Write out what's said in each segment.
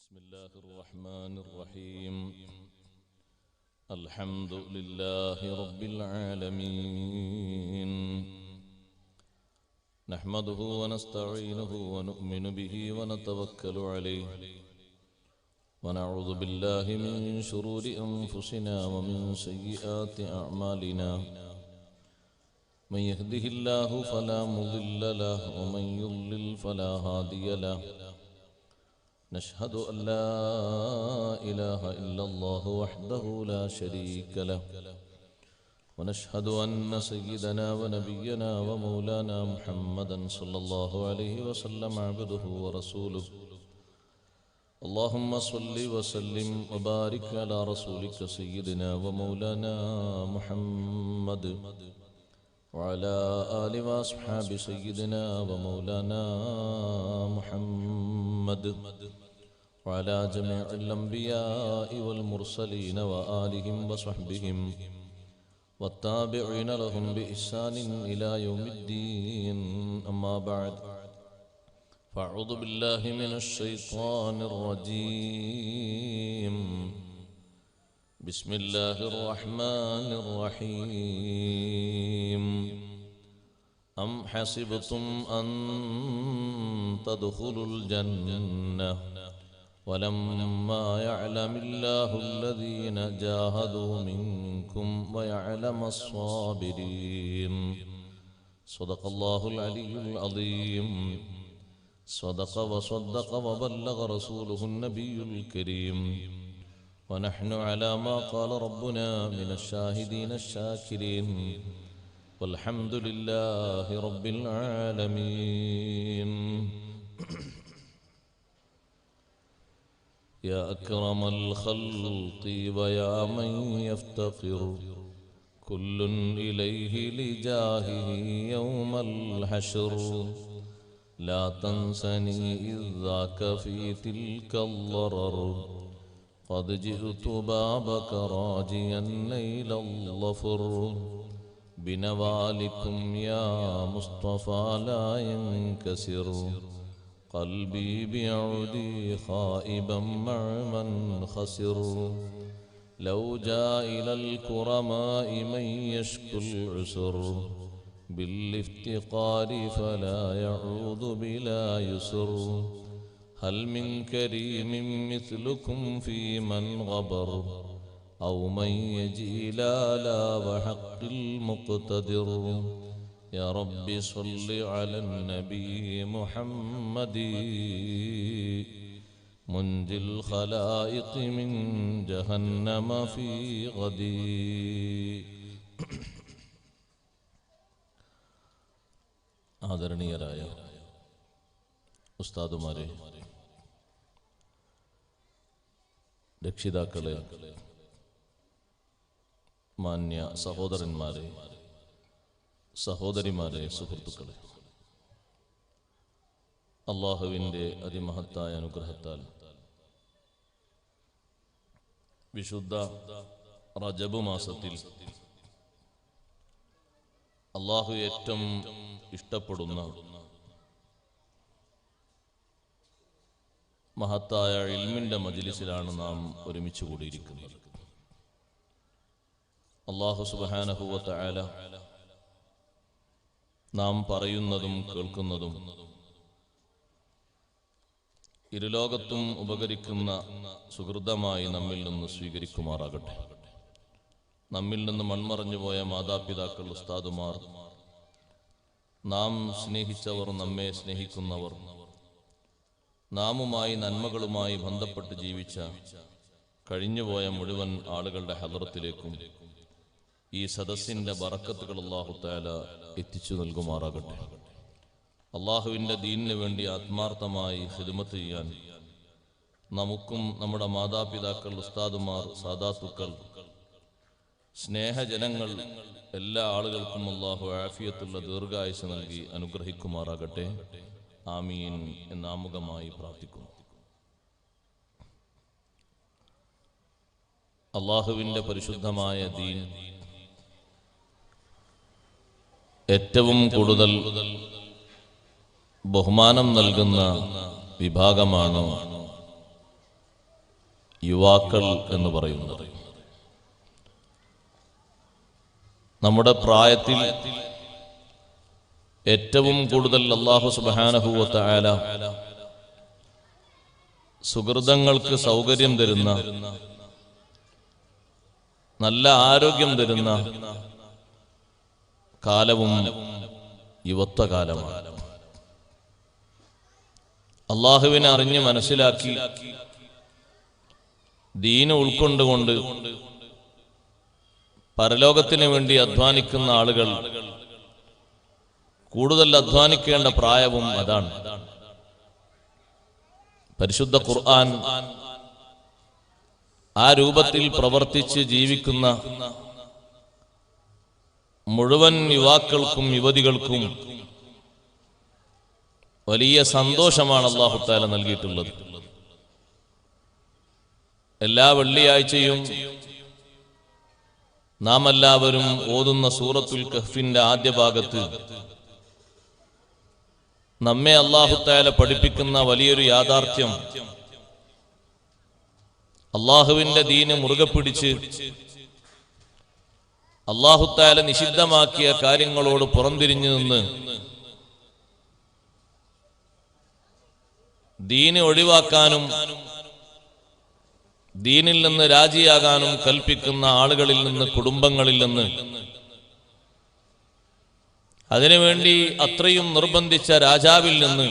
بسم الله الرحمن الرحيم الحمد لله رب العالمين نحمده ونستعينه ونؤمن به ونتوكل عليه ونعوذ بالله من شرور أنفسنا ومن سيئات أعمالنا من يهده الله فلا مضل له ومن يضلل فلا هادي له نشهد أن لا إله إلا الله وحده لا شريك له ونشهد أن سيدنا ونبينا ومولانا محمدا صلى الله عليه وسلم عبده ورسوله اللهم صل وسلم وبارك على رسولك سيدنا ومولانا محمد وعلى آل وأصحاب سيدنا ومولانا محمد وعلى جميع الأنبياء والمرسلين وآلهم وصحبهم والتابعين لهم بإحسان إلى يوم الدين أما بعد فأعوذ بالله من الشيطان الرجيم بسم الله الرحمن الرحيم أم حسبتم أن تدخلوا الجنة ولما يعلم الله الذين جاهدوا منكم ويعلم الصابرين صدق الله العلي العظيم صدق وصدق وبلغ رسوله النبي الكريم ونحن على ما قال ربنا من الشاهدين الشاكرين والحمد لله رب العالمين يا أكرم الخلق ويا من يفتقر كل إليه لجاهه يوم الحشر لا تنسني إذ ذاك في تلك الضرر قد جئت بابك راجيا نيل الظفر بنوالكم يا مصطفى لا ينكسر قلبي بعودي خائبا مع من خسر لو جاء إلى الكرماء من يشكو العسر بالافتقار فلا يعوذ بلا يسر هل من كريم مثلكم في من غبر أو من يجي لا وحق المقتدر يا رب صل على النبي محمد منجي الخلائق من جهنم في غدي ആദരണീയരായ ഉസ്താദുമാരെ, രക്ഷിതാക്കളെ, മാന്യ സഹോദരന്മാരെ, സഹോദരിമാരെ, സുഹൃത്തുക്കളെ, അല്ലാഹുവിൻ്റെ അതിമഹത്തായ അനുഗ്രഹത്താൽ വിശുദ്ധ റജബ് മാസത്തിൽ അല്ലാഹു ഏറ്റവും ഇഷ്ടപ്പെടുന്ന മഹത്തായ ഇൽമിന്റെ മജ്ലിസിലാണ് നാം ഒരുമിച്ച് കൂടിയിരിക്കുന്നത്. അല്ലാഹു സുബ്ഹാനഹു വ തആല നാം പറയുന്നതും കേൾക്കുന്നതും ഇരുലോകത്തും ഉപകരിക്കുന്ന സുഹൃതമായി നമ്മിൽ നിന്ന് സ്വീകരിക്കുമാറാകട്ടെ. നമ്മിൽ നിന്ന് മൺമറഞ്ഞു പോയ മാതാപിതാക്കൾ, ഉസ്താദുമാർ, നാം സ്നേഹിച്ചവർ, നമ്മെ സ്നേഹിക്കുന്നവർ, നാമുമായി നന്മകളുമായി ബന്ധപ്പെട്ട് ജീവിച്ച കഴിഞ്ഞുപോയ മുഴുവൻ ആളുകളുടെ ഹദ്റത്തിലേക്കും ഈ സദസ്സിന്റെ ബറക്കത്തുകൾ അല്ലാഹു തആല എത്തിച്ചു നൽകുമാറാകട്ടെ. അല്ലാഹുവിൻ്റെ ദീനിന് വേണ്ടി ആത്മാർത്ഥമായി ഖിദ്മത്ത് ചെയ്യാൻ നമുക്കും നമ്മുടെ മാതാപിതാക്കൾ, ഉസ്താദുമാർ, സാദാത്തുക്കൾ, സ്നേഹജനങ്ങൾ, എല്ലാ ആളുകൾക്കും അല്ലാഹു ആഫിയത്തുള്ള ദീർഘായുസ്സ് നൽകി അനുഗ്രഹിക്കുമാറാകട്ടെ. ആമീൻ എന്നാമുഖമായി പ്രാർത്ഥിക്കുന്നു. അല്ലാഹുവിൻ്റെ പരിശുദ്ധമായ ദീൻ ഏറ്റവും കൂടുതൽ ബഹുമാനം നൽകുന്ന വിഭാഗമാണോ യുവാക്കൾ എന്ന് പറയുന്നത്. നമ്മുടെ പ്രായത്തിൽ ഏറ്റവും കൂടുതൽ അല്ലാഹു സുബ്ഹാനഹു വ തആല സുഹൃതങ്ങൾക്ക് സൗകര്യം തരുന്ന, നല്ല ആരോഗ്യം തരുന്ന കാലവും യുവത്വകാലമാണ്. അള്ളാഹുവിനെ അറിഞ്ഞ് മനസ്സിലാക്കി ദീന് ഉൾക്കൊണ്ടുകൊണ്ട് പരലോകത്തിന് വേണ്ടി അധ്വാനിക്കുന്ന ആളുകൾ കൂടുതൽ അധ്വാനിക്കേണ്ട പ്രായവും അതാണ്. പരിശുദ്ധ ഖുർആൻ ആ രൂപത്തിൽ പ്രവർത്തിച്ച് ജീവിക്കുന്ന മുഴുവൻ യുവാക്കൾക്കും യുവതികൾക്കും വലിയ സന്തോഷമാണ് അല്ലാഹു തആല നൽകിയിട്ടുള്ളത്. എല്ലാ വെള്ളിയാഴ്ചയും നാം എല്ലാവരും ഓതുന്ന സൂറത്തുൽ കഹ്ഫിന്റെ ആദ്യ ഭാഗത്ത് നമ്മെ അല്ലാഹു തആല പഠിപ്പിക്കുന്ന വലിയൊരു യാഥാർത്ഥ്യം, അല്ലാഹുവിന്റെ ദീന് മുറുകെ പിടിച്ച് അല്ലാഹു തആല നിഷിദ്ധമാക്കിയ കാര്യങ്ങളോട് പുറംതിരിഞ്ഞു നിന്ന് ദീന് ഒഴിവാക്കാനും ദീനിൽ നിന്ന് രാജിയാകാനും കൽപ്പിക്കുന്ന ആളുകളിൽ നിന്ന്, കുടുംബങ്ങളിൽ നിന്ന്, അതിനുവേണ്ടി അത്രയും നിർബന്ധിച്ച രാജാവിൽ നിന്ന്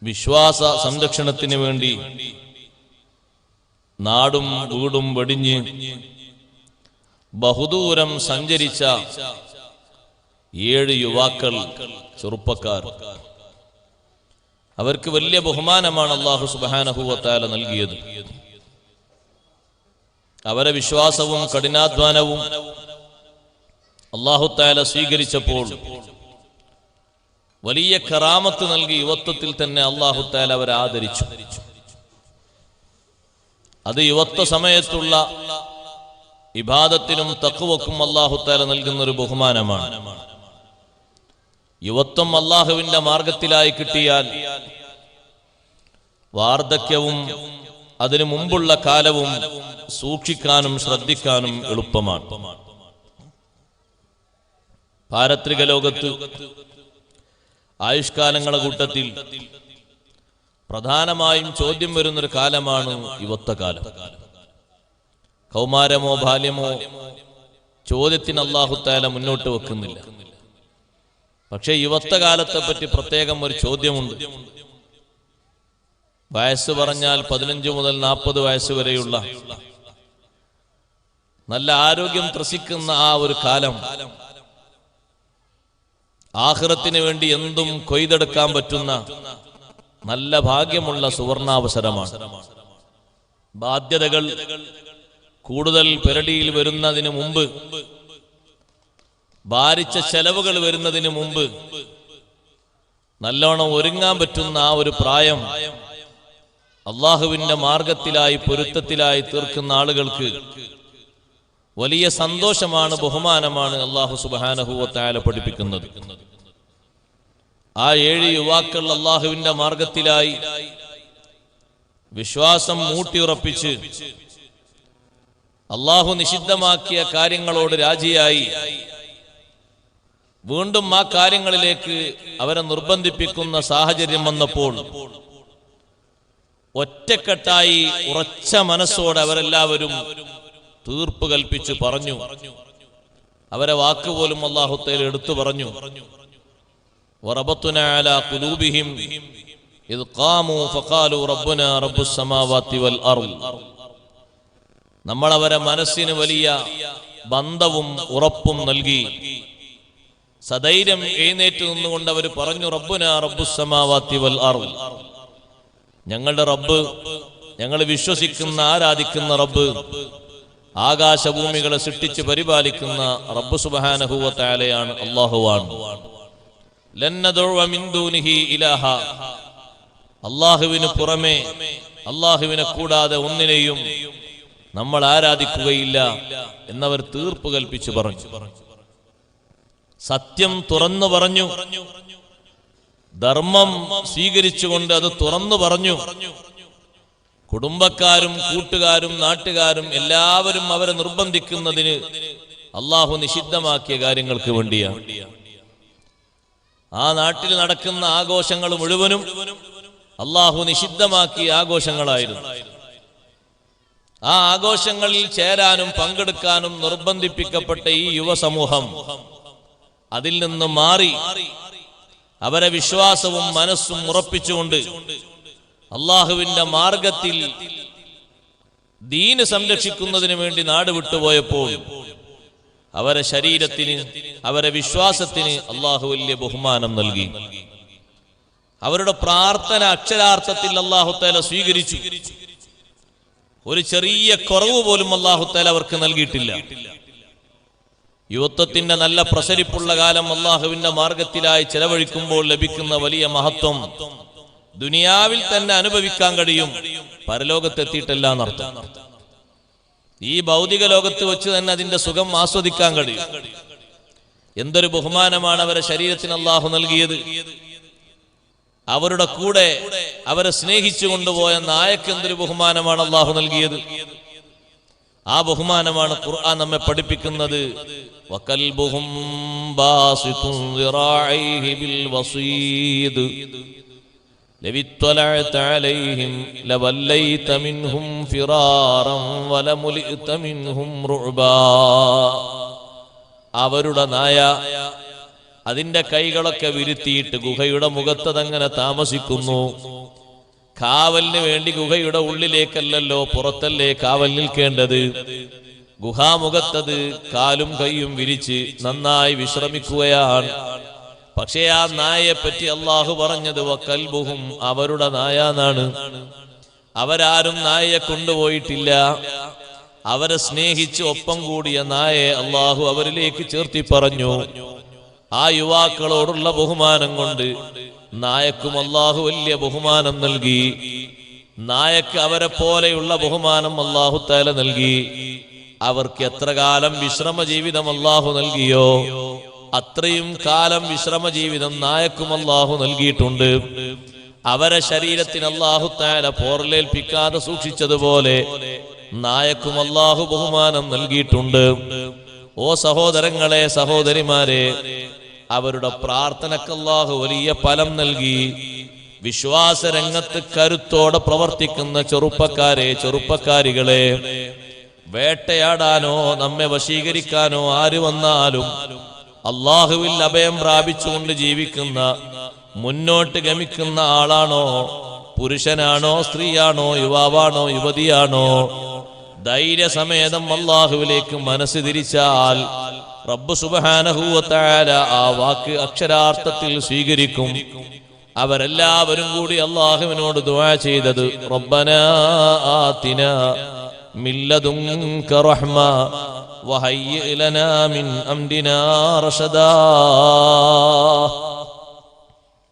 വിശ്വാസ സംരക്ഷണത്തിന് വേണ്ടി നാടും വീടും വെടിഞ്ഞ് ബഹുദൂരം സഞ്ചരിച്ച 7 യുവാക്കൾ, ചെറുപ്പക്കാർ, അവർക്ക് വലിയ ബഹുമാനമാണ് അല്ലാഹു സുബ്ഹാനഹു വ തആല നൽകിയത്. അവരെ വിശ്വാസവും കഠിനാധ്വാനവും അല്ലാഹു തആല സ്വീകരിച്ചപ്പോൾ വലിയ കറാമത്ത് നൽകി യുവത്വത്തിൽ തന്നെ അല്ലാഹു തആല അവരെ ആദരിച്ചു. അത് യുവത്വ സമയത്തുള്ള ഇബാദത്തിനും തഖ്വക്കും അല്ലാഹു തആല നൽകുന്ന ഒരു ബഹുമാനമാണ്. യുവത്വം അല്ലാഹുവിന്റെ മാർഗത്തിലായി കിട്ടിയാൽ വാർദ്ധക്യവും അതിനു മുമ്പുള്ള കാലവും സൂക്ഷിക്കാനും ശ്രദ്ധിക്കാനും എളുപ്പമാണ്. പാരത്രിക ലോകത്ത് ആയുഷ്കാലങ്ങളുടെ കൂട്ടത്തിൽ പ്രധാനമായും ചോദ്യം വരുന്നൊരു കാലമാണ് യുവത്വകാലം. കൗമാരമോ ബാല്യമോ ചോദ്യത്തിന് അല്ലാഹു തആല മുന്നോട്ട് വെക്കുന്നില്ല. പക്ഷേ യുവത്വകാലത്തെ പറ്റി പ്രത്യേകം ഒരു ചോദ്യമുണ്ട്. വയസ്സ് പറഞ്ഞാൽ 15 മുതൽ 40 വയസ്സ് വരെയുള്ള നല്ല ആരോഗ്യം ത്രസിക്കുന്ന ആ ഒരു കാലം ആഖിറത്തിന് വേണ്ടി എന്തും കൊയ്തെടുക്കാൻ പറ്റുന്ന നല്ല ഭാഗ്യമുള്ള സുവർണാവസരമാണ്. ബാധ്യതകൾ കൂടുതൽ പെരടിയിൽ വരുന്നതിന് മുമ്പ്, ഭാരിച്ച ചെലവുകൾ വരുന്നതിന് മുമ്പ് നല്ലോണം ഒരുങ്ങാൻ പറ്റുന്ന ആ ഒരു പ്രായം അള്ളാഹുവിന്റെ മാർഗത്തിലായി പൊരുത്തത്തിലായി തീർക്കുന്ന ആളുകൾക്ക് വലിയ സന്തോഷമാണ്, ബഹുമാനമാണ് അല്ലാഹു സുബ്ഹാനഹു വ തആല പഠിപ്പിക്കുന്നത്. ആ 7 യുവാക്കൾ അള്ളാഹുവിന്റെ മാർഗത്തിലായി വിശ്വാസം ഊട്ടിയുറപ്പിച്ച് അള്ളാഹു നിഷിദ്ധമാക്കിയ കാര്യങ്ങളോട് രാജിയായി വീണ്ടും ആ കാര്യങ്ങളിലേക്ക് അവരെ നിർബന്ധിപ്പിക്കുന്ന സാഹചര്യം വന്നപ്പോൾ ഒറ്റക്കെട്ടായി ഉറച്ച മനസ്സോടെ അവരെല്ലാവരും തീർപ്പ് കൽപ്പിച്ചു പറഞ്ഞു. അവരെ വാക്കുപോലും അല്ലാഹു തആല എടുത്തു പറഞ്ഞു. വറബത്നാ അലാ ഖുലൂബിഹിം ഇദ് ഖാമൂ ഫഖാലൂ റബ്ബുനാ റബ്ബുസ് സമാവാതി വൽ അർള്. നമ്മൾ അവരെ മനസ്സിന് വലിയ ബന്ധവും ഉറപ്പും നൽകി. സധൈര്യം എഴുന്നേറ്റ് നിന്നുകൊണ്ട് അവർ പറഞ്ഞു, റബ്ബുനാ റബ്ബുസ് സമാവാതി വൽ അർള്, ഞങ്ങളുടെ റബ്ബ്, ഞങ്ങൾ വിശ്വസിക്കുന്ന ആരാധിക്കുന്ന റബ്ബ്, ആകാശഭൂമികളെ സൃഷ്ടിച്ച് പരിപാലിക്കുന്ന റബ്ബ് സുബ്ഹാനഹു വ തആലയാണ്, അല്ലാഹുവാണ്. ലൻ നദഉ മിൻ ദൂനിഹി ഇലാഹ, അല്ലാഹുവിന് പുറമെ, അല്ലാഹുവിനെ കൂടാതെ ഒന്നിനെയും നമ്മൾ ആരാധിക്കുകയില്ല എന്നവർ തീർപ്പ് കൽപ്പിച്ചു പറഞ്ഞു. സത്യം തുറന്നു പറഞ്ഞു. ധർമ്മം സ്വീകരിച്ചുകൊണ്ട് അത് തുറന്നു പറഞ്ഞു. കുടുംബക്കാരും കൂട്ടുകാരും നാട്ടുകാരും എല്ലാവരും അവരെ നിർബന്ധിക്കുന്നതിന് അള്ളാഹു നിഷിദ്ധമാക്കിയ കാര്യങ്ങൾക്ക് വേണ്ടിയാണ്. ആ നാട്ടിൽ നടക്കുന്ന ആഘോഷങ്ങൾ മുഴുവനും അള്ളാഹു നിഷിദ്ധമാക്കിയ ആഘോഷങ്ങളായിരുന്നു. ആ ആഘോഷങ്ങളിൽ ചേരാനും പങ്കെടുക്കാനും നിർബന്ധിപ്പിക്കപ്പെട്ട ഈ യുവസമൂഹം അതിൽ നിന്ന് മാറി അവരെ വിശ്വാസവും മനസ്സും ഉറപ്പിച്ചുകൊണ്ട് അള്ളാഹുവിന്റെ മാർഗത്തിൽ ദീന് സംരക്ഷിക്കുന്നതിന് വേണ്ടി നാട് വിട്ടുപോയപ്പോൾ അവരെ ശരീരത്തിന്, അവരെ വിശ്വാസത്തിന് അള്ളാഹു വലിയ ബഹുമാനം നൽകി. അവരുടെ പ്രാർത്ഥന അക്ഷരാർത്ഥത്തിൽ അല്ലാഹു തആല സ്വീകരിച്ചു. ഒരു ചെറിയ കുറവ് പോലും അല്ലാഹു തആല അവർക്ക് നൽകിയിട്ടില്ല. യുവത്വത്തിന്റെ നല്ല പ്രസരിപ്പുള്ള കാലം അള്ളാഹുവിന്റെ മാർഗത്തിലായി ചെലവഴിക്കുമ്പോൾ ലഭിക്കുന്ന വലിയ മഹത്വം ദുനിയാവിൽ തന്നെ അനുഭവിക്കാൻ കഴിയും, പരലോകത്തെത്തിയിട്ടല്ല എന്നർത്ഥം. ഈ ഭൗതിക ലോകത്ത് വെച്ച് തന്നെ അതിന്റെ സുഖം ആസ്വദിക്കാൻ കഴിയും. എന്തൊരു ബഹുമാനമാണ് അവരെ ശരീരത്തിന് അള്ളാഹു നൽകിയത്. അവരുടെ കൂടെ അവരെ സ്നേഹിച്ചു കൊണ്ടുപോയ നായക്ക് എന്തൊരു ബഹുമാനമാണ് അള്ളാഹു നൽകിയത്. ആ ബഹുമാനമാണ് ഖുർആൻ നമ്മെ പഠിപ്പിക്കുന്നത്. വകൽബുഹും ബാസിതുൻ ദിറാഇഹി ബിൽ വസീദ് ലവിത്വലഅത അലൈഹിം ലവല്ലൈത മിൻഹും ഫിറാറൻ വലമുലിത മിൻഹും റുഅബാ. അവരുടെ നായ അതിന്റെ കൈകളൊക്കെ വിരുത്തിയിട്ട് ഗുഹയുടെ മുഖത്തതങ്ങനെ താമസിക്കുന്നു. കാവലിന് വേണ്ടി ഗുഹയുടെ ഉള്ളിലേക്കല്ലല്ലോ, പുറത്തല്ലേ കാവൽ നിൽക്കേണ്ടത്. ഗുഹാമുഖത്തത് കാലും കൈയും വിരിച്ച് നന്നായി വിശ്രമിക്കുകയാണ്. പക്ഷേ ആ നായയെ പറ്റി അള്ളാഹു പറഞ്ഞത് വകൽബുഹും, അവരുടെ നായ എന്നാണ്. അവരാരും നായയെ കൊണ്ടുപോയിട്ടില്ല. അവരെ സ്നേഹിച്ച് ഒപ്പം കൂടിയ നായയെ അള്ളാഹു അവരിലേക്ക് ചേർത്തി പറഞ്ഞു. ആ യുവാക്കളോടുള്ള ബഹുമാനം കൊണ്ട് നായക്കും അള്ളാഹു വലിയ ബഹുമാനം നൽകി. നായക്ക് അവരെ പോലെയുള്ള ബഹുമാനം അള്ളാഹു തആല നൽകി. അവർക്ക് എത്ര കാലം വിശ്രമ ജീവിതം അള്ളാഹു നൽകിയോ അത്രയും കാലം വിശ്രമ ജീവിതം നായക്കും അള്ളാഹു നൽകിയിട്ടുണ്ട്. അവരെ ശരീരത്തിന് അള്ളാഹു തആല പോറലേൽപ്പിക്കാതെ സൂക്ഷിച്ചതുപോലെ നായക്കും അള്ളാഹു ബഹുമാനം നൽകിയിട്ടുണ്ട്. ഓ സഹോദരങ്ങളെ, സഹോദരിമാരെ, അവരുടെ പ്രാർത്ഥനക്ക് അല്ലാഹു വലിയ ഫലം നൽകി. വിശ്വാസ രംഗത്ത് കരുത്തോടെ പ്രവർത്തിക്കുന്ന ചെറുപ്പക്കാരെ, ചെറുപ്പക്കാരികളെ, വേട്ടയാടാനോ നമ്മെ വശീകരിക്കാനോ ആര് വന്നാലും അള്ളാഹുവിൽ അഭയം പ്രാപിച്ചുകൊണ്ട് ജീവിക്കുന്ന, മുന്നോട്ട് ഗമിക്കുന്ന ആളാണോ, പുരുഷനാണോ, സ്ത്രീയാണോ, യുവാവാണോ, യുവതിയാണോ, ധൈര്യസമേതം അള്ളാഹുവിലേക്ക് മനസ്സ് തിരിച്ചാൽ റബ്ബ് സുബ്ഹാനഹു വ തആല ആ വാക്ക് അക്ഷരാർത്ഥത്തിൽ സ്വീകരിക്കും. അവരെല്ലാവരും കൂടി അള്ളാഹുവിനോട് ദുആ ചെയ്തത് റബ്ബനാ ആതിനാ മിൻ ലദുൻക റഹ്മ വഹയ്യി ലനാ മിൻ അംരിനാ റശദാ.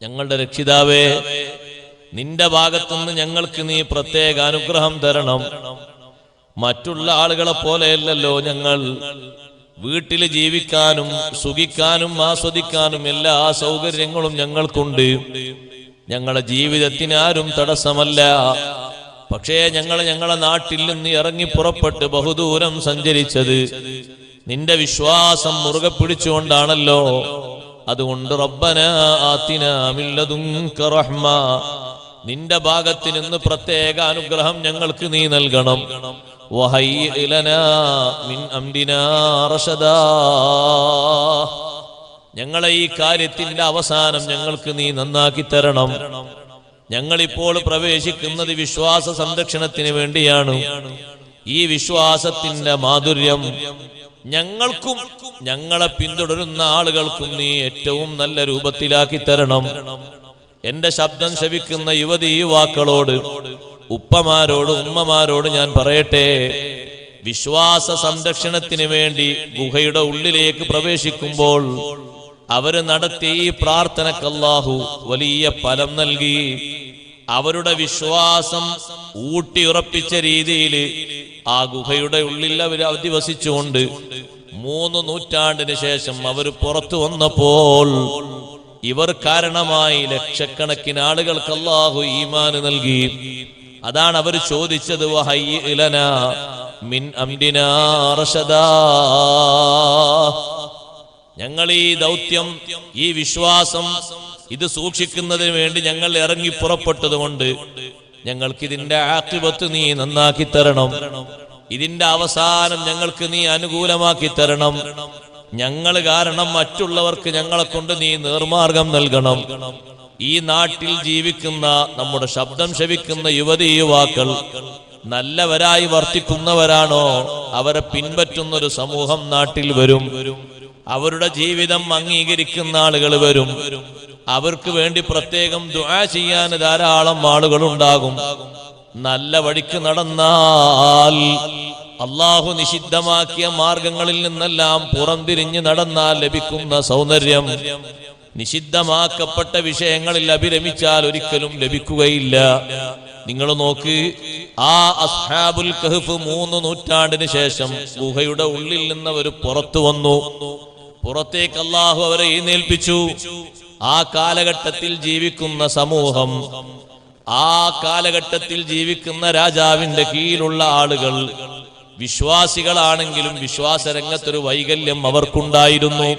ഞങ്ങളുടെ രക്ഷിതാവേ, നിന്റെ ഭാഗത്തുനിന്ന് ഞങ്ങൾക്ക് നീ പ്രത്യേക അനുഗ്രഹം തരണം. മറ്റുള്ള ആളുകളെ പോലെയല്ലല്ലോ ഞങ്ങൾ. വീട്ടിൽ ജീവിക്കാനും സുഖിക്കാനും ആസ്വദിക്കാനും എല്ലാ സൗകര്യങ്ങളും ഞങ്ങൾക്കുണ്ട്. ഞങ്ങളുടെ ജീവിതത്തിന് ആരും തടസ്സമല്ല. പക്ഷേ ഞങ്ങളെ നാട്ടിൽ നിന്ന് ഇറങ്ങി പുറപ്പെട്ട് ബഹുദൂരം സഞ്ചരിച്ചത് നിന്റെ വിശ്വാസം മുറുകെ പിടിച്ചുകൊണ്ടാണല്ലോ. അതുകൊണ്ട് റബ്ബനാ ആതിനാ മിൻ ലദുൻക റഹ്മ, നിന്റെ ഭാഗത്ത് നിന്ന് പ്രത്യേക അനുഗ്രഹം ഞങ്ങൾക്ക് നീ നൽകണം. വഹയ്യി ലനാ മിൻ അംരിനാ റശദാ, ഞങ്ങളെ ഈ കാര്യത്തിന്റെ അവസാനം ഞങ്ങൾക്ക് നീ നന്നാക്കി തരണം. ഞങ്ങളിപ്പോൾ പ്രവേശിക്കുന്നത് വിശ്വാസ സംരക്ഷണത്തിന് വേണ്ടിയാണ്. ഈ വിശ്വാസത്തിന്റെ മാധുര്യം ഞങ്ങൾക്കും ഞങ്ങളെ പിന്തുടരുന്ന ആളുകൾക്കും നീ ഏറ്റവും നല്ല രൂപത്തിലാക്കി തരണം. എന്റെ ശബ്ദം ശ്രവിക്കുന്ന യുവതി യുവാക്കളോട്, ഉപ്പമാരോട്, ഉമ്മമാരോട് ഞാൻ പറയട്ടെ, വിശ്വാസ സംരക്ഷണത്തിന് വേണ്ടി ഗുഹയുടെ ഉള്ളിലേക്ക് പ്രവേശിക്കുമ്പോൾ അവര് നടത്തിയ ഈ പ്രാർത്ഥനക്ക് അല്ലാഹു വലിയ ഫലം നൽകി. അവരുടെ വിശ്വാസം ഊട്ടിയുറപ്പിച്ച രീതിയിൽ ആ ഗുഹയുടെ ഉള്ളിൽ അവർ അധിവസിച്ചുകൊണ്ട് 3 നൂറ്റാണ്ടിന് ശേഷം അവർ പുറത്തു വന്നപ്പോൾ ഇവർ കാരണമായി ലക്ഷക്കണക്കിന് ആളുകൾക്ക് അല്ലാഹു ഈമാൻ നൽകി. അതാണ് അവർ ചോദിച്ചത് വഹയ്യി ലനാ മിൻ അംരിനാ റശദാ. ഞങ്ങൾ ഈ ദൗത്യം, ഈ വിശ്വാസം, ഇത് സൂക്ഷിക്കുന്നതിന് വേണ്ടി ഞങ്ങൾ ഇറങ്ങി പുറപ്പെട്ടതുകൊണ്ട് ഞങ്ങൾക്ക് ഇതിന്റെ ആഖിബത്ത് നീ നന്നാക്കി തരണം, ഇതിന്റെ അവസാനം ഞങ്ങൾക്ക് നീ അനുകൂലമാക്കി തരണം. ഞങ്ങൾ കാരണം മറ്റുള്ളവർക്ക് ഞങ്ങളെ കൊണ്ട് നീ നേർമാർഗം നൽകണം. ഈ നാട്ടിൽ ജീവിക്കുന്ന, നമ്മുടെ ശബ്ദം ശ്രവിക്കുന്ന യുവതി യുവാക്കൾ നല്ലവരായി വർത്തിക്കുന്നവരാണോ അവരെ പിൻപറ്റുന്ന ഒരു സമൂഹം നാട്ടിൽ വരും. അവരുടെ ജീവിതം അംഗീകരിക്കുന്ന ആളുകൾ വരും. അവർക്ക് വേണ്ടി പ്രത്യേകം ദുആ ചെയ്യാൻ ധാരാളം ആളുകൾ ഉണ്ടാകും. നല്ല വഴിക്ക് നടന്നാൽ, അള്ളാഹു നിഷിദ്ധമാക്കിയ മാർഗങ്ങളിൽ നിന്നെല്ലാം പുറംതിരിഞ്ഞ് നടന്നാൽ ലഭിക്കുന്ന സൗന്ദര്യം നിഷിദ്ധമാക്കപ്പെട്ട വിഷയങ്ങളിൽ അഭിരമിച്ചാൽ ഒരിക്കലും ലഭിക്കുകയില്ല. നിങ്ങൾ നോക്ക്, ആ അസ്ഹാബുൽ കഹ്ഫ് 3 നൂറ്റാണ്ടിന് ശേഷം ഗുഹയുടെ ഉള്ളിൽ നിന്ന് അവർ പുറത്തു വന്നു. പുറത്തേക്ക് അള്ളാഹു അവരെ എഴുന്നേൽപ്പിച്ചു. ആ കാലഘട്ടത്തിൽ ജീവിക്കുന്ന സമൂഹം, ആ കാലഘട്ടത്തിൽ ജീവിക്കുന്ന രാജാവിന്റെ കീഴിലുള്ള ആളുകൾ വിശ്വാസികളാണെങ്കിലും വിശ്വാസരംഗത്തൊരു വൈകല്യം അവർക്കുണ്ടായിരുന്നു.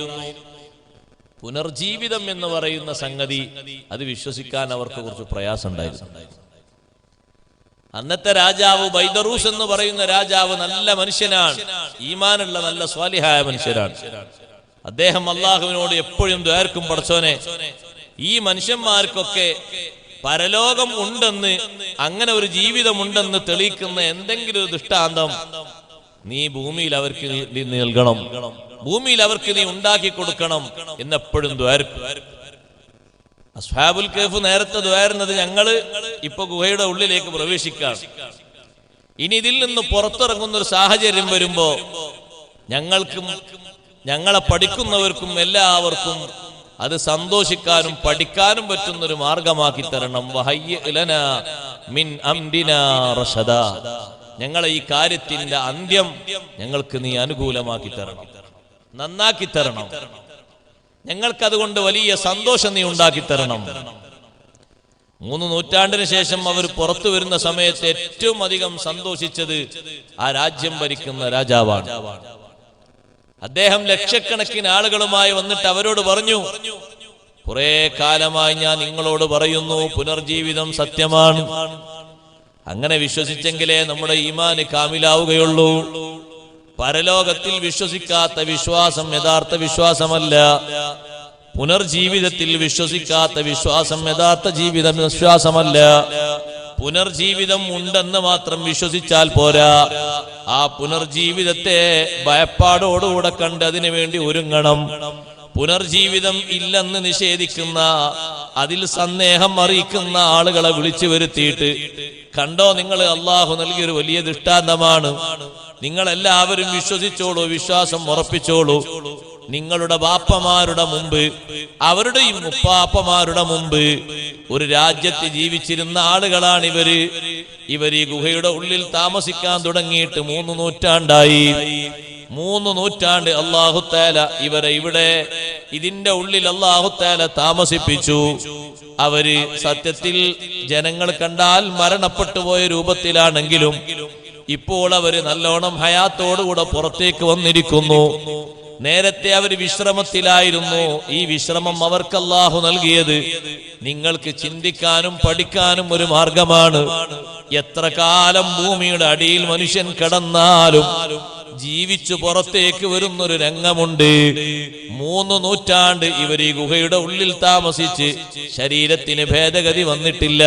പുനർജീവിതം എന്ന് പറയുന്ന സംഗതി അത് വിശ്വസിക്കാൻ അവർക്ക് കുറച്ച് പ്രയാസമുണ്ടായിരുന്നു. അന്നത്തെ രാജാവ് ബൈദറൂസ് എന്ന് പറയുന്ന രാജാവ് നല്ല മനുഷ്യനാണ്, ഈമാനുള്ള നല്ല സ്വാലിഹായ മനുഷ്യരാണ്. അദ്ദേഹം അള്ളാഹുവിനോട് എപ്പോഴും ദ്വാർക്കും, പടച്ചോനെ, ഈ മനുഷ്യന്മാർക്കൊക്കെ പരലോകം ഉണ്ടെന്ന്, അങ്ങനെ ഒരു ജീവിതമുണ്ടെന്ന് തെളിയിക്കുന്ന എന്തെങ്കിലും ഒരു ദൃഷ്ടാന്തം നീ ഭൂമിയിൽ അവർക്ക് നൽകണം, ഭൂമിയിൽ അവർക്ക് നീ ഉണ്ടാക്കി കൊടുക്കണം എന്നെപ്പോഴും ദ്വാർക്കും. അസ്ഹാബുൽ കഹ്ഫ് നേരത്തെ ദ്വാരുന്നത്, ഞങ്ങള് ഇപ്പൊ ഗുഹയുടെ ഉള്ളിലേക്ക് പ്രവേശിക്കാം, ഇനി ഇതിൽ നിന്ന് പുറത്തിറങ്ങുന്ന ഒരു സാഹചര്യം വരുമ്പോ ഞങ്ങൾക്കും ഞങ്ങളെ പഠിക്കുന്നവർക്കും എല്ലാവർക്കും അത് സന്തോഷിക്കാനും പഠിക്കാനും പറ്റുന്നൊരു മാർഗമാക്കി തരണം. വഹയ്യി ലനാ മിൻ അംരിനാ റശദാ. ഞങ്ങളെ ഈ കാര്യത്തിന്റെ അന്ത്യം ഞങ്ങൾക്ക് നീ അനുകൂലമാക്കി തരണം, നന്നാക്കി തരണം. ഞങ്ങൾക്കതുകൊണ്ട് വലിയ സന്തോഷം നീ ഉണ്ടാക്കി തരണം. 3 നൂറ്റാണ്ടിന് ശേഷം അവർ പുറത്തു വരുന്ന സമയത്ത് ഏറ്റവും അധികം സന്തോഷിച്ചത് ആ രാജ്യം ഭരിക്കുന്ന രാജാവാണ്. അദ്ദേഹം ലക്ഷക്കണക്കിന് ആളുകളുമായി വന്നിട്ട് അവരോട് പറഞ്ഞു, കുറെ കാലമായി ഞാൻ നിങ്ങളോട് പറയുന്നു, പുനർജീവിതം സത്യമാണ്. അങ്ങനെ വിശ്വസിച്ചെങ്കിലേ നമ്മുടെ ഈമാന് കാമിലാവുകയുള്ളൂ. പരലോകത്തിൽ വിശ്വസിക്കാത്ത വിശ്വാസം യഥാർത്ഥ വിശ്വാസമല്ല. പുനർജീവിതത്തിൽ വിശ്വസിക്കാത്ത വിശ്വാസം യഥാർത്ഥ വിശ്വാസമല്ല. പുനർജീവിതം ഉണ്ടെന്ന് മാത്രം വിശ്വസിച്ചാൽ പോരാ, ആ പുനർജീവിതത്തെ ഭയപ്പാടോടുകൂടെ കണ്ട് അതിനു വേണ്ടി ഒരുങ്ങണം. പുനർജീവിതം ഇല്ലെന്ന് നിഷേധിക്കുന്ന, അതിൽ സന്ദേഹം അറിയിക്കുന്ന ആളുകളെ വിളിച്ചു വരുത്തിയിട്ട്, കണ്ടോ നിങ്ങൾ, അള്ളാഹു നൽകിയൊരു വലിയ ദൃഷ്ടാന്തമാണ്, നിങ്ങളെല്ലാവരും വിശ്വസിച്ചോളൂ, വിശ്വാസം ഉറപ്പിച്ചോളൂ. നിങ്ങളുടെ ബാപ്പമാരുടെ മുമ്പ്, അവരുടെയും മുപ്പാപ്പമാരുടെ മുമ്പ് ഒരു രാജ്യത്ത് ജീവിച്ചിരുന്ന ആളുകളാണ് ഇവര്. ഇവർ ഈ ഗുഹയുടെ ഉള്ളിൽ താമസിക്കാൻ തുടങ്ങിയിട്ട് 3 നൂറ്റാണ്ടായി. 3 നൂറ്റാണ്ട് അല്ലാഹു തആല ഇവരെ ഇവിടെ ഇതിന്റെ ഉള്ളിൽ അല്ലാഹു തആല താമസിപ്പിച്ചു. അവര് സത്യത്തിൽ ജനങ്ങൾ കണ്ടാൽ മരണപ്പെട്ടു പോയ രൂപത്തിലാണെങ്കിലും ഇപ്പോൾ അവര് നല്ലോണം ഹയാത്തോടുകൂടെ പുറത്തേക്ക് വന്നിരിക്കുന്നു. നേരത്തെ അവർ വിശ്രമത്തിലായിരുന്നു. ഈ വിശ്രമം അവർക്ക് അല്ലാഹു നൽകിയത് നിങ്ങൾക്ക് ചിന്തിക്കാനും പഠിക്കാനും ഒരു മാർഗമാണ്. എത്ര കാലം ഭൂമിയുടെ അടിയിൽ മനുഷ്യൻ കിടന്നാലും ജീവിച്ചു പുറത്തേക്ക് വരുന്നൊരു രംഗമുണ്ട്. 3 നൂറ്റാണ്ട് ഇവർ ഈ ഗുഹയുടെ ഉള്ളിൽ താമസിച്ച് ശരീരത്തിന് ഭേദഗതി വന്നിട്ടില്ല.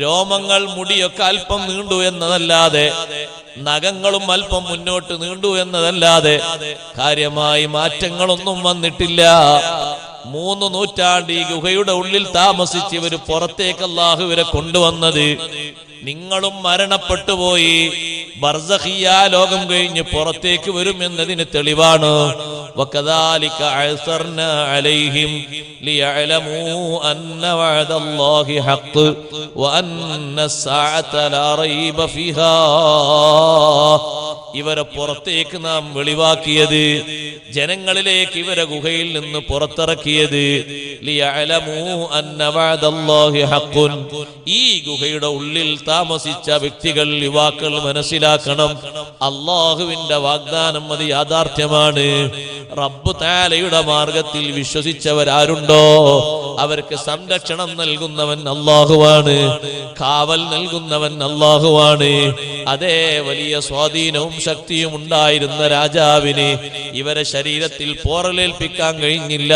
രോമങ്ങൾ, മുടിയൊക്കെ അല്പം നീണ്ടു എന്നതല്ലാതെ, നഖങ്ങളും അല്പം മുന്നോട്ട് നീണ്ടു എന്നതല്ലാതെ കാര്യമായി മാറ്റങ്ങളൊന്നും വന്നിട്ടില്ല. 3 നൂറ്റാണ്ട് ഈ ഗുഹയുടെ ഉള്ളിൽ താമസിച്ച് ഇവര് പുറത്തേക്ക് അല്ലാഹു ഇവരെ കൊണ്ടുവന്നത്. നിങ്ങളും മരണപ്പെട്ടു പോയി, ബർസഖിയ ലോകം കഴിഞ്ഞ് പുറത്തേക്ക് വരും എന്നതിന് തെളിവാണ്. വകദാലിക അഅ്സർനാ അലൈഹിം ലിയഅലമൂ അന്ന വഅദല്ലാഹി ഹഖ് വഅന്ന അസ്സാഅത ലാ റൈബ ഫീഹാ. ഇവരെ പുറത്തേക്ക് നാം വെളിവാക്കിയത് ജനങ്ങളിലേക്ക് ഇവരെ ഗുഹയിൽ നിന്ന് പുറത്തിറക്കിയത് ലിയഅലമൂ അന്ന വഅദല്ലാഹി ഹഖ്ഖുൻ. ഈ ഗുഹയുടെ ഉള്ളിൽ താമസിച്ച വ്യക്തികൾ, യുവാക്കൾ മനസ്സിലാക്കണം, അല്ലാഹുവിന്റെ വാഗ്ദാനം അത് യാഥാർത്ഥ്യമാണ്. റബ്ബ് തആലയുടെ മാർഗത്തിൽ വിശ്വസിച്ചവരാരുണ്ടോ അവർക്ക് സംരക്ഷണം നൽകുന്നവൻ അല്ലാഹുവാണ്, കാവൽ നൽകുന്നവൻ അല്ലാഹുവാണ്. അതേ വലിയ സ്വാധീനവും ശക്തിയും ഉണ്ടായിരുന്ന രാജാവിന് ഇവരെ ശരീരത്തിൽ പോറലേൽപ്പിക്കാൻ കഴിഞ്ഞില്ല.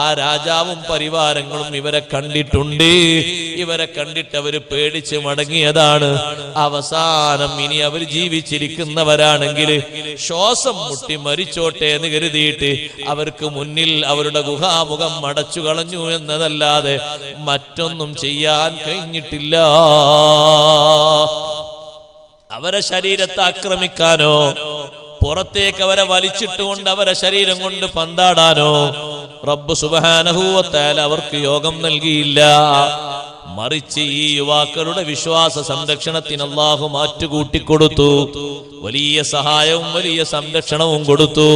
ആ രാജാവും പരിവാരങ്ങളും ഇവരെ കണ്ടിട്ടുണ്ട്. ഇവരെ കണ്ടിട്ട് അവര് പേടിച്ച് മടങ്ങിയതാണ്. അവസാനം ഇനി അവർ ജീവിച്ചിരിക്കുന്നവരാണെങ്കിൽ ശ്വാസം മുട്ടി മരിച്ചോട്ടെ എന്ന് കരുതിയിട്ട് അവർക്ക് മുന്നിൽ അവരുടെ ഗുഹാമുഖം അടച്ചു കളഞ്ഞു എന്നതല്ലാതെ മറ്റൊന്നും ചെയ്യാൻ കഴിഞ്ഞിട്ടില്ല. അവരെ ശരീരത്തെ ആക്രമിക്കാനോ പുറത്തേക്ക് അവരെ വലിച്ചിട്ടുകൊണ്ട് അവരെ ശരീരം കൊണ്ട് പന്താടാനോ റബ്ബ് സുബ്ഹാനഹു വ തആല അവർക്ക് യോഗം നൽകിയില്ല. മറിച്ച് ഈ യുവാക്കളുടെ വിശ്വാസ സംരക്ഷണത്തിന് അല്ലാഹു മാറ്റുകൂട്ടിക്കൊടുത്തു. വലിയ സഹായവും വലിയ സംരക്ഷണവും കൊടുത്തു.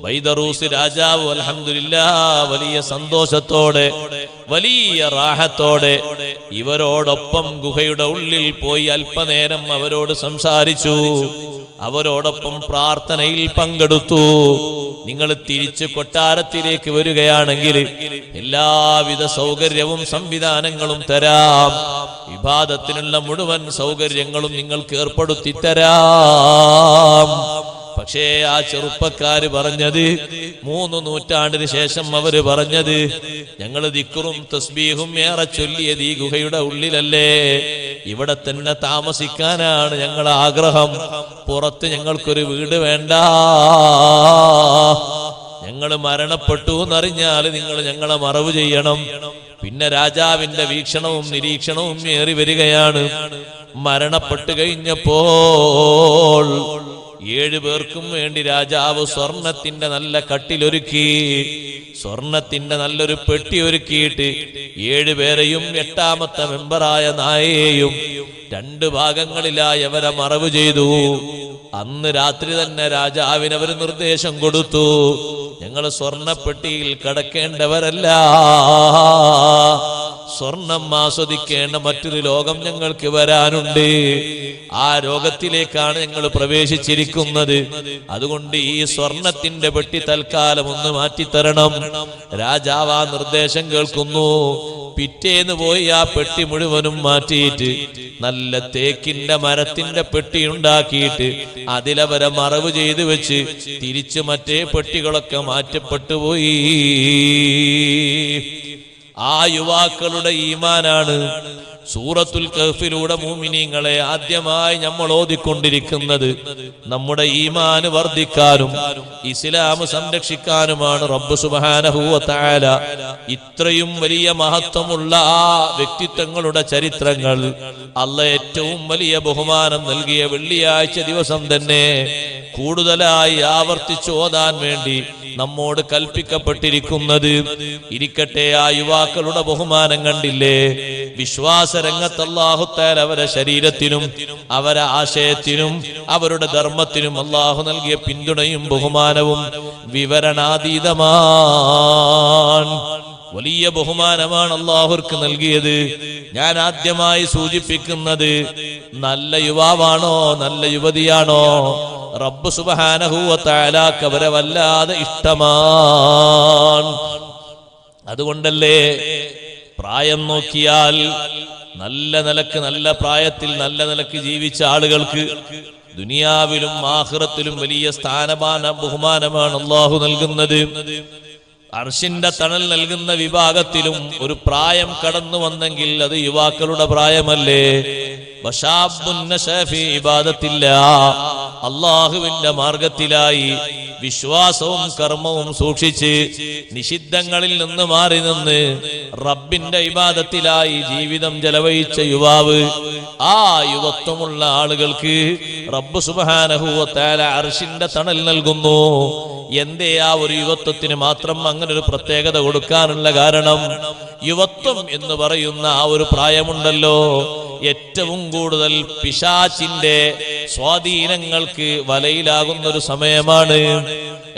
ബൈദറൂസ് രാജാവ് അൽഹംദുലില്ലാഹ് വലിയ സന്തോഷത്തോടെ വലിയ റാഹത്തോടെ ഇവരോടൊപ്പം ഗുഹയുടെ ഉള്ളിൽ പോയി അല്പനേരം അവരോട് സംസാരിച്ചു. അവരോടൊപ്പം പ്രാർത്ഥനയിൽ പങ്കെടുത്തു. നിങ്ങൾ തിരിച്ച് കൊട്ടാരത്തിലേക്ക് വരികയാണെങ്കിൽ എല്ലാവിധ സൗകര്യവും സംവിധാനങ്ങളും തരാം, ഇബാദത്തിനുള്ള മുഴുവൻ സൗകര്യങ്ങളും നിങ്ങൾക്ക് ഏർപ്പെടുത്തി തരാം. പക്ഷേ ആ ചെറുപ്പക്കാര് പറഞ്ഞത്, 3 നൂറ്റാണ്ടിന് ശേഷം അവര് പറഞ്ഞത്, ഞങ്ങൾ ദിക്റും തസ്ബീഹും ഏറെ ചൊല്ലിയത് ഈ ഗുഹയുടെ ഉള്ളിലല്ലേ, ഇവിടെ തന്നെ താമസിക്കാനാണ് ഞങ്ങളുടെ ആഗ്രഹം, പുറത്ത് ഞങ്ങൾക്കൊരു വീട് വേണ്ട. ഞങ്ങൾ മരണപ്പെട്ടു എന്നറിഞ്ഞാൽ നിങ്ങൾ ഞങ്ങളെ മറവ് ചെയ്യണം. പിന്നെ രാജാവിന്റെ വീക്ഷണവും നിരീക്ഷണവും ഏറി വരികയാണ്. മരണപ്പെട്ടു കഴിഞ്ഞപ്പോൾ 7 പേർക്കും വേണ്ടി രാജാവ് സ്വർണത്തിന്റെ നല്ല കട്ടിലൊരുക്കി, സ്വർണത്തിന്റെ നല്ലൊരു പെട്ടി ഒരുക്കിയിട്ട് 7 പേരെയും 8ാമത്തെ മെമ്പറായ നായയെയും 2 ഭാഗങ്ങളിലായി അവരെ മറവ് ചെയ്തു. അന്ന് രാത്രി തന്നെ രാജാവിന് അവർ നിർദ്ദേശം കൊടുത്തു, ഞങ്ങൾ സ്വർണപ്പെട്ടിയിൽ കിടക്കേണ്ടവരല്ല, സ്വർണം ആസ്വദിക്കേണ്ട മറ്റൊരു ലോകം ഞങ്ങൾക്ക് വരാനുണ്ട്. ആ ലോകത്തിലേക്കാണ് ഞങ്ങൾ പ്രവേശിച്ചിരിക്കുന്നത്. അതുകൊണ്ട് ഈ സ്വർണത്തിന്റെ പെട്ടി തൽക്കാലം ഒന്ന് മാറ്റിത്തരണം. രാജാവ് ആ നിർദ്ദേശം കേൾക്കുന്നു. പിറ്റേന്ന് പോയി ആ പെട്ടി മുഴുവനും മാറ്റിയിട്ട് നല്ല തേക്കിന്റെ മരത്തിന്റെ പെട്ടി ഉണ്ടാക്കിയിട്ട് അതിലവരെ മറവ് ചെയ്തു വെച്ച് തിരിച്ചു മറ്റേ പെട്ടികളൊക്കെ മാറ്റപ്പെട്ടു പോയി. ആ യുവാക്കളുടെ ഈമാനാണ് സൂറത്തുൽ കഹ്ഫിലൂടെ മുഅ്മിനീങ്ങളെ ആദ്യമായി നമ്മൾ ഓതിക്കൊണ്ടിരിക്കുന്നത്. നമ്മുടെ ഈമാന് വർദ്ധിക്കാനും ഇസ്ലാം സംരക്ഷിക്കാനുമാണ് റബ്ബ് സുബ്ഹാനഹു വ തആല ഇത്രയും വലിയ മഹത്വമുള്ള ആ വ്യക്തിത്വങ്ങളുടെ ചരിത്രങ്ങൾ അല്ലാഹ് ഏറ്റവും വലിയ ബഹുമാനം നൽകിയ വെള്ളിയാഴ്ച ദിവസം തന്നെ കൂടുതലായി ആവർത്തിച്ച് ഓതാൻ വേണ്ടി നമ്മോട് കൽപ്പിക്കപ്പെട്ടിരിക്കുന്നത്. ഇരിക്കട്ടെ, ആ യുവാക്കളുടെ ബഹുമാനം കണ്ടില്ലേ? വിശ്വാസരംഗത്ത് അല്ലാഹു തആല അവരുടെ ശരീരത്തിനും അവരുടെ ആശയത്തിനും അവരുടെ ധർമ്മത്തിനും അല്ലാഹു നൽകിയ പിന്തുണയും ബഹുമാനവും വിവരണാതീതമാണ്. വലിയ ബഹുമാനമാണ് അല്ലാഹുർക്ക് നൽകിയത്. ഞാൻ ആദ്യമായി സൂചിപ്പിക്കുന്നത്, നല്ല യുവാവാണോ നല്ല യുവതിയാണോ റബ്ബ് സുബ്ഹാനഹു വ തആലക്ക് അവരെ വല്ലാതെ ഇഷ്ടമാണ്. അതുകൊണ്ടല്ലേ പ്രായം നോക്കിയാൽ നല്ല നിലക്ക്, നല്ല പ്രായത്തിൽ നല്ല നിലക്ക് ജീവിച്ച ആളുകൾക്ക് ദുനിയാവിലും ആഖിറത്തിലും വലിയ സ്ഥാനമാന ബഹുമാനമാണ് അല്ലാഹു നൽകുന്നത്. അർശിന്റെ തണൽ നൽകുന്ന വിഭാഗത്തിലും ഒരു പ്രായം കടന്നു വന്നെങ്കിൽ അത് യുവാക്കളുടെ പ്രായമല്ലേ? അല്ലാഹുവിന്റെ മാർഗത്തിലായി വിശ്വാസവും കർമ്മവും സൂക്ഷിച്ച് നിഷിദ്ധങ്ങളിൽ നിന്ന് മാറി നിന്ന് റബ്ബിന്റെ ഇബാദത്തിലായി ജീവിതം ചെലവഴിച്ച യുവാവ്, ആ യുവത്വമുള്ള ആളുകൾക്ക് റബ്ബ് സുബ്ഹാനഹു വ തആല അർശിന്റെ തണൽ നൽകുന്നു. എന്തേ ആ ഒരു യുവത്വത്തിന് മാത്രം അങ്ങനെ ഒരു പ്രത്യേകത കൊടുക്കാനുള്ള കാരണം? യുവത്വം എന്ന് പറയുന്ന ആ ഒരു പ്രായമുണ്ടല്ലോ, ഏറ്റവും കൂടുതൽ പിശാചിന്റെ സ്വാധീനങ്ങൾക്ക് വലയിലാകുന്ന ഒരു സമയമാണ്.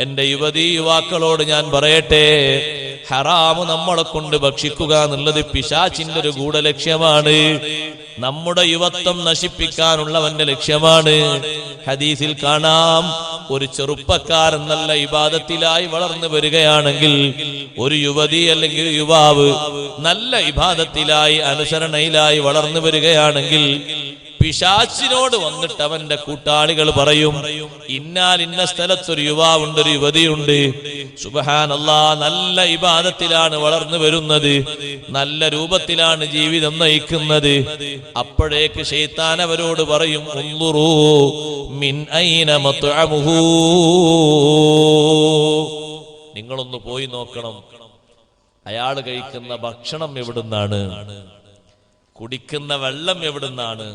എന്റെ യുവാക്കളോട് ഞാൻ പറയട്ടെ, ഹറാമ് നമ്മളെ കൊണ്ട് ഭക്ഷിക്കുക എന്നുള്ളത് പിശാചിന്റെ ഒരു ഗൂഢലക്ഷ്യമാണ്. നമ്മുടെ യുവത്വം നശിപ്പിക്കാനുള്ളവന്റെ ലക്ഷ്യമാണ്. ഹദീസിൽ കാണാം, ഒരു ചെറുപ്പക്കാരൻ നല്ല ഇബാദത്തിലായി വളർന്നു വരികയാണെങ്കിൽ, ഒരു യുവതി അല്ലെങ്കിൽ യുവാവ് നല്ല ഇബാദത്തിലായി അനുസരണയിലായി വളർന്നു വരികയാണെങ്കിൽ, പിശാചിനോട് വന്നിട്ട് അവന്റെ കൂട്ടാളികൾ പറയും, ഇന്ന സ്ഥലത്തൊരു യുവാവുണ്ട്, ഒരു യുവതിയുണ്ട്, സുബ്ഹാനല്ലാഹ്, നല്ല ഇബാദത്തിലാണ് വളർന്നു വരുന്നത്, നല്ല രൂപത്തിലാണ് ജീവിതം നയിക്കുന്നത്. അപ്പോഴേക്ക് ശൈത്താൻ അവരോട് പറയും, ഉൻദുറൂ മിൻ ഐന മത്അമുഹു, നിങ്ങളൊന്ന് പോയി നോക്കണം, അയാൾ കഴിക്കുന്ന ഭക്ഷണം എവിടുന്നാണ്, കുടിക്കുന്ന വെള്ളം എവിടുന്നാണ്.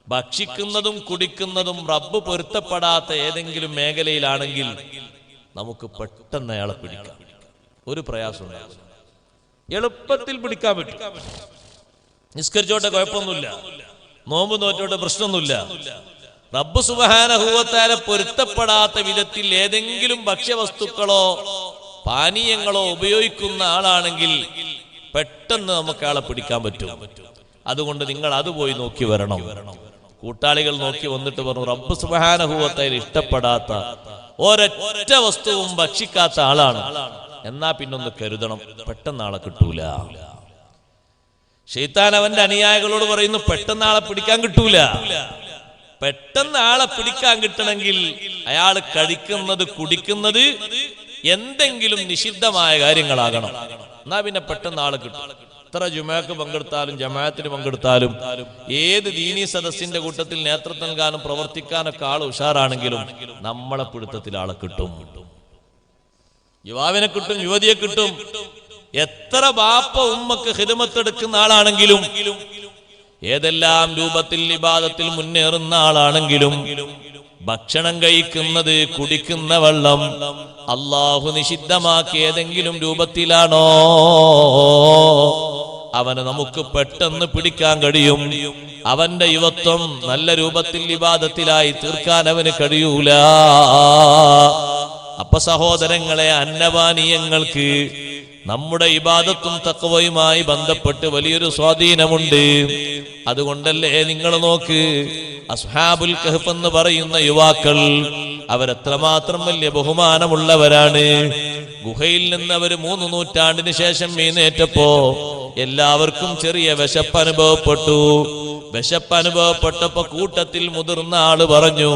ഭക്ഷിക്കുന്നതും കുടിക്കുന്നതും റബ്ബ് പൊരുത്തപ്പെടാത്ത ഏതെങ്കിലും മേഖലയിലാണെങ്കിൽ നമുക്ക് പെട്ടെന്ന് അയാളെ പിടിക്കാം. ഒരു പ്രയാസം എളുപ്പത്തിൽ പിടിക്കാൻ പറ്റും. നിസ്കരിച്ചോട്ടെ, കുഴപ്പമൊന്നുമില്ല, നോമ്പ് നോറ്റോട്ടെ, പ്രശ്നമൊന്നുമില്ല. റബ്ബ് സുബ്ഹാനഹു വ തആല പൊരുത്തപ്പെടാത്ത വിധത്തിൽ ഏതെങ്കിലും ഭക്ഷ്യവസ്തുക്കളോ പാനീയങ്ങളോ ഉപയോഗിക്കുന്ന ആളാണെങ്കിൽ പെട്ടെന്ന് നമുക്ക് ആളെ പിടിക്കാൻ പറ്റും. അതുകൊണ്ട് നിങ്ങൾ അത് പോയി നോക്കി വരണം. കൂട്ടാളികൾ നോക്കി വന്നിട്ട് പറഞ്ഞു, റബ്ബ് സുബ്ഹാനഹു വ തആല ഇഷ്ടപ്പെടാത്ത ഒരൊറ്റ വസ്തുവും ഭക്ഷിക്കാത്ത ആളാണ്, എന്നാ പിന്നൊന്ന് കരുതണം, പെട്ടെന്ന് ആളെ കിട്ടൂല. ശൈത്താൻ അവന്റെ അനുയായികളോട് പറയുന്നു, പെട്ടെന്ന് ആളെ പിടിക്കാൻ കിട്ടൂല. പെട്ടെന്ന് ആളെ പിടിക്കാൻ കിട്ടണമെങ്കിൽ അയാൾ കഴിക്കുന്നത് കുടിക്കുന്നത് എന്തെങ്കിലും നിഷിദ്ധമായ കാര്യങ്ങളാകണം, എന്നാ പിന്നെ പെട്ടെന്ന് ആളെ കിട്ടും. എത്ര ജുമാക്ക് പങ്കെടുത്താലും ജമാഅത്തിന് പങ്കെടുത്താലും ഏത് ദീനീ സദസ്സിന്റെ കൂട്ടത്തിൽ നേതൃത്വം നൽകാനും പ്രവർത്തിക്കാനൊക്കെ ആൾ ഉഷാറാണെങ്കിലും നമ്മളെ പിടുത്തത്തിൽ ആളെ കിട്ടും. യുവാവിനെ കിട്ടും, യുവതിയെ കിട്ടും. എത്ര ബാപ്പ ഉമ്മക്ക് ഖിദ്മത്തെടുക്കുന്ന ആളാണെങ്കിലും, ഏതെല്ലാം രൂപത്തിൽ ഇബാദത്തിൽ മുന്നേറുന്ന ആളാണെങ്കിലും, ഭക്ഷണം കഴിക്കുന്നത് കുടിക്കുന്ന വെള്ളം അല്ലാഹു നിഷിദ്ധമാക്കിയ ഏതെങ്കിലും രൂപത്തിലാണോ അവനെ നമുക്ക് പെട്ടെന്ന് പിടിക്കാൻ കഴിയും. അവന്റെ യുവത്വം നല്ല രൂപത്തിൽ ഇബാദത്തിലായി തീർക്കാൻ അവന് കഴിയൂല. അപ്പൊ സഹോദരങ്ങളെ, അന്നപാനീയങ്ങൾക്ക് നമ്മുടെ ഇബാദത്തും തഖ്വയുമായി ബന്ധപ്പെട്ട് വലിയൊരു സ്വാധീനമുണ്ട്. അതുകൊണ്ടല്ലേ നിങ്ങൾ നോക്ക്, അസ്ഹാബുൽ കഹ്ഫ് എന്ന് പറയുന്ന യുവാക്കൾ അവരെത്രമാത്രം വലിയ ബഹുമാനമുള്ളവരാണ്. ഗുഹയിൽ നിന്ന് അവർ 3 നൂറ്റാണ്ടിന് ശേഷം എഴുന്നേറ്റപ്പോ എല്ലാവർക്കും ചെറിയ വിശപ്പ് അനുഭവപ്പെട്ടു. വിശപ്പ് അനുഭവപ്പെട്ടപ്പോ കൂട്ടത്തിൽ മുതിർന്ന ആള് പറഞ്ഞു,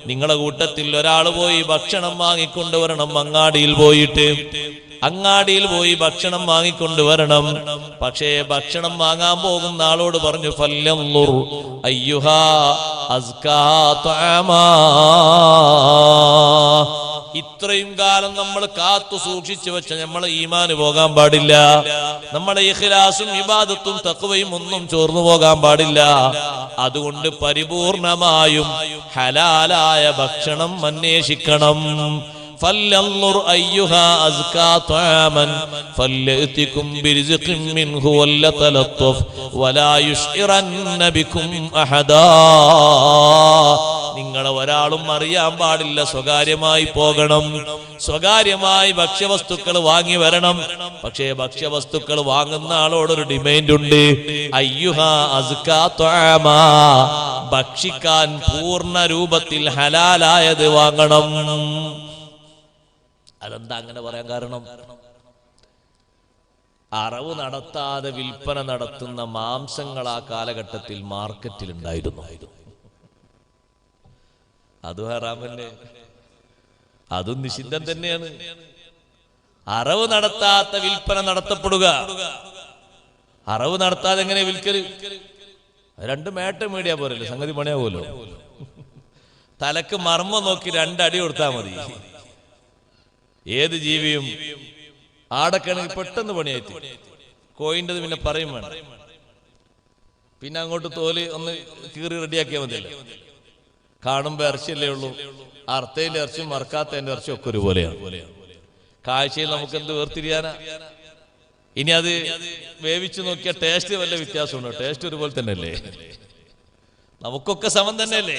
നിങ്ങളെ കൂട്ടത്തിൽ ഒരാൾ പോയി ഭക്ഷണം വാങ്ങിക്കൊണ്ടുവരണം, അങ്ങാടിയിൽ പോയി ഭക്ഷണം വാങ്ങിക്കൊണ്ടുവരണം. പക്ഷേ ഭക്ഷണം വാങ്ങാൻ പോകുന്ന ആളോട് പറഞ്ഞു, ഫല്യൻളുർ അയ്യുഹാ അസ്കാ തഅമാ, ഇത്രയും കാലം നമ്മൾ കാത്തു സൂക്ഷിച്ചു വെച്ച നമ്മളെ ഈമാന് പോകാൻ പാടില്ല, നമ്മളെ ഇഖ്ലാസും ഇബാദത്തും തഖ്വയും ഒന്നും ചോർന്നു പോകാൻ പാടില്ല. അതുകൊണ്ട് പരിപൂർണമായും ഹലാലായ ഭക്ഷണം അന്വേഷിക്കണം. فلينظر أيها أزكى طعاما فليأتكم برزق منه وليتلطف ولا يشعرن بكم أحدا. നിങ്ങളെ ഒരാളും അറിയാൻ പാടില്ല, സ്വകാര്യമായി പോകണം, സ്വകാര്യമായി ഭക്ഷ്യവസ്തുക്കൾ വാങ്ങി വരണം. പക്ഷേ ഭക്ഷ്യവസ്തുക്കൾ വാങ്ങുന്ന ആളോടൊരു ഡിമാൻഡ് ഉണ്ട്, അയ്യുഹാ അസ്കാ തഅമാ, ഭക്ഷിക്കാൻ പൂർണ്ണ രൂപത്തിൽ ഹലാലായത് വാങ്ങണം. അതെന്താ അങ്ങനെ പറയാൻ കാരണം? അറവ് നടത്താതെ വിൽപ്പന നടത്തുന്ന മാംസങ്ങൾ ആ കാലഘട്ടത്തിൽ മാർക്കറ്റിൽ ഉണ്ടായിരുന്നു. അതും ഹറാമല്ലേ, അതും നിഷിദ്ധം തന്നെയാണ്. അറവ് നടത്താത്ത വിൽപ്പന നടത്തപ്പെടുക. അറവ് നടത്താതെ എങ്ങനെ വിൽക്കല്? 2 മേട്ട മേടിയാ പോരല്ലേ, സംഗതി പണിയാവുമല്ലോ. തലക്ക് മർമ്മം നോക്കി 2 അടി കൊടുത്താൽ മതി. ഏത് ജീവിയും ആടക്കാണെങ്കിൽ പെട്ടെന്ന് പണിയായി. കോയിൻ്റെത് പിന്നെ പറയും വേണം, പിന്നെ അങ്ങോട്ട് തോല് ഒന്ന് കീറി റെഡിയാക്കിയാൽ മതിയല്ലോ. കാണുമ്പോ ഇറച്ചിയല്ലേ ഉള്ളൂ. അർത്ഥയിലെ ഇറച്ചിയും മറക്കാത്തതിന്റെ ഇറച്ചിയും ഒക്കെ ഒരുപോലെയാണ്. കാഴ്ചയിൽ നമുക്ക് എന്ത് വേർതിരിയാനാ? ഇനി അത് വേവിച്ചു നോക്കിയാൽ ടേസ്റ്റ് വല്ല വ്യത്യാസമുണ്ടോ? ടേസ്റ്റ് ഒരുപോലെ തന്നെയല്ലേ, നമുക്കൊക്കെ സമം തന്നെയല്ലേ.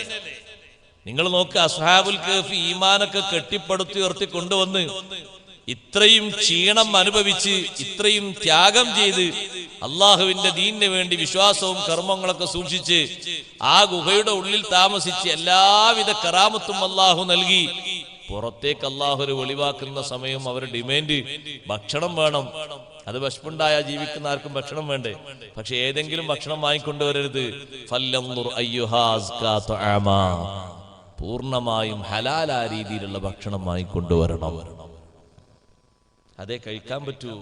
നിങ്ങൾ നോക്ക്, അസ്ഹാബുൽ കഹ്ഫ് ഈമാനൊക്കെ കെട്ടിപ്പടുത്തി ഉയർത്തി കൊണ്ടുവന്ന് ഇത്രയും ക്ഷീണം അനുഭവിച്ച് ഇത്രയും ത്യാഗം ചെയ്ത് അള്ളാഹുവിന്റെ ദീനിന് വേണ്ടി വിശ്വാസവും കർമ്മങ്ങളൊക്കെ സൂക്ഷിച്ച് ആ ഗുഹയുടെ ഉള്ളിൽ താമസിച്ച് എല്ലാവിധ കറാമത്തും അള്ളാഹു നൽകി. പുറത്തേക്ക് അള്ളാഹു ഒരു വെളിവാക്കുന്ന സമയം അവരുടെ ഡിമാൻഡ് ഭക്ഷണം വേണം. അത് വിശപ്പുണ്ടായ ജീവിക്കുന്ന ആർക്കും ഭക്ഷണം വേണ്ടേ? പക്ഷെ ഏതെങ്കിലും ഭക്ഷണം വാങ്ങിക്കൊണ്ടുവരരുത്. പൂർണ്ണമായും ഹലാലാ രീതിയിലുള്ള ഭക്ഷണം വാങ്ങിക്കൊണ്ടുവരണം. അതേ കഴിക്കാൻ പറ്റൂ.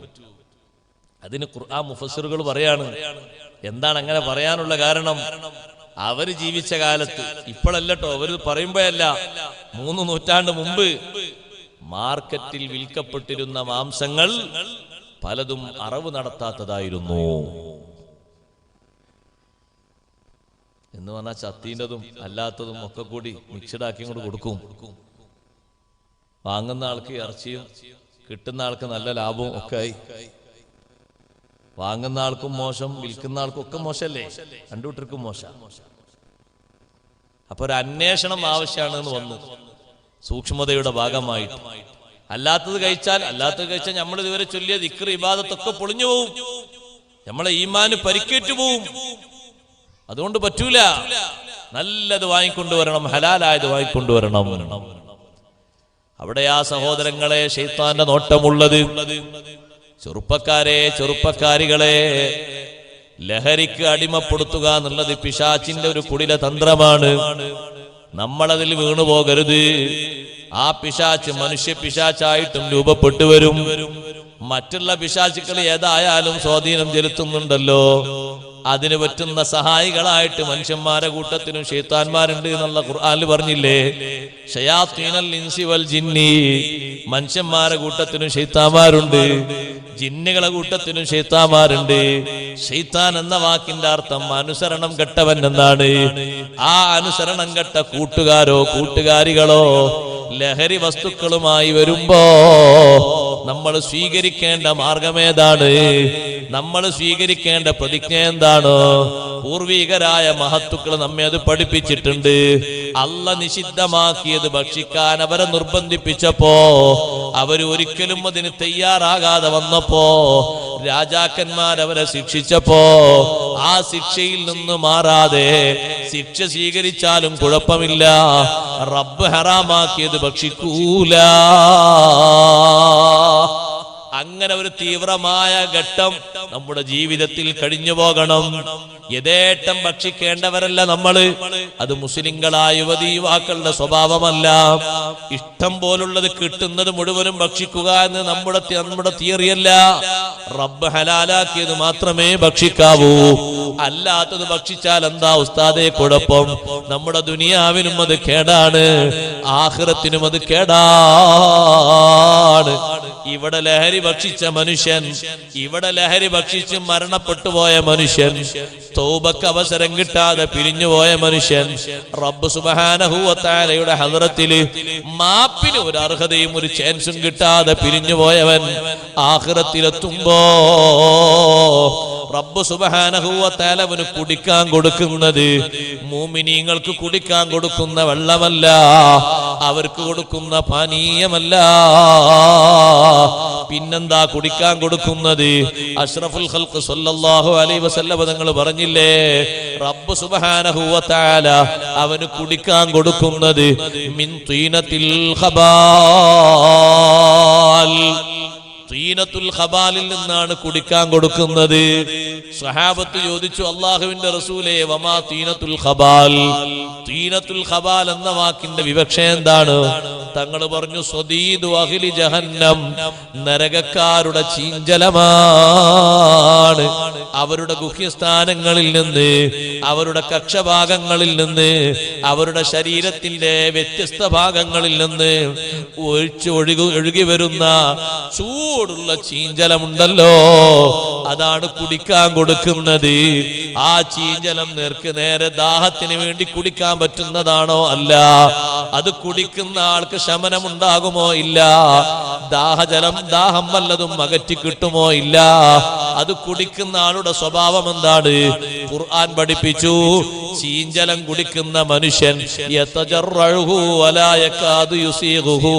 അതിന് ഖുർആൻ മുഫസ്സിറുകൾ പറയാണ്. എന്താണ് അങ്ങനെ പറയാനുള്ള കാരണം? അവര് ജീവിച്ച കാലത്ത്, ഇപ്പോഴല്ലോ അവര് പറയുമ്പോഴല്ല, 3 നൂറ്റാണ്ട് മുമ്പ് മാർക്കറ്റിൽ വിൽക്കപ്പെട്ടിരുന്ന മാംസങ്ങൾ പലതും അറവ് നടത്താത്തതായിരുന്നു. എന്ന് പറഞ്ഞാൽ ചത്തീൻ്റെതും അല്ലാത്തതും ഒക്കെ കൂടി മിക്സഡ് ആക്കി കൊണ്ട് കൊടുക്കും. വാങ്ങുന്ന ആൾക്ക് ഇറച്ചിയും കിട്ടുന്ന ആൾക്ക് നല്ല ലാഭവും ഒക്കെ ആയി. വാങ്ങുന്ന ആൾക്കും മോശം, വിൽക്കുന്ന ആൾക്കും ഒക്കെ മോശമല്ലേ? രണ്ടുകൂട്ടർക്കും മോശം. അപ്പൊ ഒരു അന്വേഷണം ആവശ്യമാണെന്ന് വന്നു, സൂക്ഷ്മതയുടെ ഭാഗമായിട്ട്. അല്ലാത്തത് കഴിച്ചാൽ നമ്മൾ ഇതുവരെ ചൊല്ലിയ ദിക്ർ ഇബാദത്തൊക്കെ പൊളിഞ്ഞു പോവും, നമ്മളെ ഈമാന് പരിക്കേറ്റു പോവും. അതുകൊണ്ട് പറ്റൂല. നല്ലത് വാങ്ങിക്കൊണ്ടുവരണം, ഹലാലായത് വാങ്ങിക്കൊണ്ടുവരണം. അവിടെ ആ സഹോദരങ്ങളെ ശൈത്താന്റെ നോട്ടമുള്ളത്. ചെറുപ്പക്കാരികളെ ലഹരിക്ക് അടിമപ്പെടുത്തുക എന്നുള്ളത് പിശാചിന്റെ ഒരു കുടില തന്ത്രമാണ്. നമ്മളതിൽ വീണുപോകരുത്. ആ പിശാച് മനുഷ്യ പിശാചായിട്ടും രൂപപ്പെട്ടു വരും. മറ്റുള്ള പിശാചുക്കൾ ഏതായാലും സ്വാധീനം ചെലുത്തുന്നുണ്ടല്ലോ. അതിന് പറ്റുന്ന സഹായികളായിട്ട് മനുഷ്യന്മാരെ കൂട്ടത്തിനും ശൈത്താന്മാരുണ്ട് എന്നുള്ള ഖുർആനിൽ പറഞ്ഞില്ലേ? ശയാത്തീനൽ ഇൻസി വൽ ജിന്നി, മനുഷ്യന്മാരെ കൂട്ടത്തിനും ശൈത്താന്മാരുണ്ട്, ജിന്നുകളെ കൂട്ടത്തിനും ശൈത്താന്മാരുണ്ട്. ശൈത്താൻ എന്ന വാക്കിന്റെ അർത്ഥം അനുസരണം കെട്ടവൻ എന്നാണ്. ആ അനുസരണം കെട്ട കൂട്ടുകാരോ കൂട്ടുകാരികളോ ലഹരി വസ്തുക്കളുമായി വരുമ്പോ നമ്മൾ സ്വീകരിക്കേണ്ട മാർഗമേതാണ്? നമ്മൾ സ്വീകരിക്കേണ്ട പ്രതിജ്ഞ എന്താണ്? പൂർവികരായ മഹത്തുക്കൾ നമ്മെ അത് പഠിപ്പിച്ചിട്ടുണ്ട്. അള്ളാഹ് നിഷിദ്ധമാക്കിയത് ഭക്ഷിക്കാൻ അവരെ നിർബന്ധിപ്പിച്ചപ്പോ അവര് ഒരിക്കലും അതിന് തയ്യാറാകാതെ വന്നപ്പോ രാജാക്കന്മാരവരെ ശിക്ഷിച്ചപ്പോ ആ ശിക്ഷയിൽ നിന്ന് മാറാതെ ശിക്ഷ സ്വീകരിച്ചാലും കുഴപ്പമില്ല, റബ്ബ് ഹറാമാക്കിയത് ഭക്ഷിക്കൂല. അങ്ങനെ ഒരു തീവ്രമായ ഘട്ടം നമ്മുടെ ജീവിതത്തിൽ കഴിഞ്ഞു പോകണം. യഥേട്ടം ഭക്ഷിക്കേണ്ടവരല്ല നമ്മള്. അത് മുസ്ലിങ്ങളായ യുവതി യുവാക്കളുടെ സ്വഭാവമല്ല. ഇഷ്ടം പോലുള്ളത് കിട്ടുന്നത് മുഴുവനും ഭക്ഷിക്കുക എന്ന് നമ്മുടെ തിയറിയല്ല. റബ്ബ് ഹലാലാക്കിയത് മാത്രമേ ഭക്ഷിക്കാവൂ. അല്ലാത്തത് ഭക്ഷിച്ചാൽ എന്താ ഉസ്താദേ കുഴപ്പം? നമ്മുടെ ദുനിയാവിനും അത് കേടാണ്, ആഖിറത്തിനും അത് കേടാണ്. ഇവിടെ ലഹരി ഭക്ഷിച്ച മനുഷ്യൻ, ഇവിടെ ലഹരി ഭക്ഷിച്ച് മരണപ്പെട്ടു പോയ മനുഷ്യൻ, തൗബക്ക് അവസരം കിട്ടാതെ പിരിഞ്ഞുപോയ മനുഷ്യൻ, റബ്ബ് സുബ്ഹാനഹു വ തആലയുടെ ഹദ്റത്തിൽ മാപ്പിന് ഒരു അർഹതയും ഒരു ചാൻസും കിട്ടാതെ പിരിഞ്ഞുപോയവൻ ആഖിറത്തിലെത്തുമ്പോ റബ്ബ് സുബ്ഹാനഹു വ തആല അവന് കുടിക്കാൻ കൊടുക്കുന്നത് മുഅ്മിനീങ്ങൾക്ക് കുടിക്കാൻ കൊടുക്കുന്ന വെള്ളമല്ല, അവർക്ക് കൊടുക്കുന്ന പാനീയമല്ല. പിന്നെന്താ കുടിക്കാൻ കൊടുക്കുന്നത്? അഷ്റഫുൽ ഖൽഖ് സല്ലല്ലാഹു അലൈഹി വസല്ലം തങ്ങൾ പറഞ്ഞില്ലേ, റബ്ബ് സുബ്ഹാനഹു വ തആല അവന് കുടിക്കാൻ കൊടുക്കുന്നത് മിൻ തീനത്തിൽ ഖബാൽ, തീനത്തുൽ ഖബാലിൽ നിന്നാണ് കുടിക്കാൻ കൊടുക്കുന്നത്. സ്വഹാബത്ത് ചോദിച്ചു, അല്ലാഹുവിന്റെ റസൂലേ വമാ തീനത്തുൽ ഖബാൽ? തീനത്തുൽ ഖബാൽ എന്ന വാക്കിന്റെ വിവക്ഷ എന്താണ്? തങ്ങൾ പറഞ്ഞു, സ്വദീദു അഹ്ലി ജഹന്നം, നരകക്കാരുടെ ചീഞ്ചലമാണ്. അവരുടെ ഗുഹ്യസ്ഥാനങ്ങളിൽ നിന്ന്, അവരുടെ കക്ഷഭാഗങ്ങളിൽ നിന്ന്, അവരുടെ ശരീരത്തിന്റെ വ്യത്യസ്ത ഭാഗങ്ങളിൽ നിന്ന് ഒഴുകി വരുന്ന ചൂടുള്ള ചീഞ്ചലമുണ്ടല്ലോ, അതാണ് കുടിക്കാൻ കൊടുക്കുന്നത്. ആ ചീഞ്ചലം നേർക്ക് നേരെ ദാഹത്തിന് വേണ്ടി കുടിക്കാൻ പറ്റുന്നതാണോ? അല്ല. അത് കുടിക്കുന്ന ആൾക്ക് ശമനമുണ്ടാകുമോ? ഇല്ല. ദാഹം വല്ലതും അകറ്റി കിട്ടുമോ? ഇല്ല. അത് കുടിക്കുന്ന ആളുടെ സ്വഭാവം എന്താണ്? ഖുർആൻ പഠിപ്പിച്ചു, ചീഞ്ചലം കുടിക്കുന്ന മനുഷ്യൻ യതജറഉഹു വലാ യകാദു യുസീഗുഹു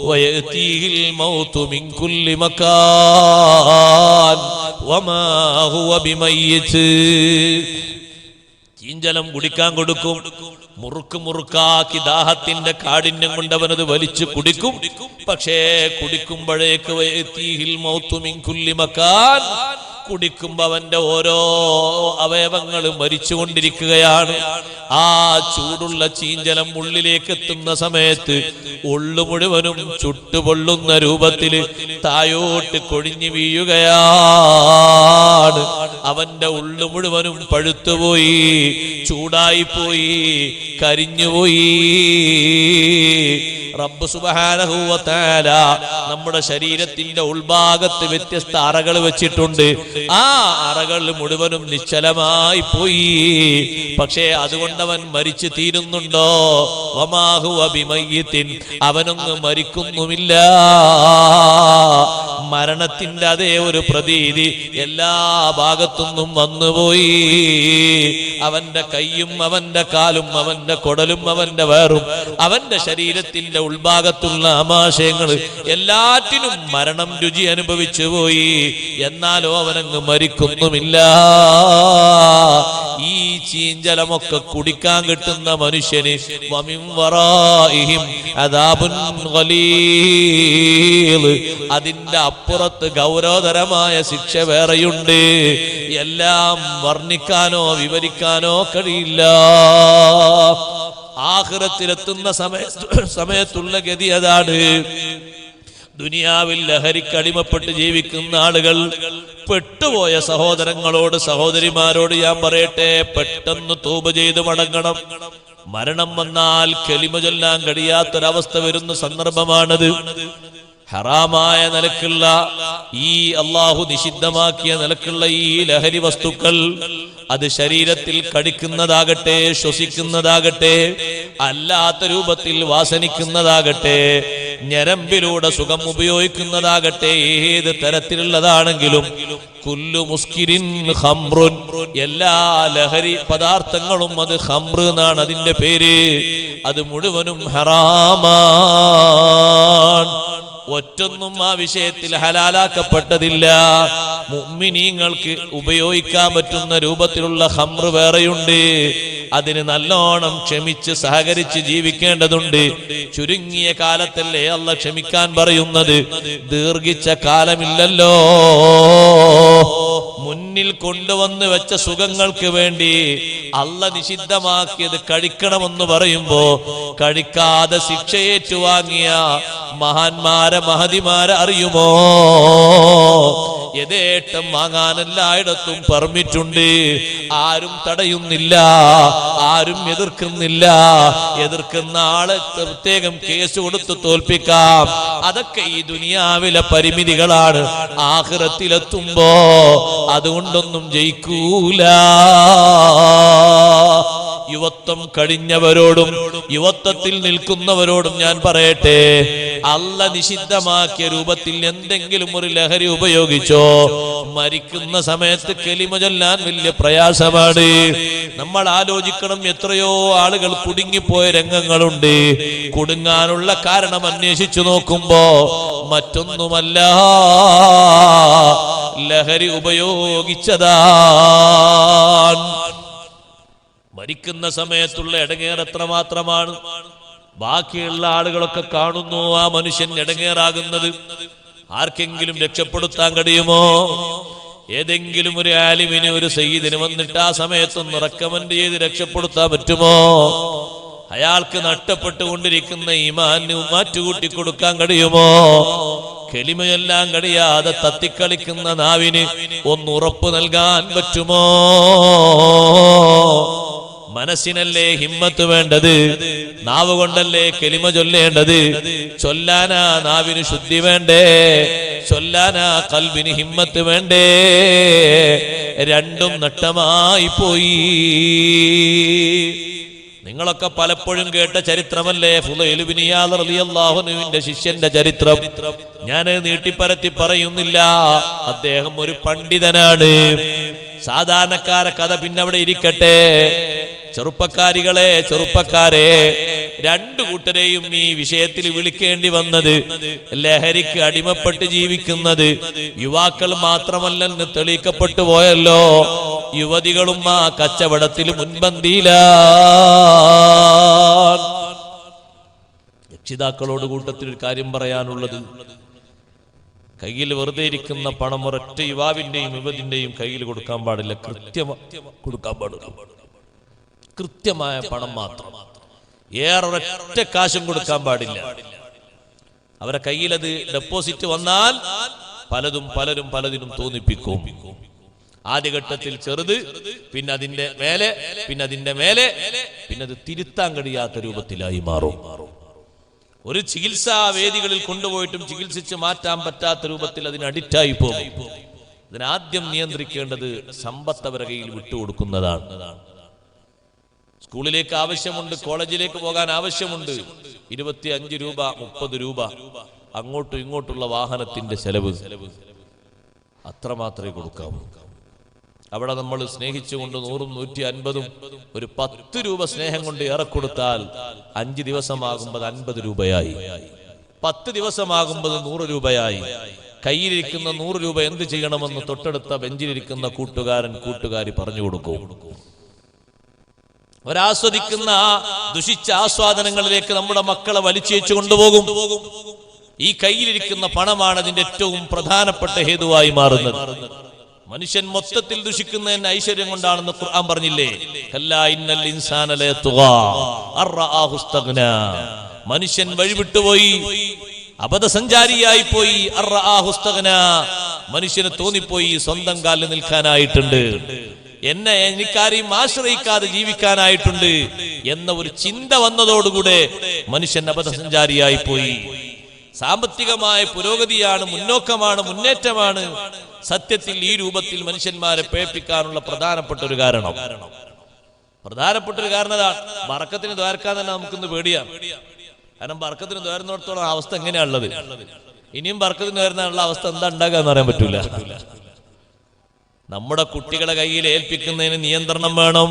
വയതീഹിൽ മൗതു മിൻ കുല്ലി മകാൻ വമാ ഹുവ ബിമയ്യിത്. ചീഞ്ചലം കുടിക്കാൻ കൊടുക്കും, മുറുക്കാക്കി ദാഹത്തിന്റെ കാഠിന്യം കൊണ്ട് അവനത് വലിച്ചു കുടിക്കും. പക്ഷേ കുടിക്കുമ്പോഴേക്ക് വയതീഹിൽ മൗതു മിൻ കുല്ലി മകാൻ, കുടിക്കുമ്പോ അവന്റെ ഓരോ അവയവങ്ങളും മരിച്ചുകൊണ്ടിരിക്കുകയാണ്. ആ ചൂടുള്ള ചീഞ്ചലം ഉള്ളിലേക്ക് എത്തുന്ന സമയത്ത് ഉള്ളു മുഴുവനും ചുട്ടുപൊള്ളുന്ന രൂപത്തിൽ തായോട്ട് കൊഴിഞ്ഞു വീഴുകയാണ്. അവന്റെ ഉള്ളു മുഴുവനും പഴുത്തുപോയി, ചൂടായിപ്പോയി, കരിഞ്ഞുപോയി. റബ്ബ് സുബ്ഹാനഹു വ തആല നമ്മുടെ ശരീരത്തിന്റെ ഉൾഭാഗത്ത് വ്യത്യസ്ത അറകൾ വെച്ചിട്ടുണ്ട്. ആ അറകൾ മുഴുവനും നിശ്ചലമായി പോയി. പക്ഷേ അതുകൊണ്ടവൻ മരിച്ചു തീരുന്നുണ്ടോ? വമാ ഹുവ ബിമയ്യിത്തിൻ, അവനൊന്നും മരിക്കുന്നുമില്ല. മരണത്തിന്റെ അതേ ഒരു പ്രതീതി എല്ലാ ഭാഗത്തുനിന്നും വന്നുപോയി. അവന്റെ കൈയും അവന്റെ കാലും അവന്റെ കൊടലും അവന്റെ വയറും അവന്റെ ശരീരത്തിന്റെ ഉൾഭാഗത്തുള്ള ആമാശയങ്ങൾ എല്ലാറ്റിനും മരണം രുചി അനുഭവിച്ചു പോയി. എന്നാലോ അവനങ്ങ് മരിക്കുന്നുമില്ല. ഈ ചീഞ്ചലമൊക്കെ കുടിക്കാൻ കിട്ടുന്ന മനുഷ്യന് വമിൻ വറാഇഹിം അദാബുൻ ഗലീദ്, അതിന്റെ അപ്പുറത്ത് ഗൗരവതരമായ ശിക്ഷ വേറെയുണ്ട്. എല്ലാം വർണ്ണിക്കാനോ വിവരിക്കാനോ കഴിയില്ല. ആഖിറത്തിലെത്തുന്ന സമയത്തുള്ള ഗതി അതാണ്. ദുനിയാവിൽ ലഹരിക്ക് അടിമപ്പെട്ട് ജീവിക്കുന്ന ആളുകൾ, പെട്ടുപോയ സഹോദരങ്ങളോട് സഹോദരിമാരോട് ഞാൻ പറയട്ടെ, പെട്ടെന്ന് തൗബ ചെയ്ത് മടങ്ങണം. മരണം വന്നാൽ കലിമ ചൊല്ലാൻ കഴിയാത്തൊരവസ്ഥ വരുന്ന സന്ദർഭമാണത്. ഹറാമായ നിലക്കുള്ള ഈ അള്ളാഹു നിഷിദ്ധമാക്കിയ നിലക്കുള്ള ഈ ലഹരി വസ്തുക്കൾ, അത് ശരീരത്തിൽ കടിക്കുന്നതാകട്ടെ, ശ്വസിക്കുന്നതാകട്ടെ, അല്ലാത്ത രൂപത്തിൽ വാസനിക്കുന്നതാകട്ടെ, ഞരമ്പിലൂടെ സുഖം ഉപയോഗിക്കുന്നതാകട്ടെ, ഏത് തരത്തിലുള്ളതാണെങ്കിലും കുല്ലു മുസ്കിരിൻ ഖംറുൻ, എല്ലാ ലഹരി പദാർത്ഥങ്ങളും അത് ഖംർ എന്നാണ് അതിന്റെ പേര്. അത് മുഴുവനും ഹറാമാണ്. ഒറ്റൊന്നും ആ വിഷയത്തിൽ ഹലാലാക്കപ്പെട്ടതില്ല. മുഅ്മിനീങ്ങൾക്ക് ഉപയോഗിക്കാൻ പറ്റുന്ന രൂപത്തിലുള്ള ഖംർ വേറെയുണ്ട്. അതിന് നല്ലോണം ക്ഷമിച്ച് സഹകരിച്ച് ജീവിക്കേണ്ടതുണ്ട്. ചുരുങ്ങിയ കാലത്തല്ലേ അല്ലാഹ് ക്ഷമിക്കാൻ പറയുന്നത്, ദീർഘിച്ച കാലമില്ലല്ലോ. മുന്നിൽ കൊണ്ടുവന്ന് വെച്ച സുഖങ്ങൾക്ക് വേണ്ടി അല്ലാഹ് നിഷിദ്ധമാക്കിയത് കഴിക്കണമെന്ന് പറയുമ്പോ കഴിക്കാതെ ശിക്ഷ ഏറ്റുവാങ്ങിയ മഹാന്മാരെ മഹതിമാരെ അറിയുമോ? യഥേഷ്ടം വാങ്ങാൻ എല്ലായിടത്തും പെർമിറ്റുണ്ട്. ആരും തടയുന്നില്ല, ആരും എതിർക്കുന്നില്ല. എതിർക്കുന്ന ആളെ പ്രത്യേകം കേസ് കൊടുത്ത് തോൽപ്പിക്കാം. അതൊക്കെ ഈ ദുനിയാവിലെ പരിമിതികളാണ്. ആഖിറത്തിലെത്തുമ്പോ അതുകൊണ്ടൊന്നും ജയിക്കൂല. യുവത്വം കഴിഞ്ഞവരോടും യുവത്വത്തിൽ നിൽക്കുന്നവരോടും ഞാൻ പറയട്ടെ, അല്ലാഹ് നിഷിദ്ധമാക്കിയ രൂപത്തിൽ എന്തെങ്കിലും ഒരു ലഹരി ഉപയോഗിച്ചോ, മരിക്കുന്ന സമയത്ത് കലിമ ചൊല്ലാൻ വലിയ പ്രയാസമാണ്. നമ്മൾ ആലോചിക്കണം, എത്രയോ ആളുകൾ കുടുങ്ങിപ്പോയ രംഗങ്ങളുണ്ട്. കുടുങ്ങാനുള്ള കാരണം അന്വേഷിച്ചു നോക്കുമ്പോ മറ്റൊന്നുമല്ല, ലഹരി ഉപയോഗിച്ചതാണ്. മരിക്കുന്ന സമയത്തുള്ള ഇടങ്ങേർ എത്രമാത്രമാണ്. ബാക്കിയുള്ള ആളുകളൊക്കെ കാണുന്നു ആ മനുഷ്യൻ ഇടങ്ങേറാകുന്നത്. ആർക്കെങ്കിലും രക്ഷപ്പെടുത്താൻ കഴിയുമോ? ഏതെങ്കിലും ഒരു ആലിമിന്, ഒരു സയ്യിദിന് വന്നിട്ട് ആ സമയത്തൊന്ന് റെക്കമെൻഡ് ചെയ്ത് രക്ഷപ്പെടുത്താൻ പറ്റുമോ? അയാൾക്ക് നഷ്ടപ്പെട്ടുകൊണ്ടിരിക്കുന്ന ഈമാന് മാറ്റുകൂട്ടി കൊടുക്കാൻ കഴിയുമോ? കലിമയെല്ലാം കഴിയാതെ തത്തിക്കളിക്കുന്ന നാവിന് ഒന്ന് ഉറപ്പ് നൽകാൻ പറ്റുമോ? മനസ്സിനല്ലേ ഹിമ്മത്ത് വേണ്ടത്, നാവ് കൊണ്ടല്ലേ കലിമ ചൊല്ലേണ്ടത്. ചൊല്ലാനാ നാവിന് ശുദ്ധി വേണ്ടേ? ചൊല്ലാനാ കൽബിന് ഹിമ്മത്ത് വേണ്ടേ? രണ്ടും നഷ്ടമായി പോയി. നിങ്ങളൊക്കെ പലപ്പോഴും കേട്ട ചരിത്രമല്ലേ ഫുളൈൽ ഇബ്നു ഇയാദ് റളിയല്ലാഹു അൻഹുവിന്റെ ശിഷ്യന്റെ ചരിത്രം. ഞാൻ നീട്ടിപ്പരത്തി പറയുന്നില്ല. അദ്ദേഹം ഒരു പണ്ഡിതനാണ്. സാധാരണക്കാരെ കഥ പിന്നെ അവിടെ ഇരിക്കട്ടെ. ചെറുപ്പക്കാരെ, രണ്ടു കൂട്ടരെയും ഈ വിഷയത്തിൽ വിളിക്കേണ്ടി വന്നത് ലഹരിക്ക് അടിമപ്പെട്ട് ജീവിക്കുന്നത് യുവാക്കൾ മാത്രമല്ലെന്ന് തെളിയിക്കപ്പെട്ടു പോയല്ലോ. യുവതികളും ആ കച്ചവടത്തിൽ മുൻപന്തിയിലാണ്. രക്ഷിതാക്കളോട് കൂട്ടത്തിൽ ഒരു കാര്യം പറയാനുള്ളത്, കയ്യിൽ വെറുതെ ഇരിക്കുന്ന പണം ഒരൊറ്റ യുവാവിന്റെയും യുവതിന്റെയും കയ്യിൽ കൊടുക്കാൻ പാടില്ല. കൊടുക്കാൻ പാടില്ല. കൃത്യമായ പണം മാത്രം. ഒരൊറ്റ കാശും കൊടുക്കാൻ പാടില്ല. അവരെ കയ്യിൽ അത് ഡെപ്പോസിറ്റ് വന്നാൽ പലതിനും തോന്നിപ്പിക്കും. ആദ്യഘട്ടത്തിൽ ചെറുത്, പിന്നെ അതിന്റെ മേലെ, പിന്നെ അത് തിരുത്താൻ കഴിയാത്ത രൂപത്തിലായി മാറും. ഒരു ചികിത്സാ വേദികളിൽ കൊണ്ടുപോയിട്ടും ചികിത്സിച്ച് മാറ്റാൻ പറ്റാത്ത രൂപത്തിൽ അതിന് അഡിക്റ്റായി പോകും. ഇതിനാദ്യം നിയന്ത്രിക്കേണ്ടത് സമ്പത്ത് അവരുടെ കയ്യിൽ വിട്ടുകൊടുക്കുന്നതാണ്. സ്കൂളിലേക്ക് ആവശ്യമുണ്ട്, കോളേജിലേക്ക് പോകാൻ ആവശ്യമുണ്ട്. 25 രൂപ 30 രൂപ അങ്ങോട്ടും ഇങ്ങോട്ടുള്ള വാഹനത്തിന്റെ ചെലവ് അത്രമാത്രമേ കൊടുക്കാവൂ. അവിടെ നമ്മൾ സ്നേഹിച്ചുകൊണ്ട് 100 150 ഒരു 10 രൂപ സ്നേഹം കൊണ്ട് ഏറെക്കൊടുത്താൽ 5 ദിവസമാകുമ്പോൾ 50 രൂപയായി, 10 ദിവസമാകുമ്പോൾ 100 രൂപയായി. കയ്യിലിരിക്കുന്ന 100 രൂപ എന്ത് ചെയ്യണമെന്ന് തൊട്ടടുത്ത ബെഞ്ചിലിരിക്കുന്ന കൂട്ടുകാരി പറഞ്ഞു കൊടുക്കും. ഒരാസ്വദിക്കുന്ന ദുഷിച്ച ആസ്വാദനങ്ങളിലേക്ക് നമ്മുടെ മക്കളെ വലിച്ചേച്ചു കൊണ്ടുപോകും. ഈ കയ്യിലിരിക്കുന്ന പണമാണ് അതിന്റെ ഏറ്റവും പ്രധാനപ്പെട്ട ഹേതുവായി മാറുന്നത്. മനുഷ്യൻ മൊത്തത്തിൽ ദുഷിക്കുന്നതിന് ഐശ്വര്യം കൊണ്ടാണെന്ന് ഖുർആൻ പറഞ്ഞില്ലേ? കല്ലാ ഇന്നൽ ഇൻസാന ലയത്ഗാ അർആഹു ഇസ്തഗ്നാ. മനുഷ്യൻ വഴിവിട്ടുപോയി, അബദ്ധസഞ്ചാരിയായി പോയി. അർആഹു ഇസ്തഗ്നാ, മനുഷ്യന് തോന്നിപ്പോയി സ്വന്തം കാലിൽ നിൽക്കാനായിട്ടുണ്ട്, എനിക്കാരെയും ആശ്രയിക്കാതെ ജീവിക്കാനായിട്ടുണ്ട് എന്ന ഒരു ചിന്ത വന്നതോടുകൂടെ മനുഷ്യൻ അബദ്ധസഞ്ചാരിയായി പോയി. സാമ്പത്തികമായ പുരോഗതിയാണ്, മുന്നോക്കമാണ്, മുന്നേറ്റമാണ് സത്യത്തിൽ ഈ രൂപത്തിൽ മനുഷ്യന്മാരെ പേപ്പിക്കാനുള്ള പ്രധാനപ്പെട്ട ഒരു കാരണം. ബറക്കത്തിന് ദ്വാരക്കാൻ തന്നെ നമുക്കിന്ന് പേടിയാണ്. കാരണം ബറക്കത്തിന് ദ്വാരുന്നിടത്തോളം അവസ്ഥ എങ്ങനെയാണുള്ളത്, ഇനിയും ബറക്കത്തിന് ദ്വാരുന്നുള്ള അവസ്ഥ എന്താ ഉണ്ടാകുക എന്ന് പറയാൻ പറ്റൂല. നമ്മുടെ കുട്ടികളെ കയ്യിൽ ഏൽപ്പിക്കുന്നതിന് നിയന്ത്രണം വേണം.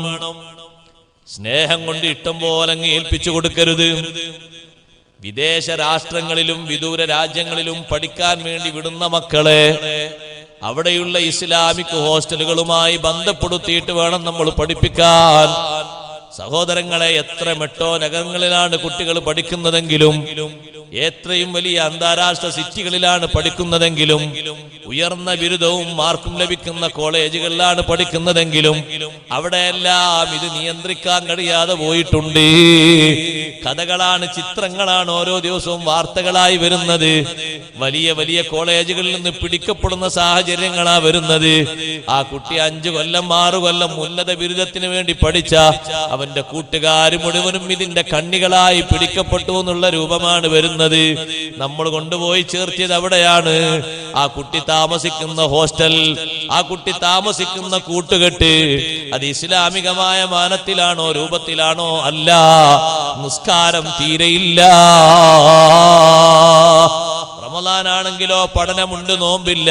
സ്നേഹം കൊണ്ട് ഇഷ്ടം പോലെ അങ്ങ് ഏൽപ്പിച്ചു കൊടുക്കരുത്. വിദേശ രാഷ്ട്രങ്ങളിലും വിദൂര രാജ്യങ്ങളിലും പഠിക്കാൻ വേണ്ടി വിടുന്ന മക്കളെ അവിടെയുള്ള ഇസ്ലാമിക് ഹോസ്റ്റലുകളുമായി ബന്ധപ്പെടുത്തിയിട്ട് വേണം നമ്മൾ പഠിപ്പിക്കാൻ. സഹോദരങ്ങളെ, എത്ര മെട്രോ നഗരങ്ങളിലാണ് കുട്ടികൾ പഠിക്കുന്നതെങ്കിലും, എത്രയും വലിയ അന്താരാഷ്ട്ര സിറ്റികളിലാണ് പഠിക്കുന്നതെങ്കിലും, ഉയർന്ന ബിരുദവും മാർക്കും ലഭിക്കുന്ന കോളേജുകളിലാണ് പഠിക്കുന്നതെങ്കിലും അവിടെയെല്ലാം ഇത് നിയന്ത്രിക്കാൻ കഴിയാതെ പോയിട്ടുണ്ട്. കഥകളാണ്, ചിത്രങ്ങളാണ് ഓരോ ദിവസവും വാർത്തകളായി വരുന്നത്. വലിയ വലിയ കോളേജുകളിൽ നിന്ന് പിടിക്കപ്പെടുന്ന സാഹചര്യങ്ങളാ വരുന്നത്. ആ കുട്ടി 5 കൊല്ലം 6 കൊല്ലം ഉന്നത ബിരുദത്തിന് വേണ്ടി പഠിച്ച അവന്റെ കൂട്ടുകാർ മുഴുവനും ഇതിന്റെ കണ്ണികളായി പിടിക്കപ്പെട്ടു എന്നുള്ള രൂപമാണ് വരുന്നത്. നമ്മൾ കൊണ്ടുപോയി ചേർത്തിയത് അവിടെയാണ്. ആ കുട്ടി താമസിക്കുന്ന ഹോസ്റ്റൽ, ആ കുട്ടി താമസിക്കുന്ന കൂട്ടുകെട്ട് അത് ഇസ്ലാമികമായ മാനത്തിലാണോ രൂപത്തിലാണോ? അല്ല. നിസ്കാരം തീരെയില്ല. റമദാനാണെങ്കിലോ പഠനമുണ്ട്, നോമ്പില്ല.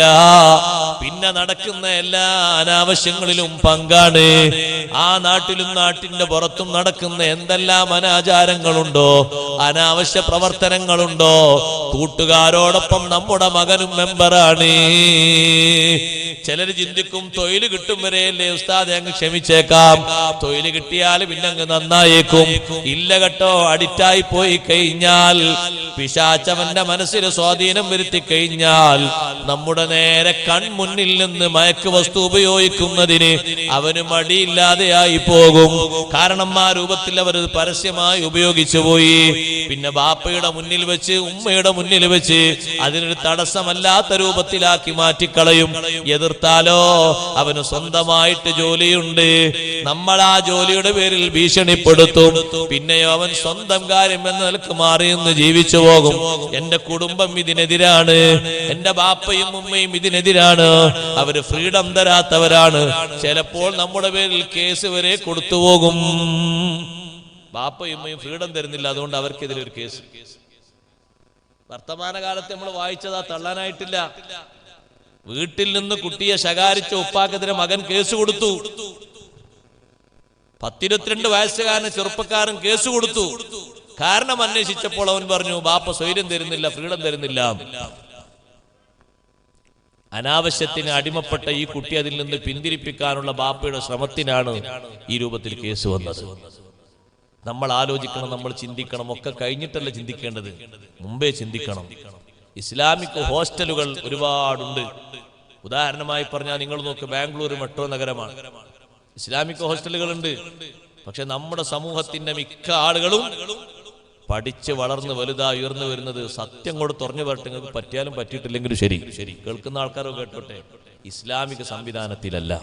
പിന്നെ നടക്കുന്ന എല്ലാ അനാവശ്യങ്ങളിലും പങ്കാണ്. ആ നാട്ടിലും നാട്ടിന്റെ പുറത്തും നടക്കുന്ന എന്തെല്ലാം അനാചാരങ്ങളുണ്ടോ, അനാവശ്യ പ്രവർത്തനങ്ങളുണ്ടോ, കൂട്ടുകാരോടൊപ്പം നമ്മുടെ മകനും മെമ്പറാണ്. ചിലര് ചിന്തിക്കും തൊഴിൽ കിട്ടും വരെയല്ലേ ഉസ്താദെ അങ്ങ് ക്ഷമിച്ചേക്കാം, തൊഴിൽ കിട്ടിയാൽ പിന്നെ അങ്ങ് നന്നായേക്കും. ഇല്ല കേട്ടോ, അഡിക്റ്റായി പോയി കഴിഞ്ഞാൽ, പിശാചവന്റെ മനസ്സിൽ സ്വാധീനം വരുത്തി കഴിഞ്ഞാൽ നമ്മുടെ നേരെ കൺമുന്നിൽ നിന്ന് മയക്ക് വസ്തു ഉപയോഗിക്കുന്നതിന് അവന് മടിയില്ലാതെയായി പോകും. കാരണം ആ രൂപത്തിൽ അവർ പരസ്യമായി ഉപയോഗിച്ചു പോയി. പിന്നെ ബാപ്പയുടെ മുന്നിൽ വെച്ച്, ഉമ്മയുടെ മുന്നിൽ വെച്ച് അതിനൊരു തടസ്സമല്ലാത്ത രൂപത്തിലാക്കി മാറ്റിക്കളയും. എതിർത്താലോ അവന് സ്വന്തമായിട്ട് ജോലിയുണ്ട്, നമ്മൾ ആ ജോലിയുടെ പേരിൽ ഭീഷണിപ്പെടുത്തും. പിന്നെയോ അവൻ സ്വന്തം കാര്യം എന്ന നിലക്ക് മാറിയെന്ന് ജീവിച്ചു പോകും. എന്റെ കുടുംബം ഇതിനെ ഇതിനെതിരാണ്, എന്റെ ബാപ്പയും ഉമ്മയും ഇതിനെതിരാണ്, അവര് ഫ്രീഡം തരാത്തവരാണ്. ചിലപ്പോൾ നമ്മുടെ പേരിൽ കേസ് വരെ കൊടുത്തു പോകും. ബാപ്പയും ഉമ്മയും ഫ്രീഡം തരുന്നില്ല, അതുകൊണ്ട് അവർക്കെതിരെ ഒരു കേസ്. വർത്തമാനകാലത്ത് നമ്മൾ വായിച്ചതാ, തള്ളാനായിട്ടില്ല. വീട്ടിൽ നിന്ന് കുട്ടിയെ ശകാരിച്ച ഉപ്പാക്കെതിരെ മകൻ കേസ് കൊടുത്തു. 10-22 വയസ്സുകാരന് ചെറുപ്പക്കാരൻ കേസ് കൊടുത്തു. കാരണം അന്വേഷിച്ചപ്പോൾ അവൻ പറഞ്ഞു, ബാപ്പ സ്വൈര്യം തരുന്നില്ല, ഫ്രീഡം തരുന്നില്ല. അനാവശ്യത്തിന് അടിമപ്പെട്ട ഈ കുട്ടി അതിൽ നിന്ന് പിന്തിരിപ്പിക്കാനുള്ള ബാപ്പയുടെ ശ്രമത്തിനാണ് ഈ രൂപത്തിൽ കേസ് വന്നത്. നമ്മൾ ആലോചിക്കണം, നമ്മൾ ചിന്തിക്കണം. ഒക്കെ കഴിഞ്ഞിട്ടല്ല ചിന്തിക്കേണ്ടത്, മുമ്പേ ചിന്തിക്കണം. ഇസ്ലാമിക് ഹോസ്റ്റലുകൾ ഒരുപാടുണ്ട്. ഉദാഹരണമായി പറഞ്ഞാൽ നിങ്ങൾ നോക്ക്, ബാംഗ്ലൂർ മെട്രോ നഗരമാണ്, ഇസ്ലാമിക് ഹോസ്റ്റലുകളുണ്ട്. പക്ഷെ നമ്മുടെ സമൂഹത്തിന്റെ മിക്ക ആളുകളും പഠിച്ച് വളർന്ന് വലുതായി ഉയർന്നു വരുന്നത്, സത്യം കൂടെ തുറഞ്ഞു പറട്ടെ, നിങ്ങൾക്ക് പറ്റിയാലും പറ്റിയിട്ടില്ലെങ്കിലും ശരി, കേൾക്കുന്ന ആൾക്കാരോ കേട്ടോട്ടെ, ഇസ്ലാമിക സംവിധാനത്തിലല്ല.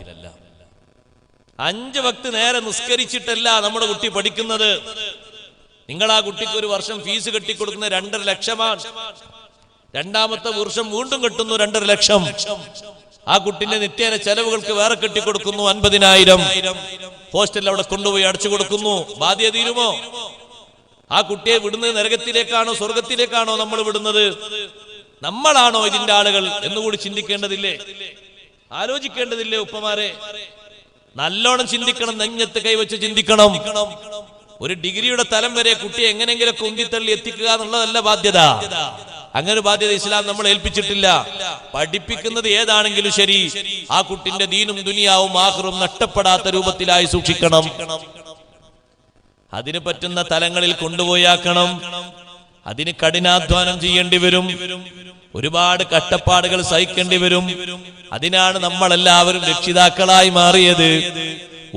5 വക്ത് നേരെ നിസ്കരിച്ചിട്ടല്ല നമ്മുടെ കുട്ടി പഠിക്കുന്നത്. നിങ്ങൾ ആ കുട്ടിക്ക് ഒരു വർഷം ഫീസ് കെട്ടിക്കൊടുക്കുന്ന 2.5 ലക്ഷമാണ്. 2ാമത്തെ വർഷം വീണ്ടും കെട്ടുന്നു 2.5 ലക്ഷം. ആ കുട്ടിന്റെ നിത്യേന ചെലവുകൾക്ക് വേറെ കെട്ടിക്കൊടുക്കുന്നു 50,000. ഹോസ്റ്റലിൽ അവിടെ കൊണ്ടുപോയി അടച്ചു കൊടുക്കുന്നു. ബാധ്യത തീരുമോ? ആ കുട്ടിയെ വിടുന്നത് നരകത്തിലേക്കാണോ സ്വർഗത്തിലേക്കാണോ നമ്മൾ വിടുന്നത്? നമ്മളാണോ ഇതിന്റെ ആളുകൾ എന്നുകൂടി ചിന്തിക്കേണ്ടതില്ലേ? ആലോചിക്കേണ്ടതില്ലേ ഉപ്പമാരെ? നല്ലോണം ചിന്തിക്കണം, നെഞ്ഞത്ത് കൈവച്ച് ചിന്തിക്കണം. ഒരു ഡിഗ്രിയുടെ തലം വരെ കുട്ടിയെ എങ്ങനെയെങ്കിലൊക്കെ ഉന്തിത്തള്ളി എത്തിക്കുക എന്നുള്ളതല്ല ബാധ്യത. അങ്ങനെ ബാധ്യത ഇസ്ലാം നമ്മൾ ഏൽപ്പിച്ചിട്ടില്ല. പഠിപ്പിക്കുന്നത് ഏതാണെങ്കിലും ശരി, ആ കുട്ടിന്റെ ദീനും ദുനിയാവും ആഖിറും നഷ്ടപ്പെടാത്ത രൂപത്തിലായി സൂക്ഷിക്കണം. അതിന് പറ്റുന്ന തലങ്ങളിൽ കൊണ്ടുപോയാക്കണം. അതിന് കഠിനാധ്വാനം ചെയ്യേണ്ടി വരും, ഒരുപാട് കഷ്ടപ്പാടുകൾ സഹിക്കേണ്ടി വരും. അതിനാണ് നമ്മളെല്ലാവരും രക്ഷിതാക്കളായി മാറിയത്.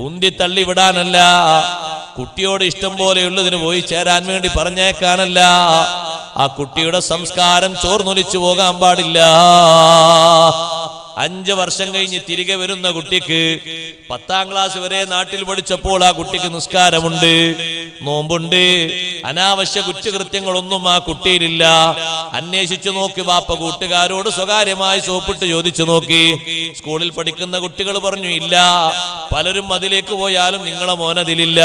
ഉന്തി തള്ളിവിടാനല്ല, കുട്ടിയോട് ഇഷ്ടം പോലെയുള്ളതിന് പോയി ചേരാൻ വേണ്ടി പറഞ്ഞേക്കാനല്ല. ആ കുട്ടിയുടെ സംസ്കാരം ചോർന്നൊലിച്ചു പോകാൻ പാടില്ല. 5 വർഷം കഴിഞ്ഞ് തിരികെ വരുന്ന കുട്ടിക്ക് 10ാം ക്ലാസ് വരെ നാട്ടിൽ പഠിച്ചപ്പോൾ ആ കുട്ടിക്ക് നിസ്കാരമുണ്ട്, നോമ്പുണ്ട്, അനാവശ്യ കുറ്റകൃത്യങ്ങളൊന്നും ആ കുട്ടിയിലില്ല. അന്വേഷിച്ചു നോക്കി ബാപ്പ കൂട്ടുകാരോട് സ്വകാര്യമായി സോപ്പിട്ട് ചോദിച്ചു നോക്കി. സ്കൂളിൽ പഠിക്കുന്ന കുട്ടികൾ പറഞ്ഞു ഇല്ല. പലരും അതിലേക്ക് പോയാലും നിങ്ങളെ മോനതിലില്ല.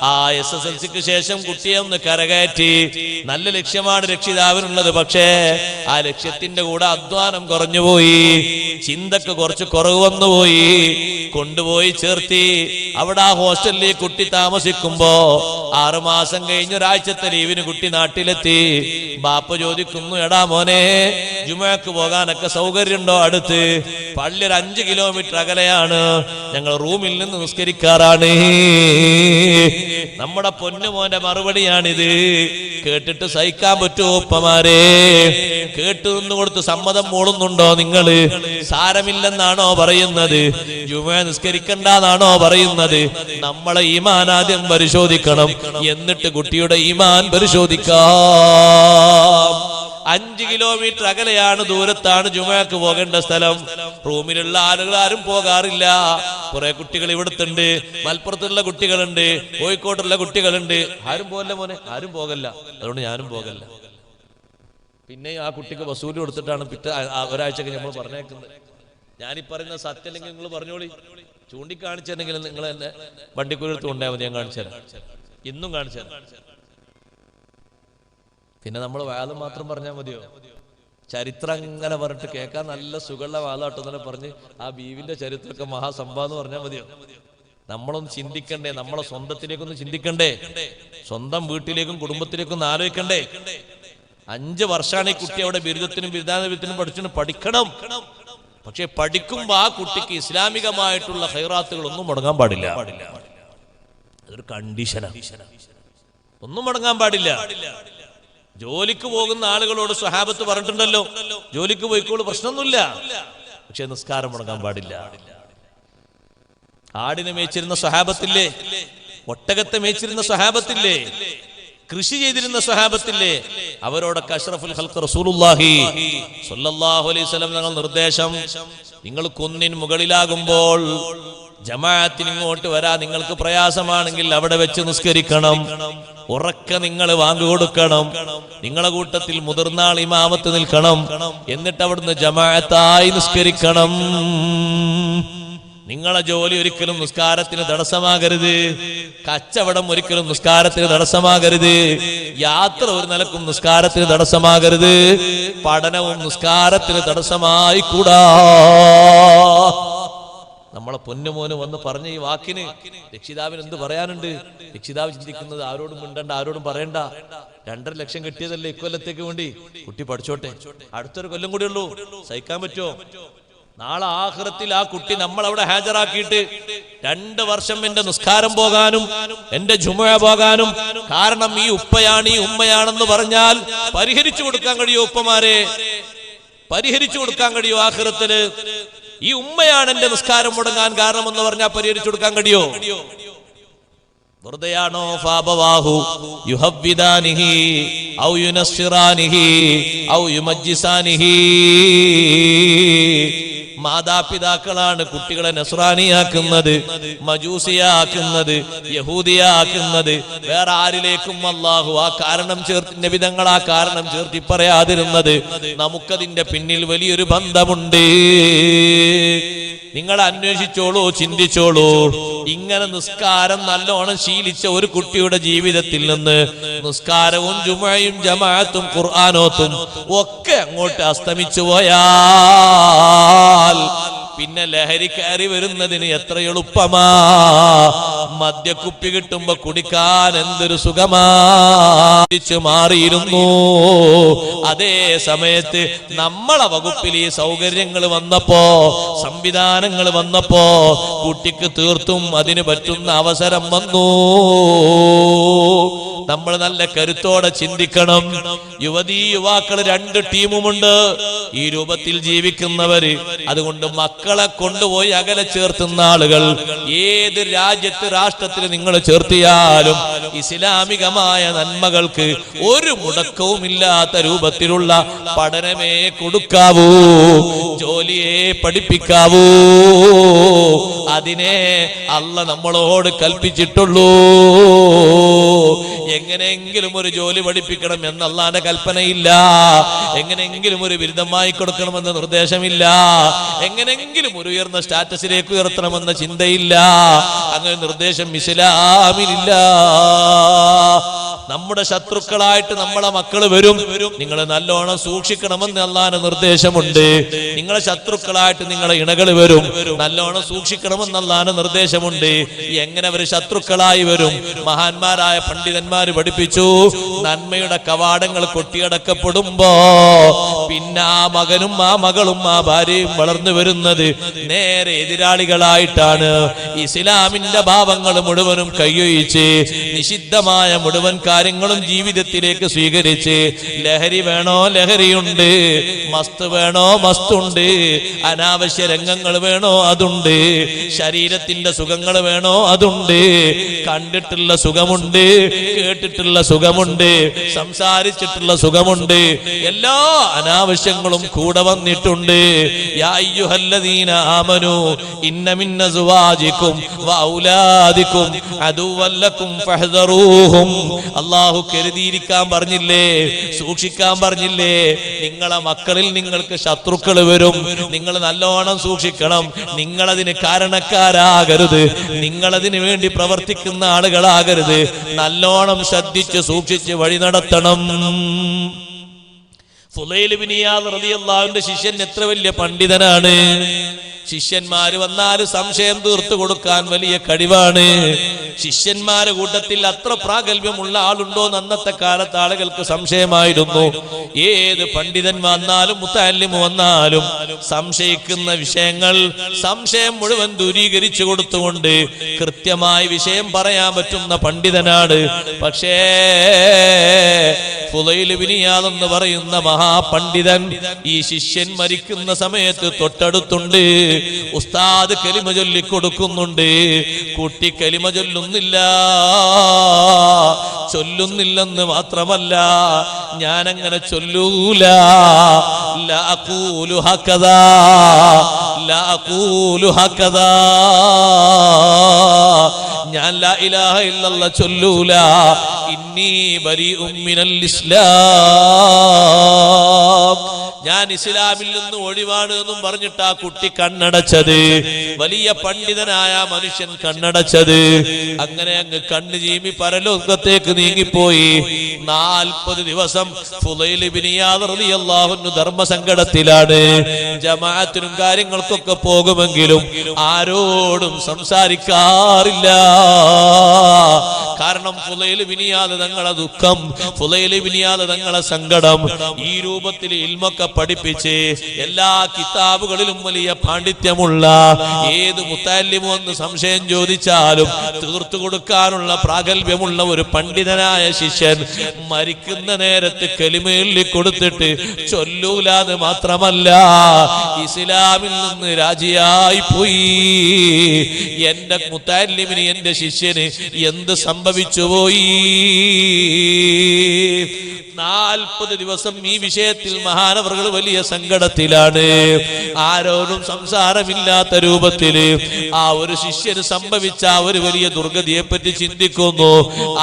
ആ SSLCക്ക് ശേഷം കുട്ടിയെ ഒന്ന് കരകയറ്റി. നല്ല ലക്ഷ്യമാണ് രക്ഷിതാവിനുള്ളത്, പക്ഷേ ആ ലക്ഷ്യത്തിന്റെ കൂടെ അധ്വാനം കുറഞ്ഞുപോയി, ചിന്തക്ക് കുറച്ച് കുറവ് വന്നുപോയി. കൊണ്ടുപോയി ചേർത്തി. അവിടെ ആ ഹോസ്റ്റലിൽ കുട്ടി താമസിക്കുമ്പോ 6 മാസം കഴിഞ്ഞ് ഒരാഴ്ചത്തെ ലീവിന് കുട്ടി നാട്ടിലെത്തി. ബാപ്പ ചോദിക്കുന്നു, എടാ മോനെ, ജുമഅക്ക് പോകാനൊക്കെ സൗകര്യമുണ്ടോ? അടുത്ത് പള്ളി 5 കിലോമീറ്റർ അകലെയാണ്, ഞങ്ങൾ റൂമിൽ നിന്ന് നിസ്കരിക്കാറാണ്. നമ്മുടെ പൊന്നുമോന്റെ മറുപടിയാണിത്. കേട്ടിട്ട് സഹിക്കാൻ പറ്റുമോ ഉപ്പമാരെ? കേട്ടു നിന്ന് കൊടുത്ത് സമ്മതം മൂളുന്നുണ്ടോ നിങ്ങള്? സാരമില്ലെന്നാണോ പറയുന്നത്? ജുമുഅ നിസ്കരിക്കണ്ടെന്നാണോ പറയുന്നത്? നമ്മളെ ഈമാൻ ആദ്യം പരിശോധിക്കണം, എന്നിട്ട് കുട്ടിയുടെ ഈമാൻ പരിശോധിക്കാം. 5 കിലോമീറ്റർ അകലെയാണ്, ദൂരത്താണ് ജുമുഅക്ക് പോകേണ്ട സ്ഥലം. റൂമിലുള്ള ആളുകൾ ആരും പോകാറില്ല. കുറെ കുട്ടികൾ ഇവിടുത്തുണ്ട്, മലപ്പുറത്തുള്ള കുട്ടികളുണ്ട്, കോഴിക്കോട്ടുള്ള കുട്ടികളുണ്ട്. ആരും പോകല്ല മോനെ, ആരും പോകല്ല. അതുകൊണ്ട് ഞാനും പോകല്ല. പിന്നെ ആ കുട്ടിക്ക് വസൂല് കൊടുത്തിട്ടാണ് ഒരാഴ്ചക്ക് നമ്മൾ പറഞ്ഞേക്കുന്നത്. ഞാനീ പറയുന്ന സത്യം അല്ലെങ്കിൽ നിങ്ങൾ പറഞ്ഞോളി. ചൂണ്ടിക്കാണിച്ചിട്ടുണ്ടെങ്കിൽ നിങ്ങൾ എന്നെ വണ്ടിക്കുരിടത്ത് കൊണ്ടുപോയാൽ മതി, ഞാൻ കാണിച്ചു തരാം. ഇന്നും കാണിച്ചു തരാം. പിന്നെ നമ്മൾ വാദം മാത്രം പറഞ്ഞാൽ മതിയോ? ചരിത്രം അങ്ങനെ പറഞ്ഞിട്ട് കേൾക്കാൻ നല്ല സുഖമുള്ള വാദാട്ടെന്നെ പറഞ്ഞ് ആ ബീവിന്റെ ചരിത്രമൊക്കെ മഹാസംഭവം എന്ന് പറഞ്ഞാൽ മതിയോ? നമ്മളൊന്ന് ചിന്തിക്കണ്ടേ? നമ്മളെ സ്വന്തത്തിലേക്കൊന്ന് ചിന്തിക്കണ്ടേ? സ്വന്തം വീട്ടിലേക്കും കുടുംബത്തിലേക്കും ഒന്ന് ആലോചിക്കണ്ടേ? 5 വർഷമാണ് ഈ കുട്ടി അവിടെ ബിരുദത്തിനും ബിരുദാനബിരുദത്തിനും പഠിക്കണം. പക്ഷെ പഠിക്കുമ്പോ ആ കുട്ടിക്ക് ഇസ്ലാമികമായിട്ടുള്ള ഖൈറാത്തുകളൊന്നും മുടങ്ങാൻ പാടില്ല. അതൊരു കണ്ടീഷനാണ്. ഒന്നും മുടങ്ങാൻ പാടില്ല. ജോലിക്ക് പോകുന്ന ആളുകളോട് സ്വഹാബത്ത് പറഞ്ഞിട്ടുണ്ടല്ലോ, ജോലിക്ക് പോയിക്കോളൂ, പ്രശ്നമൊന്നുമില്ല. പക്ഷെ നിസ്കാരം മുടങ്ങാൻ പാടില്ല. ആടിനെ മേച്ചിരുന്ന സ്വഹാബത്തില്ലേ, ഒട്ടകത്തെ മേച്ചിരുന്ന സ്വഹാബത്തില്ലേ, കൃഷി ചെയ്തിരുന്ന സ്വഹാബത്തില്ലേ, അവരോടൊക്കെ അഷ്റഫുൽ ഖൽഖ് റസൂലുള്ളാഹി സ്വല്ലല്ലാഹു അലൈഹി വസല്ലം തങ്ങൾ നിർദ്ദേശം, നിങ്ങൾ കുന്നിൻ മുകളിലാകുമ്പോൾ ജമാഅത്തിന് ഇങ്ങോട്ട് വരാൻ നിങ്ങൾക്ക് പ്രയാസമാണെങ്കിൽ അവിടെ വെച്ച് നിസ്കരിക്കണം. ഉറക്കെ നിങ്ങൾ വാങ്ങുകൊടുക്കണം. നിങ്ങളെ കൂട്ടത്തിൽ മുതിർന്ന ആൾ ഇമാമത്ത് നിൽക്കണം. എന്നിട്ട് അവിടുന്ന് ജമാഅത്തായി നിസ്കരിക്കണം. നിങ്ങളെ ജോലി ഒരിക്കലും നിസ്കാരത്തിന് തടസ്സമാകരുത്. കച്ചവടം ഒരിക്കലും നിസ്കാരത്തിന് തടസ്സമാകരുത്. യാത്ര ഒരു നിലക്കും നിസ്കാരത്തിന് തടസ്സമാകരുത്. പഠനവും നിസ്കാരത്തിന് തടസ്സമായി കൂടാ. നമ്മളെ പൊന്നുമോന് വന്ന് പറഞ്ഞ ഈ വാക്കിന് രക്ഷിതാവിന് എന്ത് പറയാനുണ്ട്? രക്ഷിതാവ് ചിന്തിക്കുന്നത് ആരോടും മിണ്ടണ്ട, ആരോടും പറയണ്ട. 2.5 ലക്ഷം കിട്ടിയതല്ലേ ഇക്കൊല്ലത്തേക്ക് വേണ്ടി, കുട്ടി പഠിച്ചോട്ടെ, അടുത്തൊരു കൊല്ലം കൂടി ഉള്ളൂ, സഹിക്കാൻ പറ്റുമോ? നാളെ ആഖിറത്തിൽ ആ കുട്ടി നമ്മൾ അവിടെ ഹാജരാക്കിയിട്ട് 2 വർഷം എന്റെ നിസ്കാരം പോകാനും എന്റെ ജുമുഅ പോകാനും കാരണം ഈ ഉപ്പയാണ് ഈ ഉമ്മയാണെന്ന് പറഞ്ഞാൽ പരിഹരിച്ചു കൊടുക്കാൻ കഴിയോ? ഉപ്പമാരെ പരിഹരിച്ചു കൊടുക്കാൻ കഴിയോ? ആഖിറത്തില് ഈ ഉമ്മയാണ് എന്റെ നിസ്കാരം മുടങ്ങാൻ കാരണമെന്ന് പറഞ്ഞാൽ പരിഹരിച്ചു കൊടുക്കാൻ കഴിയോ? വെറുതെയാണോ? ഫാബവാഹു യുഹവ്വിദാനിഹി ഔ യുനസ്സിറാനിഹി ഔ യുമജ്ജിസാനിഹി. മാതാപിതാക്കളാണ് കുട്ടികളെ നസ്രാനിയാക്കുന്നത്, മജൂസിയാക്കുന്നത്, യഹൂദിയാക്കുന്നത്. വേറെ ആരിലേക്കും അല്ലാഹു ആ കാരണം ചേർത്ത്, നബിതങ്ങൾ ആ കാരണം ചേർത്തി പറയാതിരുന്നത് നമുക്കതിന്റെ പിന്നിൽ വലിയൊരു ബന്ധമുണ്ട്. നിങ്ങൾ അന്വേഷിച്ചോളൂ, ചിന്തിച്ചോളൂ. ഇങ്ങനെ നിസ്കാരം നല്ലോണം ശീലിച്ച ഒരു കുട്ടിയുടെ ജീവിതത്തിൽ നിന്ന് നിസ്കാരവും ജുമുഅയും ജമാഅത്തും ഖുർആനോത്തും ഒക്കെ അങ്ങോട്ട് അസ്തമിച്ചു പോയാൽ പിന്നെ ലഹരി കയറി വരുന്നതിന് എത്ര എളുപ്പമാ. മദ്യക്കുപ്പി കിട്ടുമ്പോ കുടിക്കാൻ എന്തൊരു സുഖമാ. മാറിയിരുന്നു. അതേ സമയത്ത് നമ്മളെ വകുപ്പിൽ ഈ സൗകര്യങ്ങൾ വന്നപ്പോ, സംവിധാനങ്ങൾ വന്നപ്പോ കുട്ടിക്ക് തീർത്തും അതിന് പറ്റുന്ന അവസരം വന്നു. നമ്മൾ നല്ല കരുത്തോടെ ചിന്തിക്കണം. യുവതീ-യുവാക്കൾ 2 ടീമുമുണ്ട് ഈ രൂപത്തിൽ ജീവിക്കുന്നവര്. അതുകൊണ്ട് മക്കളെ കൊണ്ടുപോയി അകലെ ചേർത്തുന്ന ആളുകൾ ഏത് രാജ്യത്ത്, രാഷ്ട്രത്തിൽ നിങ്ങൾ ചേർത്തിയാലും ഇസ്ലാമികമായ നന്മകൾക്ക് ഒരു മുടക്കവും ഇല്ലാത്ത രൂപത്തിലുള്ള പഠനമേ കൊടുക്കാവൂ, ജോലിയെ പഠിപ്പിക്കാവൂ. അതിനെ അല്ലാഹ് നമ്മളോട് കൽപ്പിച്ചിട്ടുള്ളൂ. എങ്ങനെയെങ്കിലും ഒരു ജോലി പഠിപ്പിക്കണം എന്ന് അല്ലാഹുവിന്റെ കൽപ്പനയില്ല. എങ്ങനെയെങ്കിലും ഒരു ബിരുദമായി കൊടുക്കണമെന്ന് നിർദ്ദേശമില്ല. എങ്ങനെയെങ്കിലും ഒരു ഉയർന്ന സ്റ്റാറ്റസിലേക്ക് ഉയർത്തണമെന്ന ചിന്തയില്ല. അങ്ങനെ നിർദ്ദേശം ഇസ്ലാമിലില്ല. നമ്മുടെ ശത്രുക്കളായിട്ട് നമ്മളെ മക്കൾ വരും. നിങ്ങൾ നല്ലോണം സൂക്ഷിക്കണമെന്ന് അല്ലാഹുവിന്റെ നിർദ്ദേശമുണ്ട്. നിങ്ങളെ ശത്രുക്കളായിട്ട് നിങ്ങളെ ഇണകൾ വരും. നല്ലോണം സൂക്ഷിക്കണമെന്ന് അല്ലാഹുവിന്റെ നിർദ്ദേശമുണ്ട്. എങ്ങനെ അവർ ശത്രുക്കളായി വരും? മഹാന്മാരായ പണ്ഡിതന്മാര് പഠിപ്പിച്ചു, നന്മയുടെ കവാടങ്ങൾ കൊട്ടിയടക്കപ്പെടുമ്പോ പിന്നെ ആ മകനും ആ മകളും ആ ഭാര്യയും വളർന്നു വരുന്നത് നേരെ എതിരാളികളായിട്ടാണ്. ഇസ്ലാമിന്റെ ഭാവങ്ങൾ മുഴുവനും കൈയൊഴിച്ച് നിഷിദ്ധമായ മുഴുവൻ കാര്യങ്ങളും ജീവിതത്തിലേക്ക് സ്വീകരിച്ച്, ലഹരി വേണോ ലഹരിയുണ്ട്, മസ്ത് വേണോ മസ്തുണ്ട്, അനാവശ്യ രംഗങ്ങൾ വേണോ അതുണ്ട്, ശരീരത്തിന്റെ സുഖങ്ങൾ വേണോ അതുണ്ട്, കണ്ടിട്ടുള്ള സുഖമുണ്ട്, കേട്ടിട്ടുള്ള സുഖമുണ്ട്, സംസാരിച്ചിട്ടുള്ള സുഖമുണ്ട്, എല്ലാ അനാവശ്യങ്ങളും കൂടെ വന്നിട്ടുണ്ട്. യാ അയ്യുഹല്ലദീന ആമനൂ ഇന്ന മിൻ അസ്വാജികും വഔലാദികും അദുവല്ലകും ഫഹ്ദറൂഹും. അല്ലാഹു കരുതിയിരിക്കാൻ പറഞ്ഞില്ലേ, സൂക്ഷിക്കാൻ പറഞ്ഞില്ലേ? നിങ്ങളെ മക്കളിൽ നിങ്ങൾക്ക് ശത്രുക്കൾ വരും. നിങ്ങൾ നല്ലോണം സൂക്ഷിക്കണം. നിങ്ങളതിന് കാരണക്കാരാകരുത്. നിങ്ങളതിന് വേണ്ടി പ്രവർത്തിക്കുന്ന ആളുകളാകരുത്. നല്ലോണം ശ്രദ്ധിച്ച് സൂക്ഷിച്ച് വഴി നടത്തണം. ഫുളൈൽ ഇബ്നു ഇയാദ് റളിയല്ലാഹു അൻഹുവിന്റെ ശിഷ്യൻ എത്ര വലിയ പണ്ഡിതനാണ്. ശിഷ്യന്മാര് വന്നാല് സംശയം തീർത്തു കൊടുക്കാൻ വലിയ കഴിവാണ്. ശിഷ്യന്മാരുടെ കൂട്ടത്തിൽ അത്ര പ്രാഗൽഭ്യമുള്ള ആളുണ്ടോ? അന്നത്തെ കാലത്ത് ആളുകൾക്ക് സംശയമായിരുന്നു. ഏത് പണ്ഡിതൻ വന്നാലും മുത്തഅല്ലിം വന്നാലും സംശയിക്കുന്ന വിഷയങ്ങൾ, സംശയം മുഴുവൻ ദൂരീകരിച്ചു കൊടുത്തുകൊണ്ട് കൃത്യമായി വിഷയം പറയാൻ പറ്റുന്ന പണ്ഡിതനാണ്. പക്ഷേ ഫുളൈൽ ഇബ്നു ഇയാദ് എന്ന് പറയുന്ന മഹാപണ്ഡിതൻ ഈ ശിഷ്യൻ മരിക്കുന്ന സമയത്ത് തൊട്ടടുത്തുണ്ട്. ഉസ്താദ് കലിമ ചൊല്ലി കൊടുക്കുന്നുണ്ട്, കുട്ടി കലിമ ചൊല്ലുന്നില്ലെന്ന് മാത്രമല്ല, ഞാനങ്ങനെ ചൊല്ലൂല. ലാ അഖൂലു ഹകദാ, ലാ അഖൂലു ഹകദാ, ഞാൻ ലാ ഇലാഹ ഇല്ലല്ലാഹ് ചൊല്ലൂല. ഇന്നി ബരീഉം മിനൽ ഇസ്ലാം, ഞാൻ ഇസ്ലാമിൽ നിന്ന് ഒഴിവാണ് എന്നും പറഞ്ഞിട്ട് ആ കുട്ടി കണ്ണടച്ചത്. വലിയ പണ്ഡിതനായ മനുഷ്യൻ കണ്ണടച്ചത്. അങ്ങനെ അങ്ങ് കണ്ണ് ചീമി പരലോകത്തേക്ക് നീങ്ങിപ്പോയി. 40 ദിവസം ഫുളൈൽ ഇബ്നു ഇയാദ് റളിയല്ലാഹു അൻഹു ധർമ്മസങ്കടത്തിലാണ്. ജമാഅത്തിനും കാര്യങ്ങൾക്കൊക്കെ പോകുമെങ്കിലും ആരോടും സംസാരിക്കാറില്ല. കാരണം ഫുളൈൽ ഇബ്നു ഇയാദ് തങ്ങളെ ദുഃഖം, ഫുളൈൽ ഇബ്നു ഇയാദ് തങ്ങളെ സങ്കടം ഈ രൂപത്തിൽ ഇൽമൊക്കെ പഠിപ്പിച്ച് എല്ലാ കിതാബുകളിലും വലിയ പാണ്ഡിത്യമുള്ള ഏത് മുത്തല്ലിമോ എന്ന് സംശയം ചോദിച്ചാലും തീർത്തു കൊടുക്കാനുള്ള പ്രാഗൽഭ്യമുള്ള ഒരു പണ്ഡിതനായ ശിഷ്യൻ മരിക്കുന്ന നേരത്ത് കലിമയിൽ കൊടുത്തിട്ട് ചൊല്ലൂലാന്ന് മാത്രമല്ല, ഇസ്ലാമിൽ നിന്ന് രാജിയായി പോയി. എന്റെ മുത്തല്ലിമിന്, എന്റെ ശിഷ്യന് എന്ത് സംഭവിച്ചു പോയി? 40 ദിവസം ഈ വിഷയത്തിൽ മഹാനവറുകൾ വലിയ സങ്കടത്തിലാണ്. ആരോടും സംസാരമില്ലാത്ത രൂപത്തില് ആ ഒരു ശിഷ്യന് സംഭവിച്ച ഒരു വലിയ ദുർഗതിയെ പറ്റി ചിന്തിക്കുന്നു.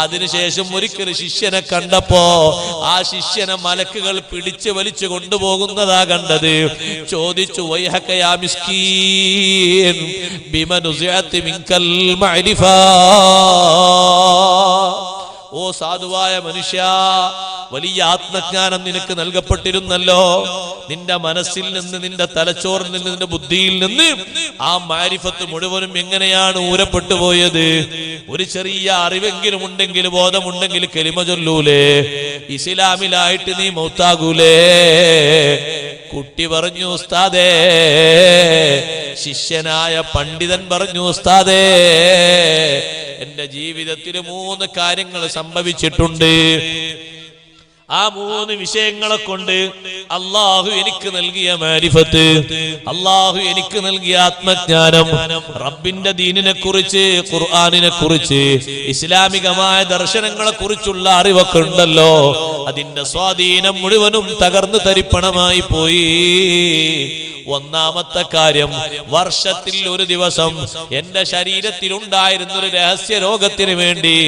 അതിനുശേഷം ഒരിക്കൽ ശിഷ്യനെ കണ്ടപ്പോ ആ ശിഷ്യനെ മലക്കുകൾ പിടിച്ച് വലിച്ചു കൊണ്ടുപോകുന്നതാ കണ്ടത്. ചോദിച്ചു, വൈഹക യാ മിസ്കീൻ ബിമ നുസിഅതി മിൻകൽ മഅരിഫ, ഓ സാധുവായ മനുഷ്യ, വലിയ ആത്മജ്ഞാനം നിനക്ക് നൽകപ്പെട്ടിരുന്നല്ലോ. നിന്റെ മനസ്സിൽ നിന്ന്, നിന്റെ തലച്ചോറിൽ നിന്ന്, നിന്റെ ബുദ്ധിയിൽ നിന്ന് ആ മാരിഫത്ത് മുഴുവനും എങ്ങനെയാണ് ഊരപ്പെട്ടു പോയത്? ഒരു ചെറിയ അറിവെങ്കിലും ഉണ്ടെങ്കിൽ, ബോധമുണ്ടെങ്കിൽ കലിമ ചൊല്ലൂലേ? ഇസ്ലാമിലായിട്ട് നീ മൗത്താകൂലേ? കുട്ടി പറഞ്ഞു, ഉസ്താദേ, ശിഷ്യനായ പണ്ഡിതൻ പറഞ്ഞു, ഉസ്താദേ, എന്റെ ജീവിതത്തിൽ 3 കാര്യങ്ങൾ സംഭവിച്ചിട്ടുണ്ട്. ആ 3 വിഷയങ്ങളെ കൊണ്ട് അള്ളാഹു എനിക്ക് നൽകിയ മാരിഫത്ത്, അള്ളാഹു എനിക്ക് നൽകിയ ആത്മജ്ഞാനം, റബ്ബിന്റെ ദീനിനെ കുറിച്ച്, ഖുർആനിനെ കുറിച്ച്, ഇസ്ലാമികമായ ദർശനങ്ങളെ കുറിച്ചുള്ള അറിവൊക്കെ ഉണ്ടല്ലോ, അതിന്റെ സ്വാധീനം മുഴുവനും തകർന്നു തരിപ്പണമായി പോയി. ഒന്നാമത്തെ കാര്യം, വർഷത്തിൽ ഒരു ദിവസം എന്റെ ശരീരത്തിൽ ഉണ്ടായിരുന്ന ഒരു രഹസ്യ രോഗത്തിന് വേണ്ടി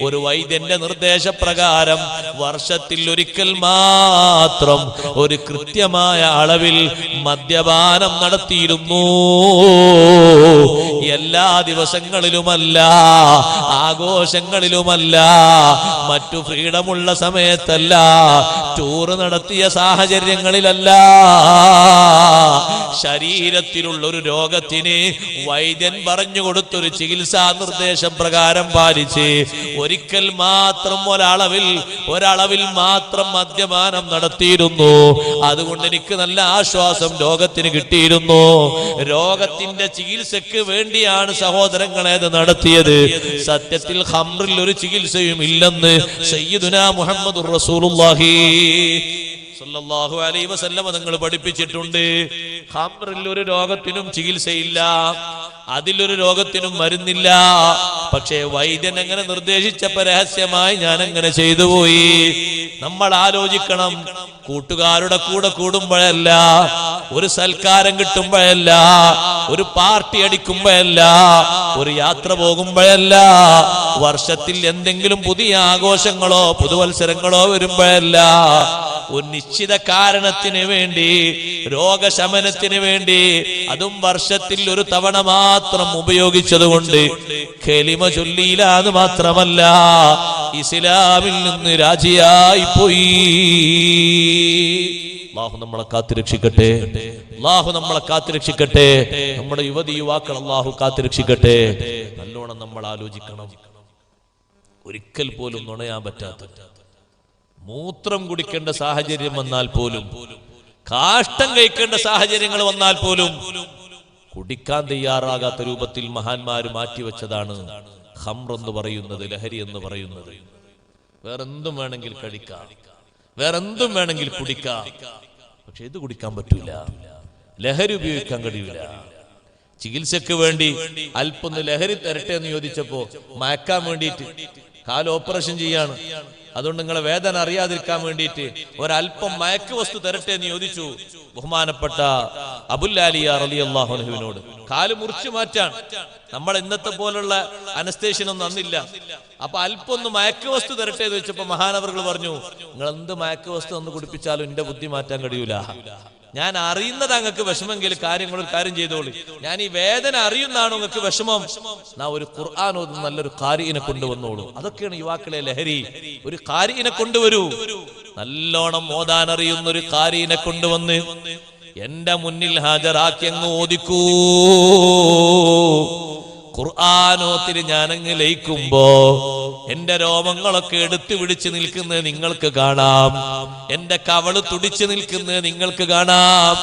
ഒരു വൈദ്യന്റെ നിർദ്ദേശപ്രകാരം വർഷത്തിൽ ഒരിക്കൽ മാത്രം ഒരു കൃത്യമായ അളവിൽ മദ്യപാനം നടത്തിയിരുന്നു. എല്ലാ ദിവസങ്ങളിലുമല്ല, ആഘോഷങ്ങളിലുമല്ല, മറ്റു ഫ്രീഡമുള്ള സമയത്തല്ല, ടൂറ് നടത്തിയ സാഹചര്യങ്ങളിലല്ല. ശരീരത്തിലുള്ള ഒരു രോഗത്തിന് വൈദ്യൻ പറഞ്ഞു കൊടുത്തൊരു ചികിത്സാ നിർദ്ദേശം പ്രകാരം പാലിച്ച് ഒരിക്കൽ മാത്രം ഒരളവിൽ മാത്രം മദ്യപാനം നടത്തിയിരുന്നു. അതുകൊണ്ട് എനിക്ക് നല്ല ആശ്വാസം രോഗത്തിന് കിട്ടിയിരുന്നു. രോഗത്തിന്റെ ചികിത്സക്ക് വേണ്ടിയാണ് സഹോദരങ്ങളെ അത് നടത്തിയത്. സത്യത്തിൽ ഖംറിൽ ഒരു ചികിത്സയും ഇല്ലെന്ന് സയ്യിദുനാ മുഹമ്മദുർ റസൂലുള്ളാഹി സല്ലല്ലാഹു അലൈഹി വസല്ലം തങ്ങൾ പഠിപ്പിച്ചിട്ടുണ്ട്. ഖംറിൽ ഒരു രോഗത്തിനും ചികിത്സയില്ല, അതിലൊരു രോഗത്തിനും മരുന്നില്ല. പക്ഷേ വൈദ്യൻ അങ്ങനെ നിർദ്ദേശിച്ചപ്പോ രഹസ്യമായി ഞാൻ അങ്ങനെ ചെയ്തു പോയി. നമ്മൾ ആലോചിക്കണം, കൂട്ടുകാരുടെ കൂടെ കൂടുമ്പോഴല്ല, ഒരു സൽക്കാരം കിട്ടുമ്പോഴല്ല, ഒരു പാർട്ടി അടിക്കുമ്പോഴല്ല, ഒരു യാത്ര പോകുമ്പോഴല്ല, വർഷത്തിൽ എന്തെങ്കിലും പുതിയ ആഘോഷങ്ങളോ പുതുവത്സരങ്ങളോ വരുമ്പോഴല്ല, ഒരു നിശ്ചിത കാരണത്തിന് വേണ്ടി, രോഗശമനത്തിന് വേണ്ടി, അതും വർഷത്തിൽ ഒരു തവണ മാത്രം ഉപയോഗിച്ചതുകൊണ്ട് കലിമ ചൊല്ലിയില്ല എന്ന് മാത്രമല്ല, ഇസ്ലാമിൽ നിന്ന് രാജിയായി പോയി. അല്ലാഹു നമ്മളെ കാത്തുരക്ഷിക്കട്ടെ, അല്ലാഹു നമ്മളെ കാത്തുരക്ഷിക്കട്ടെ, നമ്മുടെ യുവതി യുവാക്കൾ അല്ലാഹു കാത്തുരക്ഷിക്കട്ടെ. നല്ലോണം നമ്മൾ ആലോചിക്കണം. ഒരിക്കൽ പോലും നുണയാൻ പറ്റാത്ത, മൂത്രം കുടിക്കേണ്ട സാഹചര്യം വന്നാൽ പോലും, കാഷ്ടം കഴിക്കേണ്ട സാഹചര്യങ്ങൾ വന്നാൽ പോലും കുടിക്കാൻ തയ്യാറാകാത്ത രൂപത്തിൽ മഹാന്മാര് മാറ്റിവെച്ചതാണ് ഖംർ എന്ന് പറയുന്നത്, ലഹരി എന്ന് പറയുന്നത്. വേറെന്തും വേണമെങ്കിൽ കഴിക്കാം, വേറെന്തും വേണമെങ്കിൽ കുടിക്കാം, പക്ഷെ ഇത് കുടിക്കാൻ പറ്റൂല, ലഹരി ഉപയോഗിക്കാൻ കഴിയൂല. ചികിത്സക്ക് വേണ്ടി അല്പം ലഹരി തരട്ടെ എന്ന് ചോദിച്ചപ്പോ മയക്കാൻ വേണ്ടിയിട്ട് കാല് ഓപ്പറേഷൻ ചെയ്യാണ്, അതുകൊണ്ട് നിങ്ങളെ വേദന അറിയാതിരിക്കാൻ വേണ്ടിയിട്ട് ഒരല്പം മയക്ക് വസ്തു തരട്ടെ എന്ന് ചോദിച്ചു ബഹുമാനപ്പെട്ട അബുല്ലാലിയ റളിയല്ലാഹു അൻഹുവിനോട്. കാല് മുറിച്ചു മാറ്റാൻ നമ്മൾ ഇന്നത്തെ പോലുള്ള അനസ്തേഷ്യനൊന്നും അന്നില്ല. അപ്പൊ അല്പം ഒന്ന് മയക്ക് വസ്തു തരട്ടെ എന്ന് വെച്ചപ്പോ മഹാനവറുകൾ പറഞ്ഞു, നിങ്ങൾ എന്ത് മയക്ക് വസ്തു ഒന്ന് കുടിപ്പിച്ചാലും എന്റെ ബുദ്ധി മാറ്റാൻ കഴിയൂല. ഞാൻ അറിയുന്നത് അങ്ങക്ക് വിഷമെങ്കിൽ ഒരു കാര്യം ചെയ്തോളി. ഞാൻ ഈ വേദന അറിയുന്നതാണോ നിങ്ങൾക്ക് വിഷമം, ഒരു ഖുർആൻ ഓതുന്ന നല്ലൊരു ഖാരിഇനെ കൊണ്ടുവന്നോളൂ. അതൊക്കെയാണ് യുവാക്കളെ ലഹരി. ഒരു ഖാരിഇനെ കൊണ്ടുവരൂ, നല്ലോണം ഓതാൻ അറിയുന്ന ഒരു ഖാരിഇനെ കൊണ്ടുവന്ന് എന്റെ മുന്നിൽ ഹാജരാക്കി അങ്ങ് ഓദിക്കൂ. ഖുർആനോത്തിന് ഞാനങ്ങ് ലയിക്കുമ്പോ എന്റെ രോമങ്ങളൊക്കെ എടുത്തു പിടിച്ച് നിൽക്കുന്നത് നിങ്ങൾക്ക് കാണാം, എന്റെ കവള് തുടിച്ചു നിൽക്കുന്നത് നിങ്ങൾക്ക് കാണാം,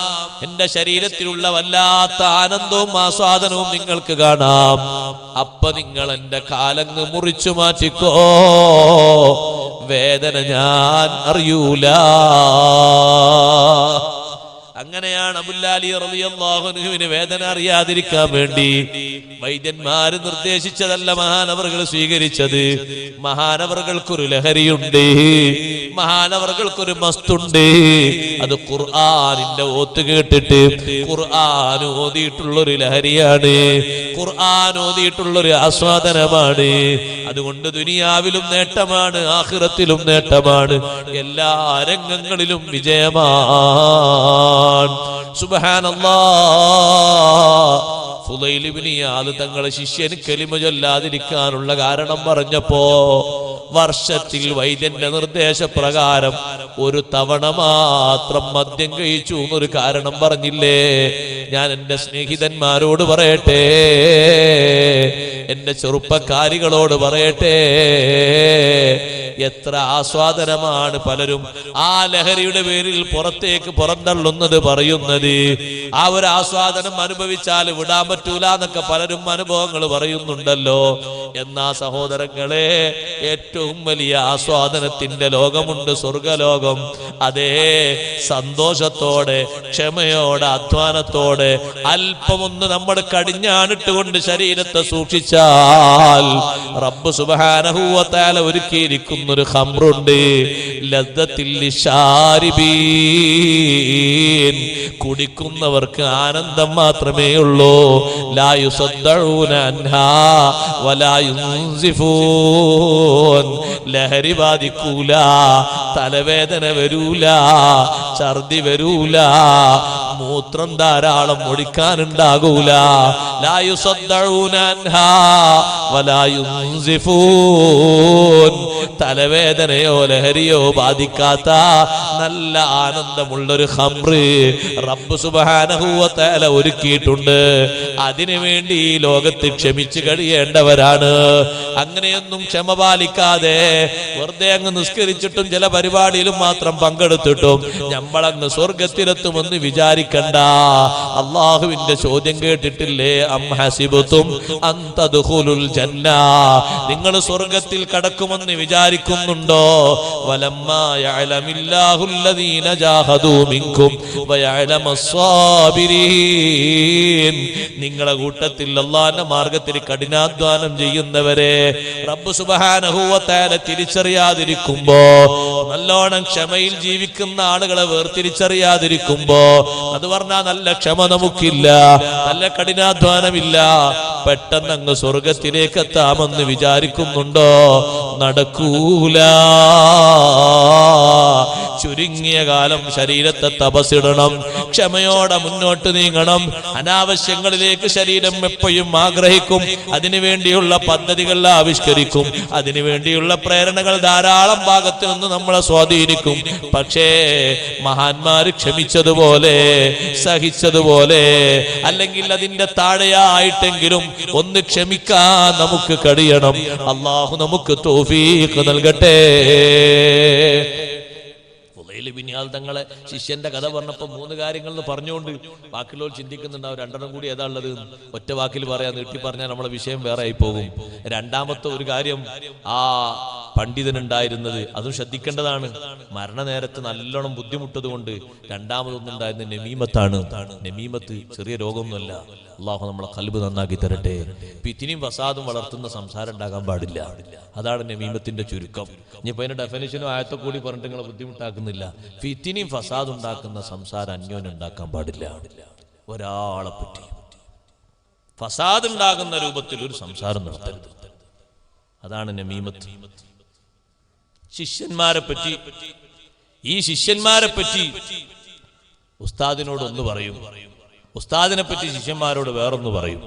എന്റെ ശരീരത്തിലുള്ള വല്ലാത്ത ആനന്ദവും ആസ്വാദനവും നിങ്ങൾക്ക് കാണാം. അപ്പൊ നിങ്ങൾ എന്റെ കാലങ്ങ് മുറിച്ചു മാറ്റിക്കോ, വേദന ഞാൻ അറിയൂല. അങ്ങനെയാണ് അബുല്ലാലി റളിയല്ലാഹു അൻഹുവിന് വേദന അറിയാതിരിക്കാൻ വേണ്ടി വൈദ്യന്മാര് നിർദ്ദേശിച്ചതല്ല മഹാനവറുകൾ സ്വീകരിച്ചത്. മഹാനവറുകൾക്കൊരു ലഹരിയുണ്ട്, മഹാനവറുകൾക്കൊരു മസ്തുണ്ട്. അത് ഖുർആനിന്റെ ഓത്ത് കേട്ടിട്ട് ഖുർആൻ ഓതിയിട്ടുള്ളൊരു ലഹരിയാണ്, ഖുർആൻ ഓതിയിട്ടുള്ളൊരു ആസ്വാദനമാണ്. അതുകൊണ്ട് ദുനിയാവിലും നേട്ടമാണ്, ആഖിറത്തിലും നേട്ടമാണ്, എല്ലാ രംഗങ്ങളിലും വിജയമാണ്. സുബ്ഹാനല്ലാഹ്. ഫുളൈൽ ഇബ്നു ഇയാദ് തങ്ങളെ ശിഷ്യന് കലിമ ചൊല്ലാതിരിക്കാനുള്ള കാരണം പറഞ്ഞപ്പോ വർഷത്തിൽ വൈദ്യന്റെ നിർദ്ദേശപ്രകാരം ഒരു തവണ മാത്രം മദ്യം കഴിച്ചു എന്നൊരു കാരണം പറഞ്ഞില്ലേ? ഞാൻ എന്റെ സ്നേഹിതന്മാരോട് പറയട്ടെ, എന്റെ ചെറുപ്പക്കാരികളോട് പറയട്ടെ, എത്ര ആസ്വാദനമാണ് പലരും ആ ലഹരിയുടെ പേരിൽ പുറത്തേക്ക് പുറന്തള്ളുന്നത്, പറയുന്നത്. ആ ഒരു ആസ്വാദനം അനുഭവിച്ചാൽ വിടാൻ പറ്റൂല എന്നൊക്കെ പലരും അനുഭവങ്ങൾ പറയുന്നുണ്ടല്ലോ. എന്നാ സഹോദരങ്ങളെ, ഏറ്റവും വലിയ ആസ്വാദനത്തിന്റെ ലോകമുണ്ട്, സ്വർഗലോകം. അതേ സന്തോഷത്തോടെ, ക്ഷമയോടെ, അധ്വാനത്തോടെ അല്പമൊന്ന് നമ്മൾ കടിഞ്ഞാണിട്ടുകൊണ്ട് ശരീരത്തെ സൂക്ഷിച്ചാൽ റബ്ബ് സുബ്ഹാനഹു വ തആല ഒരുക്കിയിരിക്കുന്ന ഒരു ഖംറുണ്ട്, ലദ്ദത്തിൽ ലിശാരിബീൻ. കുടിക്കുന്നവർക്ക് ആനന്ദം മാത്രമേ ഉള്ളൂ. ലാ യുസദ്ദഊന അൻഹാ വലാ യുൻസിഫൂൻ. ലഹരി ബാധിക്കൂല, തലവേദന വരൂല, ഛർദി വരൂല, മൂത്രം ധാരാളം ഒഴിക്കാനുണ്ടാകൂല. ലാ യുസദ്ദഊന അൻഹാ വലാ യുൻസിഫൂൻ. തലവേദനയോ ലഹരിയോ ബാധിക്കാത്ത നല്ല ആനന്ദമുള്ളൊരു ഖംറ് റബ്ബ് സുബ്ഹാനഹു വ തആല ഒരുക്കിയിട്ടുണ്ട്. അതിനുവേണ്ടി ഈ ലോകത്ത് ക്ഷമിച്ചു കഴിയേണ്ടവരാണ്. അങ്ങനെയൊന്നും ക്ഷമ പാലിക്കാതെ വെറുതെ അങ്ങ് നിസ്കരിച്ചിട്ടും ചില പരിപാടിയിലും മാത്രം പങ്കെടുത്തിട്ടും നമ്മളങ്ങ് സ്വർഗത്തിലെത്തുമെന്ന് വിചാരിക്കണ്ട. അള്ളാഹുവിന്റെ ചോദ്യം കേട്ടിട്ടില്ലേ? അം ഹസിബതും അൻ തദ്ഖുലുൽ ജന്ന. നിങ്ങൾ സ്വർഗത്തിൽ കടക്കുമെന്ന് വിചാരിക്കുന്നുണ്ടോ? വലമ്മാ യഅലമില്ലാഹുല്ലദീന ജാഹദൂ മിൻകും വയഅലമസ്സാബിരീൻ. നിങ്ങളുടെ കൂട്ടത്തിൽ അല്ലാഹുവിന്റെ മാർഗത്തിൽ കഠിനാധ്വാനം ചെയ്യുന്നവരെ റബ്ബ് സുബ്ഹാനഹു വ തആല തിരിച്ചറിയാതിരിക്കുമ്പോ, നല്ലോണം ക്ഷമയിൽ ജീവിക്കുന്ന ആളുകളെ വേർതിരിച്ചറിയാതിരിക്കുമ്പോ, അത് പറഞ്ഞാൽ നല്ല ക്ഷമ നമുക്കില്ല, നല്ല കഠിനാധ്വാനമില്ല, പെട്ടെന്ന് അങ്ങ് സ്വർഗത്തിലേക്ക് എത്താമെന്ന് വിചാരിക്കുന്നുണ്ടോ? നടക്കൂല. ചുരുങ്ങിയ കാലം ശരീരത്തെ തപസ്സിടണം, ക്ഷമയോടെ മുന്നോട്ട് നീങ്ങണം. അനാവശ്യങ്ങളിലേക്ക് ശരീരം എപ്പോഴും ആഗ്രഹിക്കും, അതിനുവേണ്ടിയുള്ള പദ്ധതികൾ ആവിഷ്കരിക്കും, അതിനുവേണ്ടിയുള്ള പ്രേരണകൾ ധാരാളം ഭാഗത്ത് നിന്ന് നമ്മളെ സ്വാധീനിക്കും. പക്ഷേ മഹാന്മാര് ക്ഷമിച്ചതുപോലെ, സഹിച്ചതുപോലെ, അല്ലെങ്കിൽ അതിന്റെ താഴെയായിട്ടെങ്കിലും ഒന്ന് ക്ഷമിക്കാൻ നമുക്ക് കഴിയണം. അള്ളാഹു നമുക്ക് തൗഫീഖ് നൽകട്ടെ. തങ്ങളെ ശിഷ്യന്റെ കഥ പറഞ്ഞപ്പോ 3 കാര്യങ്ങൾ പറഞ്ഞുകൊണ്ട് ബാക്കിയുള്ളവർ ചിന്തിക്കുന്നുണ്ടാവും രണ്ടെണ്ണം കൂടി ഏതാ ഉള്ളത്. ഒറ്റ വാക്കിൽ പറയാൻ നീട്ടി പറഞ്ഞാൽ നമ്മളെ വിഷയം വേറെ ആയി പോകും. രണ്ടാമത്തെ ഒരു കാര്യം, ആ പണ്ഡിതനുണ്ടായിരുന്നത്. അതും ശ്രദ്ധിക്കേണ്ടതാണ്. മരണനേരത്ത് നല്ലോണം ബുദ്ധിമുട്ടത് കൊണ്ട് രണ്ടാമതൊന്നുണ്ടായിരുന്ന നമീമത്താണ്. നമീമത്ത് ചെറിയ രോഗമൊന്നുമല്ല. അള്ളാഹു നമ്മളെ ഖൽബ് നന്നാക്കി തരട്ടെ. ഫിത്നയും ഫസാദും വളർത്തുന്ന സംസാരം ഉണ്ടാകാൻ പാടില്ല. അതാണ് നമീമത്തിന്റെ ചുരുക്കം. ഇനിയിപ്പോൾ അതിന്റെ ഡെഫിനിഷനും ആയത്തെ കൂടി പറഞ്ഞിട്ട് നിങ്ങളെ ബുദ്ധിമുട്ടാക്കുന്നില്ല. ഫിത്നയും ഫസാദും ഉണ്ടാക്കുന്ന സംസാരം അന്യോന്യം ഉണ്ടാക്കാൻ പാടില്ല. ഒരാളെ പറ്റി ഫസാദ് ഉണ്ടാകുന്ന രൂപത്തിൽ ഒരു സംസാരം നടത്തരുത്. അതാണ് നമീമത്ത്. ശിഷ്യന്മാരെ പറ്റി, ഈ ശിഷ്യന്മാരെ പറ്റി ഉസ്താദിനോട് ഒന്ന് പറയും, ഉസ്താദിനെ പറ്റി ശിഷ്യന്മാരോട് വേറൊന്ന് പറയും.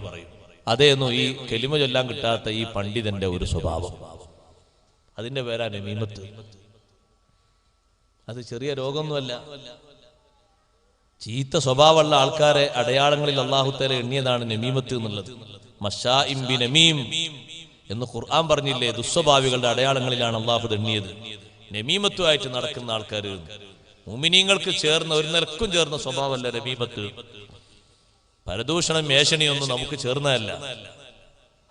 അതേന്നു ഈ കെലിമ ചൊല്ലാൻ കിട്ടാത്ത ഈ പണ്ഡിതന്റെ ഒരു സ്വഭാവം. അതിന്റെ പേരാ നമീമത്ത്. അത് ചെറിയ രോഗമൊന്നുമല്ല. ചീത്ത സ്വഭാവമുള്ള ആൾക്കാരെ അടയാളങ്ങളിൽ അല്ലാഹു തആല എണ്ണിയതാണ് നമീമത്ത് എന്നുള്ളത്. മശാഇം ബിനമീം എന്ന് ഖുർആൻ പറഞ്ഞില്ലേ? ദുസ്വഭാവികളുടെ അടയാളങ്ങളിലാണ് അല്ലാഹു എണ്ണിയത്. നമീമത്തുമായിട്ട് നടക്കുന്ന ആൾക്കാർ മുഅ്മിനീങ്ങൾക്ക് ചേർന്ന ഒരു നിലക്കും ചേർന്ന സ്വഭാവമല്ല നമീമത്ത്. പരദൂഷണം മേഷണിയൊന്നും നമുക്ക് ചേർന്നതല്ല.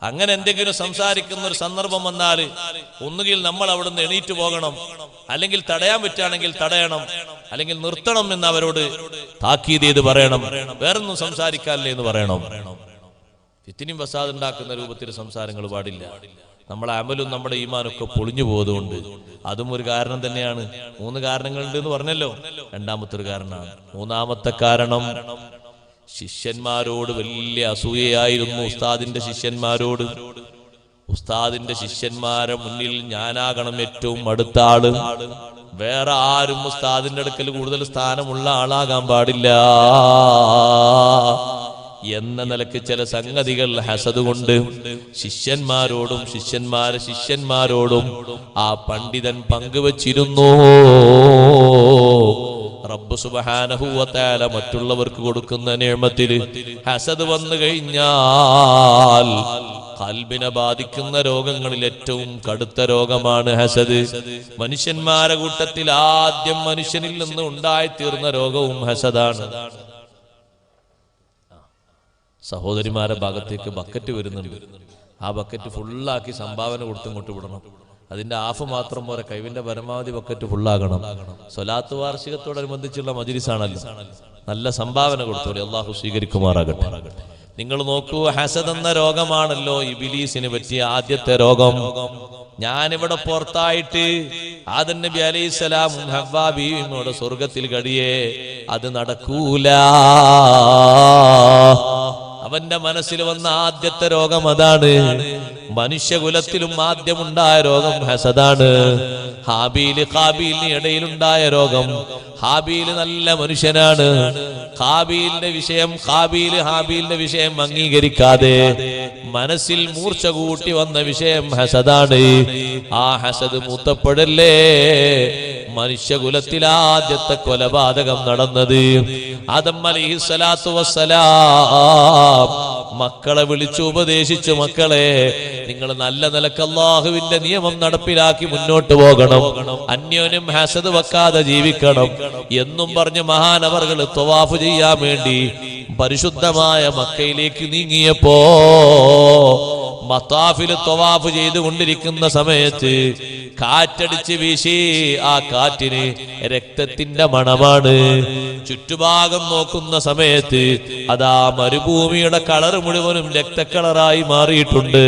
അങ്ങനെ എന്തെങ്കിലും സംസാരിക്കുന്ന ഒരു സന്ദർഭം വന്നാൽ ഒന്നുകിൽ നമ്മൾ അവിടുന്ന് എണീറ്റ് പോകണം, അല്ലെങ്കിൽ തടയാൻ പറ്റുകയാണെങ്കിൽ തടയണം, അല്ലെങ്കിൽ നിർത്തണം എന്ന് അവരോട് താക്കീത് ചെയ്ത് പറയണം. വേറൊന്നും സംസാരിക്കാനില്ലേ എന്ന് പറയണം. ഫിത്നയും ഫസാദ് ഉണ്ടാക്കുന്ന രൂപത്തിൽ സംസാരങ്ങൾ പാടില്ല. നമ്മളെ അമലും നമ്മുടെ ഈമാനൊക്കെ പൊളിഞ്ഞു പോയതുകൊണ്ട് അതും ഒരു കാരണം തന്നെയാണ്. 3 കാരണങ്ങളുണ്ട് എന്ന് പറഞ്ഞല്ലോ. രണ്ടാമത്തെ ഒരു കാരണമാണ്. മൂന്നാമത്തെ കാരണം ശിഷ്യന്മാരോട് വലിയ അസൂയയായിരുന്നു ഉസ്താദിന്റെ ശിഷ്യന്മാരോട്. ഉസ്താദിന്റെ ശിഷ്യന്മാരെ മുന്നിൽ ഞാനാകണം ഏറ്റവും അടുത്ത ആള്. വേറെ ആരും ഉസ്താദിന്റെ അടുക്കൽ കൂടുതൽ സ്ഥാനമുള്ള ആളാകാൻ പാടില്ല എന്ന നിലക്ക് ചില സംഗതികൾ ഹസദ് കൊണ്ട് ശിഷ്യന്മാരോടും ശിഷ്യന്മാരോടും ആ പണ്ഡിതൻ പങ്കുവച്ചിരുന്നു. റബ്ബ് സുബ്ഹാനഹു വ തആല മറ്റുള്ളവർക്ക് കൊടുക്കുന്ന നിഅമത്തിൽ ഹസദ് വന്നു കഴിഞ്ഞാൽ ഖൽബിനെ ബാധിക്കുന്ന രോഗങ്ങളിൽ ഏറ്റവും കടുത്ത രോഗമാണ് ഹസദ്. മനുഷ്യന്മാരെ കൂട്ടത്തിൽ ആദ്യം മനുഷ്യനിൽ നിന്ന് ഉണ്ടായിത്തീർന്ന രോഗവും ഹസദാണ്. സഹോദരിമാരെ ഭാഗത്തേക്ക് ബക്കറ്റ് വരുന്നുണ്ട്. ആ ബക്കറ്റ് ഫുള്ളാക്കി സംഭാവന കൊടുത്തിങ്ങോട്ട് വിടണം. അതിന്റെ ഹാഫ് മാത്രം പോരെ, കൈവിന്റെ പരമാവധി ബക്കറ്റ് ഫുള്ളാകണം. സ്വലാത്ത് വാർഷികത്തോടനുബന്ധിച്ചുള്ള മജ്‌ലിസാണല്ലോ. നല്ല സംഭാവന കൊടുത്തോളി, അള്ളാഹു സ്വീകരിക്കുമാറാകട്ടെ. നിങ്ങൾ നോക്കൂ, ഹസദ് എന്ന രോഗമാണല്ലോ ഇബ്ലീസിന് പറ്റിയ ആദ്യത്തെ രോഗം. ഞാനിവിടെ പുറത്തായിട്ട് ആദം നബി അലൈഹിസ്സലാമും ഹവ്വാ ബീവിയോട് സ്വർഗത്തിൽ കഴിയേ, അത് നടക്കൂല. അവന്റെ മനസ്സിൽ വന്ന ആദ്യത്തെ രോഗം അതാണ്. മനുഷ്യകുലത്തിലും ആദ്യമുണ്ടായ രോഗം ഹസദാണ്. ഹാബീല് ഖാബീലിന് ഇടയിലുണ്ടായ രോഗം. ഹാബീല് നല്ല മനുഷ്യനാണ്. ഹാബീലിന്റെ വിഷയം അംഗീകരിക്കാതെ മനസ്സിൽ മൂർച്ച കൂട്ടി വന്ന വിഷയം ഹസദാണ്. ആ ഹസദ് മൂത്തപ്പെടല്ലേ മനുഷ്യകുലത്തിൽ ആദ്യത്തെ കൊലപാതകം നടന്നത്. ആദം അലൈഹിസ്സലാത്തു വസ്സലാം മക്കളെ വിളിച്ചു ഉപദേശിച്ചു, മക്കളെ നിങ്ങൾ നല്ല നിലക്ക് അല്ലാഹുവിന്റെ നിയമം നടപ്പിലാക്കി മുന്നോട്ട് പോകണം, അന്യോന്യം ഹസദ് വെക്കാതെ ജീവിക്കണം എന്നും പറഞ്ഞ് മഹാനവർകൾ തവാഫ് ചെയ്യാൻ വേണ്ടി പരിശുദ്ധമായ മക്കയിലേക്ക് നീങ്ങിയപ്പോ മത്താഫിൽ തവാഫ് ചെയ്തുകൊണ്ടിരിക്കുന്ന സമയത്ത് കാറ്റടിച്ച് വീശി. ആ കാറ്റിന് രക്തത്തിന്റെ മണമാണ്. ചുറ്റുഭാഗം നോക്കുന്ന സമയത്ത് അതാ മരുഭൂമിയുടെ കളർ മുഴുവനും രക്തക്കളറായി മാറിയിട്ടുണ്ട്.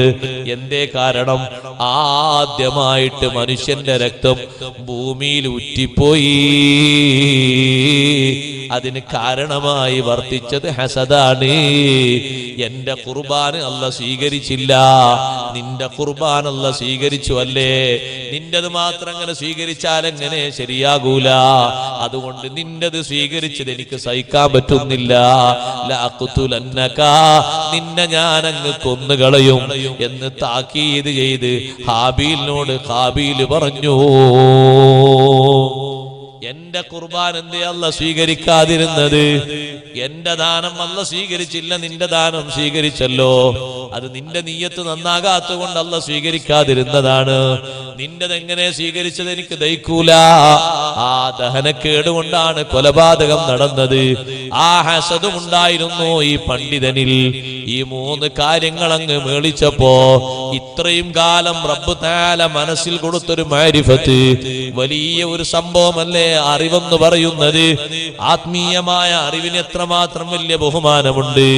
എന്തേ കാരണം? ആദ്യമായിട്ട് മനുഷ്യന്റെ രക്തം ഭൂമിയിൽ ഉറ്റിപ്പോയി. അതിന് കാരണമായി വർത്തിച്ചത് ഹസദാണ്. എന്റെ ഖുർബാൻ അല്ലാഹ് സ്വീകരിച്ചില്ല, നിന്റെ ഖുർബാൻ അല്ലാഹ് സ്വീകരിച്ചു അല്ലേ? നിന്റത് മാത്രം അങ്ങനെ സ്വീകരിച്ചാൽ എങ്ങനെ ശരിയാകൂല. അതുകൊണ്ട് നിന്റത് സ്വീകരിച്ചത് എനിക്ക് സഹിക്കാൻ പറ്റുന്നില്ല. നിന്നെ ഞാൻ അങ്ങ് കൊന്നുകളയും എന്ന് താക്കീത് ചെയ്ത് ഹാബീലിനോട് ഹാബീൽ പറഞ്ഞു. എന്റെ ഖുർബാൻ എന്തേ അല്ലാഹ് സ്വീകരിക്കാതിരുന്നത്? എന്റെ ദാനം അല്ലാഹ് സ്വീകരിച്ചില്ല, നിന്റെ ദാനം സ്വീകരിച്ചല്ലോ. അത് നിന്റെ നീയത്ത് നന്നാകാത്ത കൊണ്ട് അല്ലാഹ് സ്വീകരിക്കാതിരുന്നതാണ്. നിന്റെതെങ്ങനെ സ്വീകരിച്ചത് എനിക്ക് ദഹിക്കൂല. ആ ദഹനക്കേട് കൊണ്ടാണ് കൊലപാതകം നടന്നത്. ആ ഹസദും ഉണ്ടായിരുന്നു ഈ പണ്ഡിതനിൽ. ഈ 3 കാര്യങ്ങൾ അങ്ങ് മേളിച്ചപ്പോ ഇത്രയും കാലം റബ്ബ് തആല മനസ്സിൽ കൊടുത്തൊരു മാരിഫത്ത്, വലിയ ഒരു സംഭവമല്ലേ അറിവെന്ന് പറയുന്നത്. ആത്മീയമായ അറിവിന് എത്രമാത്രം വലിയ ബഹുമാനമുണ്ട്.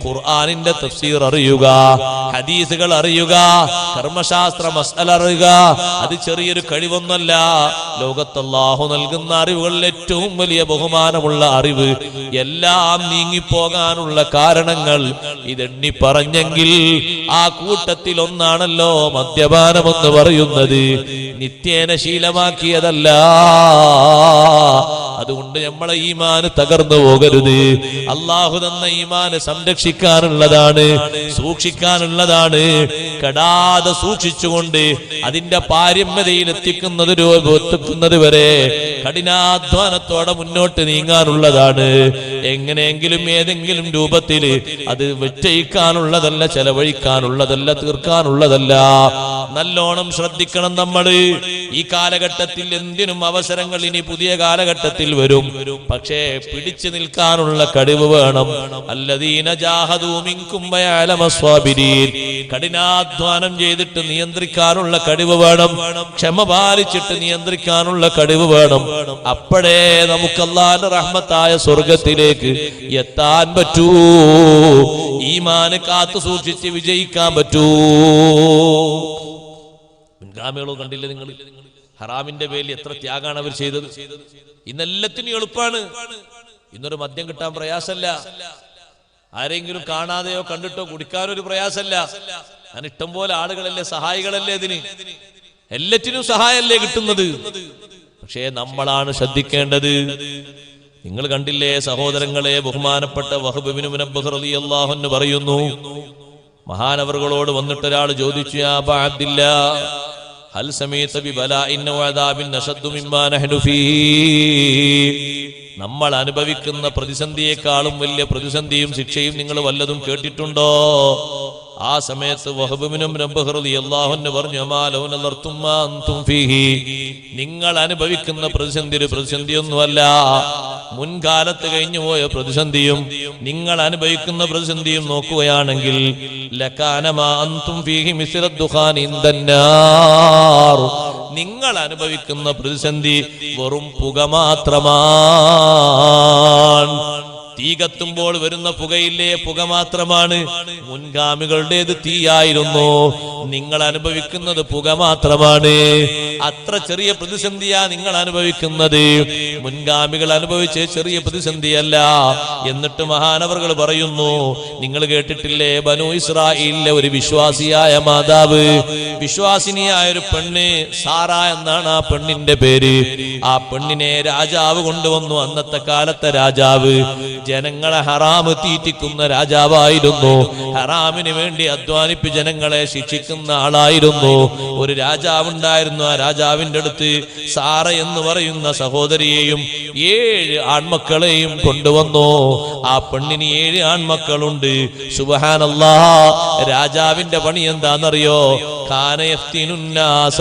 ഖുർആനിന്റെ തഫ്സീർ അറിയുക, ഹദീസുകൾ അറിയുക, കർമ്മശാസ്ത്ര മസ്അല അറിയുക, അത് ചെറിയൊരു കഴിവൊന്നല്ല. ലോകത്ത് അല്ലാഹു നൽകുന്ന അറിവുകളിൽ ഏറ്റവും വലിയ ബഹുമാനമുള്ള അറിവ്. എല്ലാം നീങ്ങിപ്പോകാനുള്ള കാരണങ്ങൾ ഇതെണ്ണി പറഞ്ഞെങ്കിൽ ആ കൂട്ടത്തിൽ ഒന്നാണല്ലോ മദ്യപാനമെന്ന് പറയുന്നത്. നിത്യേന ശീലമാക്കിയതല്ല. അതുകൊണ്ട് നമ്മളെ ഈമാന് തകർന്നു പോകരുത്. അള്ളാഹു തന്ന ഈമാന് സംരക്ഷിക്കാനുള്ളതാണ്, സൂക്ഷിക്കാനുള്ളതാണ്. കെടാതെ സൂക്ഷിച്ചുകൊണ്ട് അതിന്റെ പാരമ്യതയിൽ എത്തിക്കുന്നത് വരെ കഠിനാധ്വാനത്തോടെ മുന്നോട്ട് നീങ്ങാനുള്ളതാണ്. എങ്ങനെയെങ്കിലും ഏതെങ്കിലും രൂപത്തിൽ അത് വെച്ചയിക്കാനുള്ളതല്ല, ചെലവഴിക്കാനുള്ളതല്ല, തീർക്കാനുള്ളതല്ല. നല്ലോണം ശ്രദ്ധിക്കണം നമ്മൾ. ഈ കാലഘട്ടത്തിൽ എന്തിനും അവസരങ്ങൾ ഇനി പുതിയ കാലഘട്ടത്തിൽ വരും. പക്ഷേ പിടിച്ചു നിൽക്കാനുള്ള കഴിവ് വേണം. അല്ലദീന ജാഹദൂ മിൻകും വയഅലമ സ്വാബിരീൻ. കഠിനാധ്വാനം ചെയ്തിട്ട് നിയന്ത്രിക്കാനുള്ള കഴിവ് വേണം. ക്ഷമ പാലിച്ചിട്ട് നിയന്ത്രിക്കാനുള്ള കഴിവ് വേണം. അപ്പോഴേ നമുക്ക് അല്ലാഹുവിന്റെ റഹ്മത്തായ സ്വർഗത്തിലേക്ക് എത്താൻ പറ്റൂ. ഈമാന് കാത്തു സൂക്ഷിച്ച് വിജയിക്കാൻ പറ്റൂ. മുൻഗാമികളോ കണ്ടില്ലേ നിങ്ങൾ? ഹറാമിന്റെ പേരിൽ എത്ര ത്യാഗാണ് അവർ ചെയ്തത്. ഇന്നെല്ലാത്തിനും എളുപ്പമാണ്. ഇന്നൊരു മദ്യം കിട്ടാൻ പ്രയാസമല്ല. ആരെങ്കിലും കാണാതെയോ കണ്ടിട്ടോ കുടിക്കാനൊരു പ്രയാസമല്ല. ഞാൻ ഇഷ്ടം പോലെ ആളുകളല്ലേ, സഹായികളല്ലേ, ഇതിന് എല്ലാറ്റിനും സഹായമല്ലേ കിട്ടുന്നത്. പക്ഷേ നമ്മളാണ് ശ്രദ്ധിക്കേണ്ടത്. നിങ്ങൾ കണ്ടില്ലേ സഹോദരങ്ങളെ, ബഹുമാനപ്പെട്ട വഹബ് ഇബ്നു മുനബ്ബഹ് റളിയല്ലാഹു അൻഹു പറയുന്നു, മഹാനവറുകളോട് വന്നിട്ട് ഒരാൾ ചോദിച്ചു, യാ അബാ അബ്ദില്ലാ ഹൽ സമീത ബിബലാഇൻ വഅദാബിൻ അശദ്ദു മിമ്മാ നഹ്നു ഫീഹി. നമ്മൾ അനുഭവിക്കുന്ന പ്രതിസന്ധിയെക്കാളും വലിയ പ്രതിസന്ധിയും ശിക്ഷയും നിങ്ങൾ വല്ലതും കേട്ടിട്ടുണ്ടോ? ആ സമയത്ത് വഹബ് ഇബ്നു മുനബ്ബഹ് റളിയല്ലാഹു അൻഹു പറഞ്ഞു, മാ ലൗ നദർതും മാ അൻതും ഫീഹി. നിങ്ങൾ അനുഭവിക്കുന്ന പ്രതിസന്ധി ഒരു പ്രതിസന്ധിയൊന്നുമല്ല. മുൻകാലത്ത് കഴിഞ്ഞുപോയ പ്രതിസന്ധിയും നിങ്ങൾ അനുഭവിക്കുന്ന പ്രതിസന്ധിയും നോക്കുകയാണെങ്കിൽ ലകാന മാ അൻതും ഫീഹി മിസ്ല ദുഖാനി ഇൻദന്നാർ. നിങ്ങൾ അനുഭവിക്കുന്ന പ്രതിസന്ധി വെറും പുക മാത്രമാണ്. തീ കത്തുമ്പോൾ വരുന്ന പുകയില്ലേ, പുക മാത്രമാണ്. മുൻഗാമികളുടേത് തീയായിരുന്നു. നിങ്ങൾ അനുഭവിക്കുന്നത് പുക മാത്രമാണ്. അത്ര ചെറിയ പ്രതിസന്ധിയാ നിങ്ങൾ അനുഭവിക്കുന്നത്. മുൻഗാമികൾ അനുഭവിച്ച ചെറിയ പ്രതിസന്ധിയല്ല. എന്നിട്ട് മഹാനവറുകൾ പറയുന്നു, നിങ്ങൾ കേട്ടിട്ടില്ലേ, ബനു ഇസ്രായേലിലെ ഒരു വിശ്വാസിയായ മാതാവ്, വിശ്വാസിനിയായ ഒരു പെണ്ണ്, സാറ എന്നാണ് ആ പെണ്ണിന്റെ പേര്. ആ പെണ്ണിനെ രാജാവ് കൊണ്ടുവന്നു. അന്നത്തെ കാലത്തെ രാജാവ് ജനങ്ങളെ ഹറാമ് തീറ്റിക്കുന്ന രാജാവായിരുന്നു. ഹറാമിന് വേണ്ടി അധ്വാനിപ്പ് ജനങ്ങളെ ശിക്ഷിക്കുന്ന ആളായിരുന്നു. ഒരു രാജാവുണ്ടായിരുന്നു. ആ രാജാവിന്റെ അടുത്ത് സാറ എന്ന് പറയുന്ന സഹോദരിയെയും 7 ആൺമക്കളെയും കൊണ്ടുവന്നു. ആ പെണ്ണിന് 7 ആൺമക്കളുണ്ട്. സുബ്ഹാനല്ലാഹ്. രാജാവിന്റെ പണി എന്താണെന്നറിയോ? കാന യഫ്തിനുന്നാസ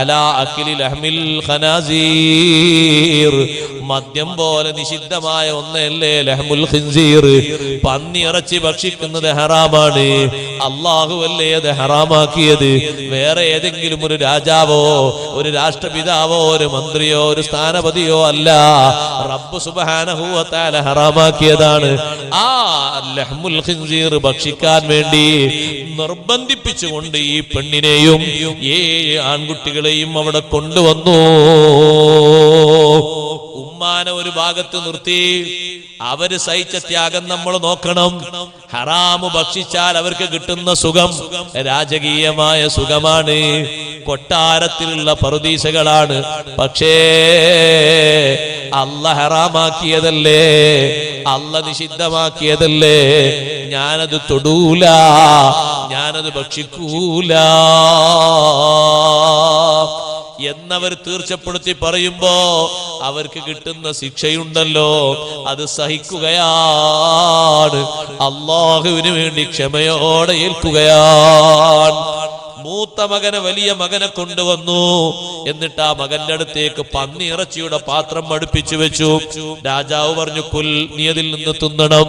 അലാ അക്ലി ലഹ്മിൽ ഖനാസീർ. മദ്യം പോലെ നിഷിദ്ധമായ ഒന്നല്ലേ ലഹ്മുൽ ഖിൻസീർ. പന്നി ഇറച്ചി ഭക്ഷിക്കുന്നത് ഹറാമാണ്. അല്ലാഹുവല്ലേ അത് ഹറാമാക്കിയത്. വേറെ ഏതെങ്കിലും ഒരു രാജാവോ ഒരു രാഷ്ട്രപിതാവോ ഒരു മന്ത്രിയോ ഒരു സ്ഥാനപതിയോ അല്ല. റബ്ബ് സുബ്ഹാനഹു വ തആല ഹറാമാക്കിയതാണ്. ആ ലഹ്മുൽ ഖിൻസീർ ഭക്ഷിക്കാൻ വേണ്ടി നിർബന്ധിപ്പിച്ചുകൊണ്ട് ഈ പെണ്ണിനെയും 7 ആൺകുട്ടികളെയും അവിടെ കൊണ്ടുവന്നു. ഉമ്മാനെ ഒരു ഭാഗത്ത് നിർത്തി. അവര് സഹിച്ച ത്യാഗം നമ്മൾ നോക്കണം. ഹറാമു ഭക്ഷിച്ചാൽ അവർക്ക് കിട്ടുന്ന സുഖം രാജകീയമായ സുഖമാണ്, കൊട്ടാരത്തിലുള്ള പറുദീസകളാണ്. പക്ഷേ അല്ലാഹ് ഹറാമാക്കിയതല്ലേ, അല്ലാഹ് നിഷിദ്ധമാക്കിയതല്ലേ. ഞാനത് തൊടൂല, ഞാനത് ഭക്ഷിക്കൂല. എന്നവർ തീർച്ചപ്പെടുത്തി പറയുമ്പോ അവർക്ക് കിട്ടുന്ന ശിക്ഷയുണ്ടല്ലോ, അത് സഹിക്കുകയാണ്, അള്ളാഹുവിന് വേണ്ടി ക്ഷമയോടെ ഏൽക്കുകയാണ്. മൂത്ത മകനെ, വലിയ മകനെ കൊണ്ടുവന്നു. എന്നിട്ട് ആ മകന്റെ അടുത്തേക്ക് പന്നി ഇറച്ചിയുടെ പാത്രം അടുപ്പിച്ചു വെച്ചു. രാജാവ് പറഞ്ഞു, കുൽ, നീ അതിൽ നിന്ന് തിന്നണം.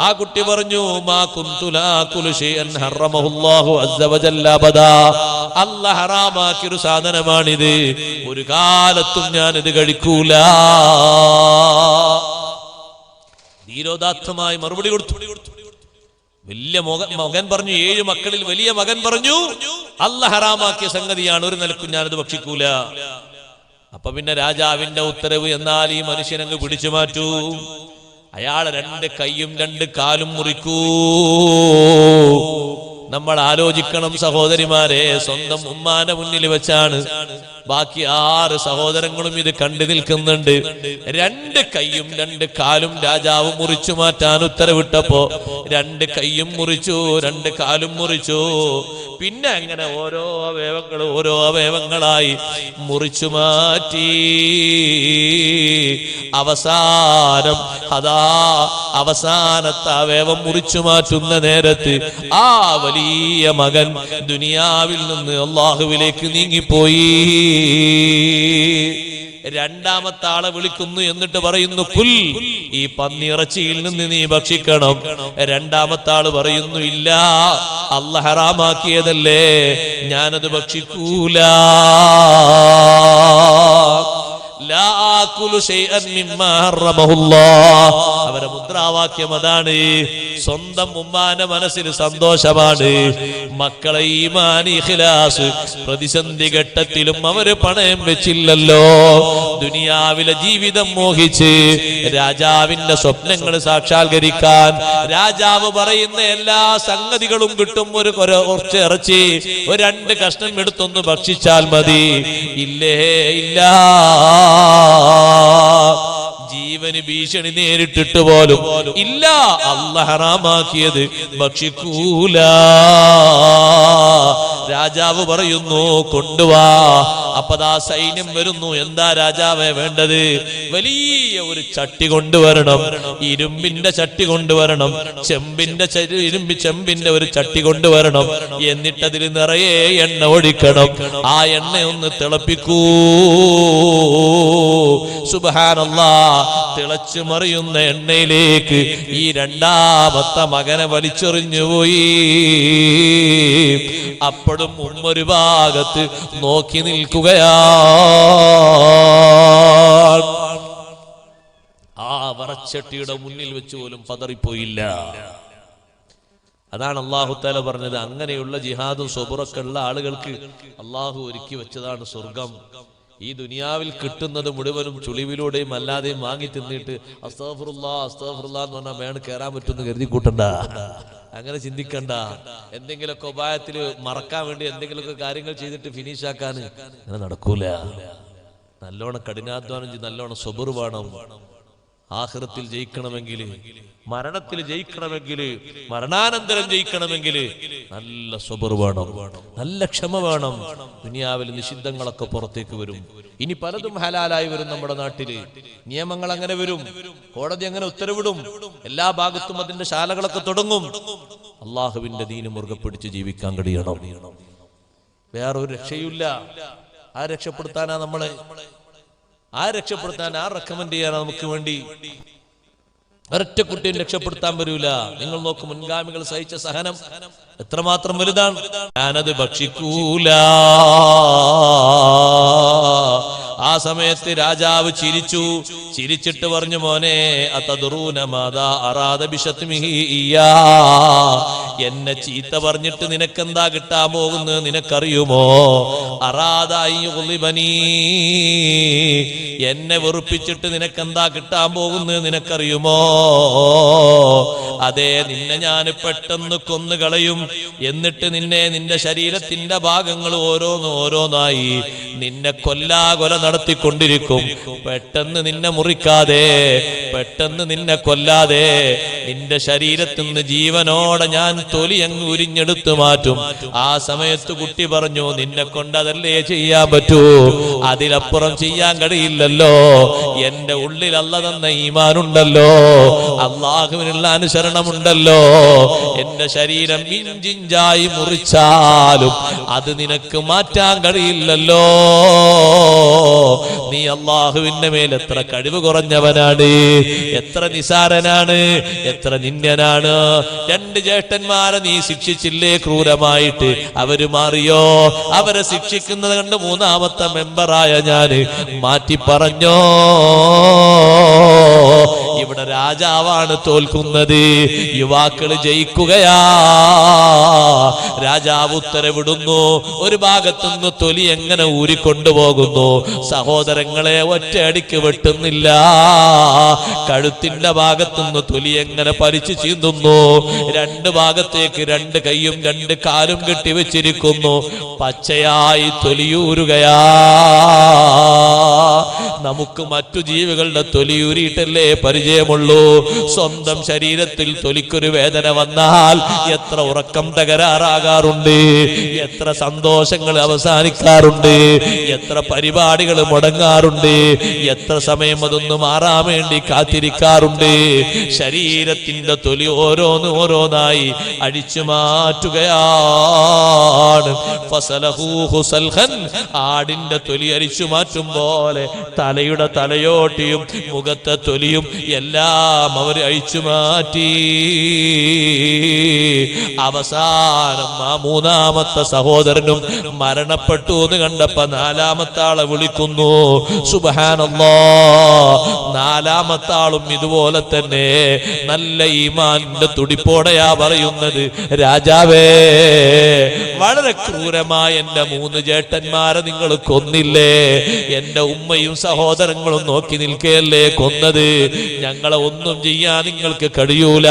ആ കുട്ടി പറഞ്ഞു, മാ കുന്തു ലാകുലു ശൈഅൻ ഹറമഹുല്ലാഹു അസ്സ വജല്ല അബദാ, അല്ലാഹ് ഹറാമാക്കിയൊരു സാധനമാണിത്, ഒരു കാലത്തും ഞാനിത് കഴിക്കൂല. ധീരോദാത്തമായി മറുപടി കൊടുത്തു. വലിയ മകൻ പറഞ്ഞു, 7 മക്കളിൽ വലിയ മകൻ പറഞ്ഞു, അല്ലാഹ് ഹറാമാക്കിയ സംഗതിയാണ്, ഒരു നിലക്കും ഞാനത് ഭക്ഷിക്കൂല. അപ്പൊ പിന്നെ രാജാവിന്റെ ഉത്തരവ്, എന്നാൽ ഈ മനുഷ്യനങ്ങ് പിടിച്ചു മാറ്റൂ, അയാളെ 2 കൈയും 2 കാലും മുറിക്കൂ. നമ്മൾ ആലോചിക്കണം സഹോദരിമാരെ, സ്വന്തം ഉമ്മാന്റെ മുന്നിൽ വെച്ചാണ് ബാക്കി 6 സഹോദരങ്ങളും ഇത് കണ്ടു നിൽക്കുന്നുണ്ട്. 2 കൈയും 2 കാലും രാജാവ് മുറിച്ചു മാറ്റാൻ ഉത്തരവിട്ടപ്പോ 2 കൈയും മുറിച്ചു, 2 കാലും മുറിച്ചു. പിന്നെ അങ്ങനെ ഓരോ അവയവങ്ങളായി മുറിച്ചു മാറ്റി. അവസാനത്തെ അവയവം മുറിച്ചു മാറ്റുന്ന നേരത്ത് ആ വലിയ മകൻ ദുനിയാവിൽ നിന്ന് അള്ളാഹുവിലേക്ക് നീങ്ങിപ്പോയി. രണ്ടാമത്തെ ആളെ വിളിക്കുന്നു, എന്നിട്ട് പറയുന്നു, കുൽ, ഈ പന്നിയിറച്ചിയിൽ നിന്ന് നീ ഭക്ഷിക്കണം. രണ്ടാമത്തെ ആള് പറയുന്നു, ഇല്ല, അല്ലാഹ് ഹറാമാക്കിയതല്ലേ, ഞാനത് ഭക്ഷിക്കൂല. അവരെ മുദ്രാവാക്യം അതാണ്. സ്വന്തം ഉമ്മാന്റെ മനസ്സിന് സന്തോഷമാണ്. മക്കളെ ഈമാൻ, ഇഖ്ലാസ് പ്രതിസന്ധി ഘട്ടത്തിലും അവര് പണയം വെച്ചില്ലല്ലോ. ദുനിയാവിലെ ജീവിതം മോഹിച്ച് രാജാവിന്റെ സ്വപ്നങ്ങൾ സാക്ഷാത്കരിക്കാൻ രാജാവ് പറയുന്ന എല്ലാ സംഗതികളും കിട്ടും. ഒരു കുറച്ച് ഇറച്ചി, 2 കഷ്ണം എടുത്തൊന്ന് ഭക്ഷിച്ചാൽ മതി. ഇല്ലേ, ഇല്ല, ജീവന് ഭീഷണി നേരിട്ടിട്ട് പോലും ഇല്ല, അല്ലാഹ് ഹറാമാക്കിയത് ഭക്ഷിക്കൂല. രാജാവ് പറയുന്നു, കൊണ്ടുവാ. അപ്പതാ സൈന്യം വരുന്നു. എന്താ രാജാവേ വേണ്ടത്? വലിയ ഒരു ചട്ടി കൊണ്ടുവരണം, ഇരുമ്പിന്റെ ചട്ടി കൊണ്ടുവരണം, ചെമ്പിന്റെ ഒരു ചട്ടി കൊണ്ടുവരണം. എന്നിട്ടതിൽ നിറയെ എണ്ണ ഒഴിക്കണം. ആ എണ്ണ ഒന്ന് തിളപ്പിക്കൂ. സുബ്ഹാനല്ലാഹ്, തിളച്ചു മറിയുന്ന എണ്ണയിലേക്ക് ഈ രണ്ടാമത്തെ മകനെ വലിച്ചെറിഞ്ഞുപോയി. അപ്പോഴും ഉമ്മൊരു ഭാഗത്ത് നോക്കി നിൽക്കുകയാണ്. ആ വറച്ചട്ടിയുടെ മുന്നിൽ വെച്ച് പോലും പതറിപ്പോയില്ല. അതാണ് അല്ലാഹു തആല പറഞ്ഞത്, അങ്ങനെയുള്ള ജിഹാദും സബറൊക്കെ ഉള്ള ആളുകൾക്ക് അല്ലാഹു ഒരുക്കി വെച്ചതാണ് സ്വർഗം. ഈ ദുനിയാവിൽ കിട്ടുന്നത് മുഴുവനും ചുളിവിലൂടെയും അല്ലാതെയും വാങ്ങി തിന്നിട്ട് അസ്തഗ്ഫിറുല്ലാഹ് അസ്തഗ്ഫിറുല്ലാഹ് എന്ന് പറഞ്ഞാൽ വേണം കയറാൻ പറ്റുമെന്ന് കരുതി കൂട്ടണ്ട. അങ്ങനെ ചിന്തിക്കണ്ട. എന്തെങ്കിലുമൊക്കെ ഉപായത്തിൽ മറക്കാൻ വേണ്ടി എന്തെങ്കിലുമൊക്കെ കാര്യങ്ങൾ ചെയ്തിട്ട് ഫിനിഷ് ആക്കാൻ അങ്ങനെ നടക്കൂല. നല്ലോണം കഠിനാധ്വാനം ചെയ്ത് നല്ലോണം സബർ വേണം. ആഖിറത്തിൽ ജയിക്കണമെങ്കിൽ, മരണത്തിൽ ജയിക്കണമെങ്കിൽ, മരണാനന്തരം ജയിക്കണമെങ്കിൽ നല്ല സബർ വേണം, നല്ല ക്ഷമ വേണം. ദുനിയാവിൽ നിഷിദ്ധങ്ങളൊക്കെ പുറത്തേക്ക് വരും. ഇനി പലതും ഹലാലായി വരും. നമ്മുടെ നാട്ടില് നിയമങ്ങൾ അങ്ങനെ വരും, കോടതി അങ്ങനെ ഉത്തരവിടും, എല്ലാ ഭാഗത്തും അതിന്റെ ശാലകളൊക്കെ തുടങ്ങും. അള്ളാഹുവിന്റെ ദീന് മുറുകെ പിടിച്ച് ജീവിക്കാൻ കഴിയണം. വേറൊരു രക്ഷയില്ല. ആ രക്ഷപ്പെടുത്താനാ നമ്മളെ, ആ രക്ഷപ്പെടുത്താൻ, ആ റെക്കമെൻഡ് ചെയ്യാനാ നമുക്ക് വേണ്ടി. ഒരൊറ്റ കുട്ടിയും രക്ഷപ്പെടുത്താൻ വരൂല. നിങ്ങൾ നോക്ക്, മുൻഗാമികൾ സഹിച്ച സഹനം എത്രമാത്രം വലുതാണ്. ഞാനത് ഭക്ഷിക്കൂല. ആ സമയത്ത് രാജാവ് ചിരിച്ചു. ചിരിച്ചിട്ട് പറഞ്ഞു, മോനെ, അതദ്റൂന മാദാ അറാദ ബിശത്മിഹി ഇയ്യാ, എന്നെ ചീത്ത പറഞ്ഞിട്ട് നിനക്കെന്താ കിട്ടാൻ പോകുന്നത് നിനക്കറിയുമോ? അറാദ അയ്യുഗ്ളിബനീ, എന്നെ വെറുപ്പിച്ചിട്ട് നിനക്കെന്താ കിട്ടാൻ പോകുന്നത് നിനക്കറിയുമോ? അതെ, നിന്നെ ഞാൻ പെട്ടെന്ന് കൊന്നുകളയും. എന്നിട്ട് നിന്റെ ശരീരത്തിന്റെ ഭാഗങ്ങൾ ഓരോന്നായി നിന്നെ കൊല്ലാകൊല നടത്തും. നടത്തിക്കൊണ്ടിരിക്കും. പെട്ടെന്ന് നിന്നെ മുറിക്കാതെ, പെട്ടെന്ന് നിന്നെ കൊല്ലാതെ നിന്റെ ശരീരത്തിൽ നിന്ന് ജീവനോടെ ഞാൻ തൊലി അങ്ങ് ഉരിഞ്ഞെടുത്തു മാറ്റും. ആ സമയത്ത് കുട്ടി പറഞ്ഞു, നിന്നെ കൊണ്ട് അതല്ലേ ചെയ്യാൻ പറ്റൂ, അതിലപ്പുറം ചെയ്യാൻ കഴിയില്ലല്ലോ. എന്റെ ഉള്ളിൽ അല്ലാഹ് തന്ന ഈമാനുണ്ടല്ലോ, അള്ളാഹുവിനുള്ള അനുസരണമുണ്ടല്ലോ. എന്റെ ശരീരം ഇഞ്ചിഞ്ചായി മുറിച്ചാലും അത് നിനക്ക് മാറ്റാൻ കഴിയില്ലല്ലോ. നീ അള്ളാഹുവിന്റെ മേൽ എത്ര കഴിവ് കുറഞ്ഞവനാണ്, എത്ര നിസാരനാണ്, എത്ര നിന്ദ്യനാണ്. രണ്ട് ജ്യേഷ്ഠന്മാരെ നീ ശിക്ഷിച്ചില്ലേ ക്രൂരമായിട്ട്, അവര് മാറിയോ? അവരെ ശിക്ഷിക്കുന്നത് കണ്ട് മൂന്നാമത്തെ മെമ്പറായ ഞാന് മാറ്റി പറഞ്ഞോ? ഇവിടെ രാജാവാണ് തോൽക്കുന്നത്, യുവാക്കള് ജയിക്കുകയാ. രാജാവ് ഉത്തരവിടുന്നു, ഒരു ഭാഗത്തുനിന്ന് തൊലി എങ്ങനെ ഊരിക്കൊണ്ടുപോകുന്നു. സഹോദരങ്ങളെ ഒറ്റയടിക്ക് വെട്ടുന്നില്ല, കഴുത്തിന്റെ ഭാഗത്തുനിന്ന് തൊലി എങ്ങനെ പരിച്ചു ചീന്തുന്നു. രണ്ട് ഭാഗത്തേക്ക് രണ്ട് കൈയും രണ്ട് കാലും കെട്ടിവെച്ചിരിക്കുന്നു, പച്ചയായി തൊലിയൂരുകയാ. നമുക്ക് മറ്റു ജീവികളുടെ തൊലിയൂരിയിട്ടല്ലേ പരിചയമുള്ളൂ. സ്വന്തം ശരീരത്തിൽ തൊലിക്കൊരു വേദന വന്നാൽ എത്ര ഉറക്കം തകരാറാകാറുണ്ട്, എത്ര സന്തോഷങ്ങൾ അവസാനിക്കാറുണ്ട്, എത്ര പരിപാടികൾ മുടങ്ങാറുണ്ട്, എത്ര സമയം അതൊന്ന് മാറാൻ വേണ്ടി കാത്തിരിക്കാറുണ്ട്. ശരീരത്തിന്റെ തൊലി ഓരോന്നായി അടിച്ചു മാറ്റുകയാണ്. ഫസലഹൂഹു സൽഖൻ, ആടിന്റെ തൊലി അരിച്ചു മാറ്റും പോലെ തലയുടെ തലയോട്ടിയും മുഖത്തെ തൊലിയും എല്ലാം അവർ അഴിച്ചു മാറ്റി. അവസാനം ആ മൂന്നാമത്തെ സഹോദരനും മരണപ്പെട്ടു എന്ന് കണ്ടപ്പോ നാലാമത്തെ ആളെ വിളിക്കുന്നു. സുബ്ഹാനല്ലാഹ്, നാലാമത്തെ ആളും ഇതുപോലെ തന്നെ നല്ല ഈമാനിന്റെ തുടിപ്പോടെയാ പറയുന്നത്, രാജാവേ, വളരെ ക്രൂരമായ എന്റെ മൂന്ന് ചേട്ടന്മാരെ നിങ്ങൾ കൊന്നില്ലേ, എന്റെ ഉമ്മയും സഹോദരങ്ങളും നോക്കി നിൽക്കുകയല്ലേ കൊന്നത്, ഞങ്ങളെ ഒന്നും ചെയ്യാൻ നിങ്ങൾക്ക് കഴിയൂല.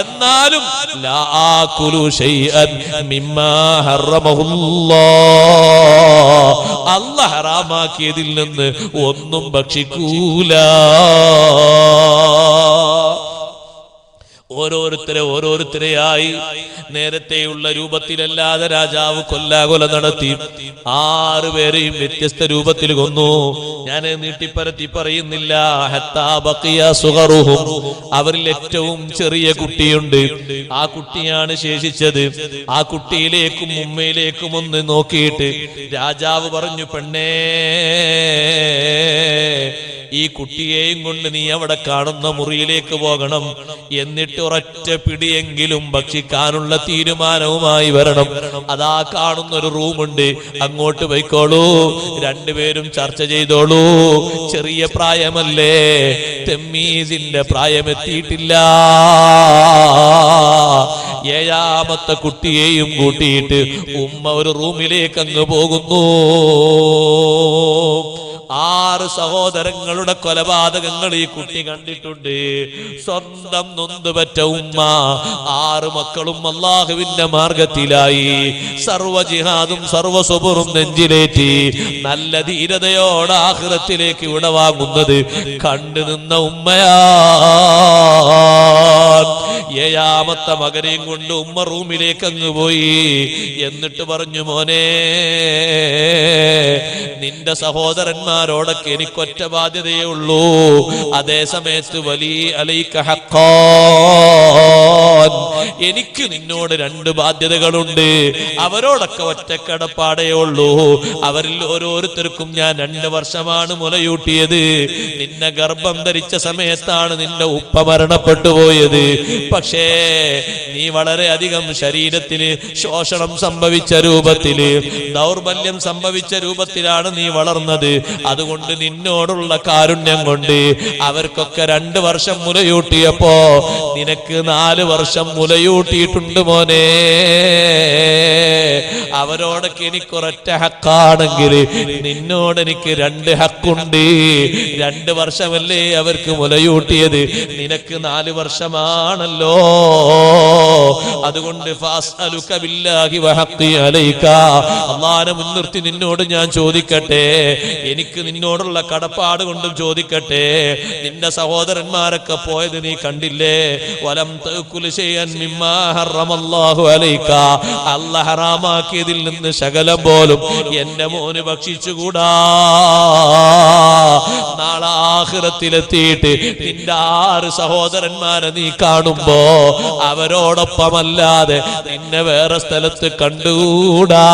എന്നാലും ലാ ആകുലു ശൈഅൻ മിമ്മാ ഹറമഹുല്ലാഹ്, അല്ലാഹ് ഹറാമാക്കിയതിൽ നിന്ന് ഒന്നും ഭക്ഷിക്കൂല. ഓരോരുത്തരെയായി നേരത്തെയുള്ള രൂപത്തിലല്ലാതെ രാജാവ് കൊല്ലാകൊല നടത്തി. 6 പേരെയും വ്യത്യസ്ത രൂപത്തിൽ കൊന്നു. ഞാൻ നീട്ടിപ്പരത്തി പറയുന്നില്ല. ഹത്താ ബഖിയ സുഗറുഹും, അവരിൽ ഏറ്റവും ചെറിയ കുട്ടിയുണ്ട്, ആ കുട്ടിയാണ് ശേഷിച്ചത്. ആ കുട്ടിയിലേക്കും ഉമ്മയിലേക്കും ഒന്ന് നോക്കിയിട്ട് രാജാവ് പറഞ്ഞു, പെണ്ണേ, ഈ കുട്ടിയെയും കൊണ്ട് നീ അവിടെ കാണുന്ന മുറിയിലേക്ക് പോകണം. എന്നിട്ട് ഒരൊറ്റ പിടിയെങ്കിലും ഭക്ഷിക്കാനുള്ള തീരുമാനവുമായി വരണം. അതാ കാണുന്നൊരു റൂമുണ്ട്, അങ്ങോട്ട് പോയിക്കോളൂ. രണ്ടുപേരും ചർച്ച ചെയ്തോളൂ. ചെറിയ പ്രായമല്ലേ, തമ്മീസിന്റെ പ്രായമെത്തിയിട്ടില്ല. 7ാമത്തെ കുട്ടിയെയും കൂട്ടിയിട്ട് ഉമ്മ ഒരു റൂമിലേക്ക് അങ്ങ് പോകുന്നു. 6 സഹോദരങ്ങളുടെ കൊലപാതകങ്ങൾ ഈ കുട്ടി കണ്ടിട്ടുണ്ട്. സ്വന്തം നൊന്തുപറ്റ ഉമ്മ, 6 മക്കളും അള്ളാഹുവിന്റെ മാർഗത്തിലായി. സർവ ജിഹാദും സർവ സുബറും നെഞ്ചിലേറ്റി നല്ല ധീരതയോടെ ആഖിറത്തിലേക്ക് വിടവാങ്ങുന്നത് കണ്ടു നിന്ന ഉമ്മയാ. 7ാമത്തെ മകനെയും കൊണ്ട് ഉമ്മ റൂമിലേക്ക് അങ്ങ് പോയി. എന്നിട്ട് പറഞ്ഞു, മോനെ, നിന്റെ സഹോദരന്മാരോടൊക്കെ എനിക്കൊറ്റ ബാധ്യതയേ ഉള്ളൂ. അതേ സമയത്ത് വലിയ അലൈക ഹഖ്ഖാൻ, എനിക്ക് നിന്നോട് 2 ബാധ്യതകളുണ്ട്. അവരോടൊക്കെ ഒറ്റക്കടപ്പാടേ ഉള്ളൂ. അവരിൽ ഓരോരുത്തർക്കും ഞാൻ 2 വർഷമാണ് മുലയൂട്ടിയത്. നിന്നെ ഗർഭം ധരിച്ച സമയത്താണ് നിന്റെ ഉപ്പ മരണപ്പെട്ടു പോയത്. പക്ഷേ നീ വളരെയധികം ശരീരത്തിന് ശോഷണം സംഭവിച്ച രൂപത്തില്, ദൗർബല്യം സംഭവിച്ച രൂപത്തിലാണ് നീ വളർന്നത്. അതുകൊണ്ട് നിന്നോടുള്ള കാരുണ്യം കൊണ്ട് അവർക്കൊക്കെ 2 വർഷം മുലയൂട്ടിയപ്പോ നിനക്ക് 4 വർഷം മുലയൂട്ടിയിട്ടുണ്ട് മോനെ. അവരോടൊക്കെ എനിക്കൊരൊറ്റ ഹക്കാണെങ്കിൽ നിന്നോട് എനിക്ക് 2 ഹക്കുണ്ട്. 2 വർഷമല്ലേ അവർക്ക് മുലയൂട്ടിയത്, നിനക്ക് 4 വർഷമാണല്ലോ. അതുകൊണ്ട് ഫാസ്അലുക ബില്ലാഹി വഹഖി അലൈക, അല്ലാഹുവിനെ മുൻനിർത്തി നിന്നോട് ഞാൻ ചോദിക്കട്ടെ, എനിക്ക് നിന്നോടുള്ള കടപ്പാട് കൊണ്ടും ചോദിക്കട്ടെ. നിന്റെ സഹോദരന്മാരൊക്കെ പോയത് നീ കണ്ടില്ലേ? വലം തഅകുൽ ശൈഅൻ മിമ്മാ ഹറമല്ലാഹു അലൈക, അല്ലാഹു ഹറാമാക്കിയതിൽ നിന്ന് ശകലം പോലും എന്റെ മോന് ഭക്ഷിച്ചുകൂടാ. നാളെ ആഖിറത്തിലെത്തിയിട്ട് നിന്റെ 6 സഹോദരന്മാരെ നീ കാണുമ്പോ അവരോടൊപ്പമല്ലാതെ നിന്നെ വേറെ സ്ഥലത്ത് കണ്ടുകൂടാ.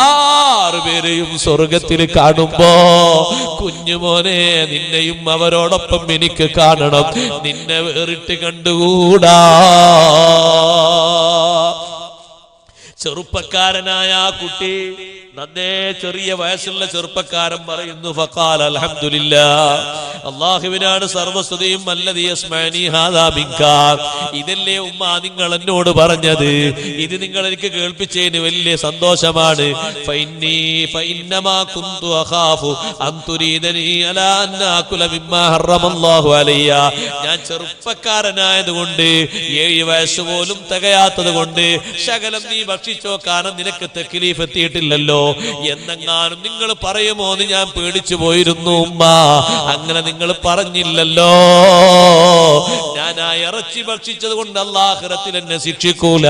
6 പേരെയും സ്വർഗത്തിൽ കാണുമ്പോ കുഞ്ഞുമോനെ നിന്നെയും അവരോടൊപ്പം എനിക്ക് കാണണം, നിന്നെ വേറിട്ട് കണ്ടുകൂടാ. ചെറുപ്പക്കാരനായ ആ കുട്ടി, നന്നേ ചെറിയ വയസ്സുള്ള ചെറുപ്പക്കാരൻ പറയുന്നു, ഫഖാല അൽഹംദുലില്ലാഹ്, അല്ലാഹുവിനാണ് സർവസ്തുതിയും, അല്ലദീ യസ്മഅനി ഹാദാ മിൻക, ഇതല്ലേ ഉമ്മ നിങ്ങൾ എന്നോട് പറഞ്ഞത്, ഇത് നിങ്ങൾ എനിക്ക് കേൾപ്പിച്ചതിന് വലിയ സന്തോഷമാണ്. ഫഇന്നമാ കുന്തു അഖാഫു അൻ തുരീദനി അലാ അൻ ആകുല മിമ്മാ ഹറമല്ലാഹു അലയ്യ, ഞാൻ ചെറുപ്പക്കാരനായതുകൊണ്ട് 7 വയസ്സ് പോലും തികയാത്തത് കൊണ്ട് ശകലം നീ ഭക്ഷിച്ചോ, കാരണം നിനക്ക് തക്ലീഫ് എത്തിയിട്ടില്ലല്ലോ എന്നെങ്ങാനും നിങ്ങൾ പറയുമോ എന്ന് ഞാൻ പേടിച്ചു പോയിരുന്നു ഉമ്മ. അങ്ങനെ നിങ്ങൾ പറഞ്ഞില്ലല്ലോ. ഞാൻ ആ ഇറച്ചി ഭക്ഷിച്ചത് കൊണ്ട് അല്ലാഹുറത്തിൽ എന്നെ ശിക്ഷിക്കൂല,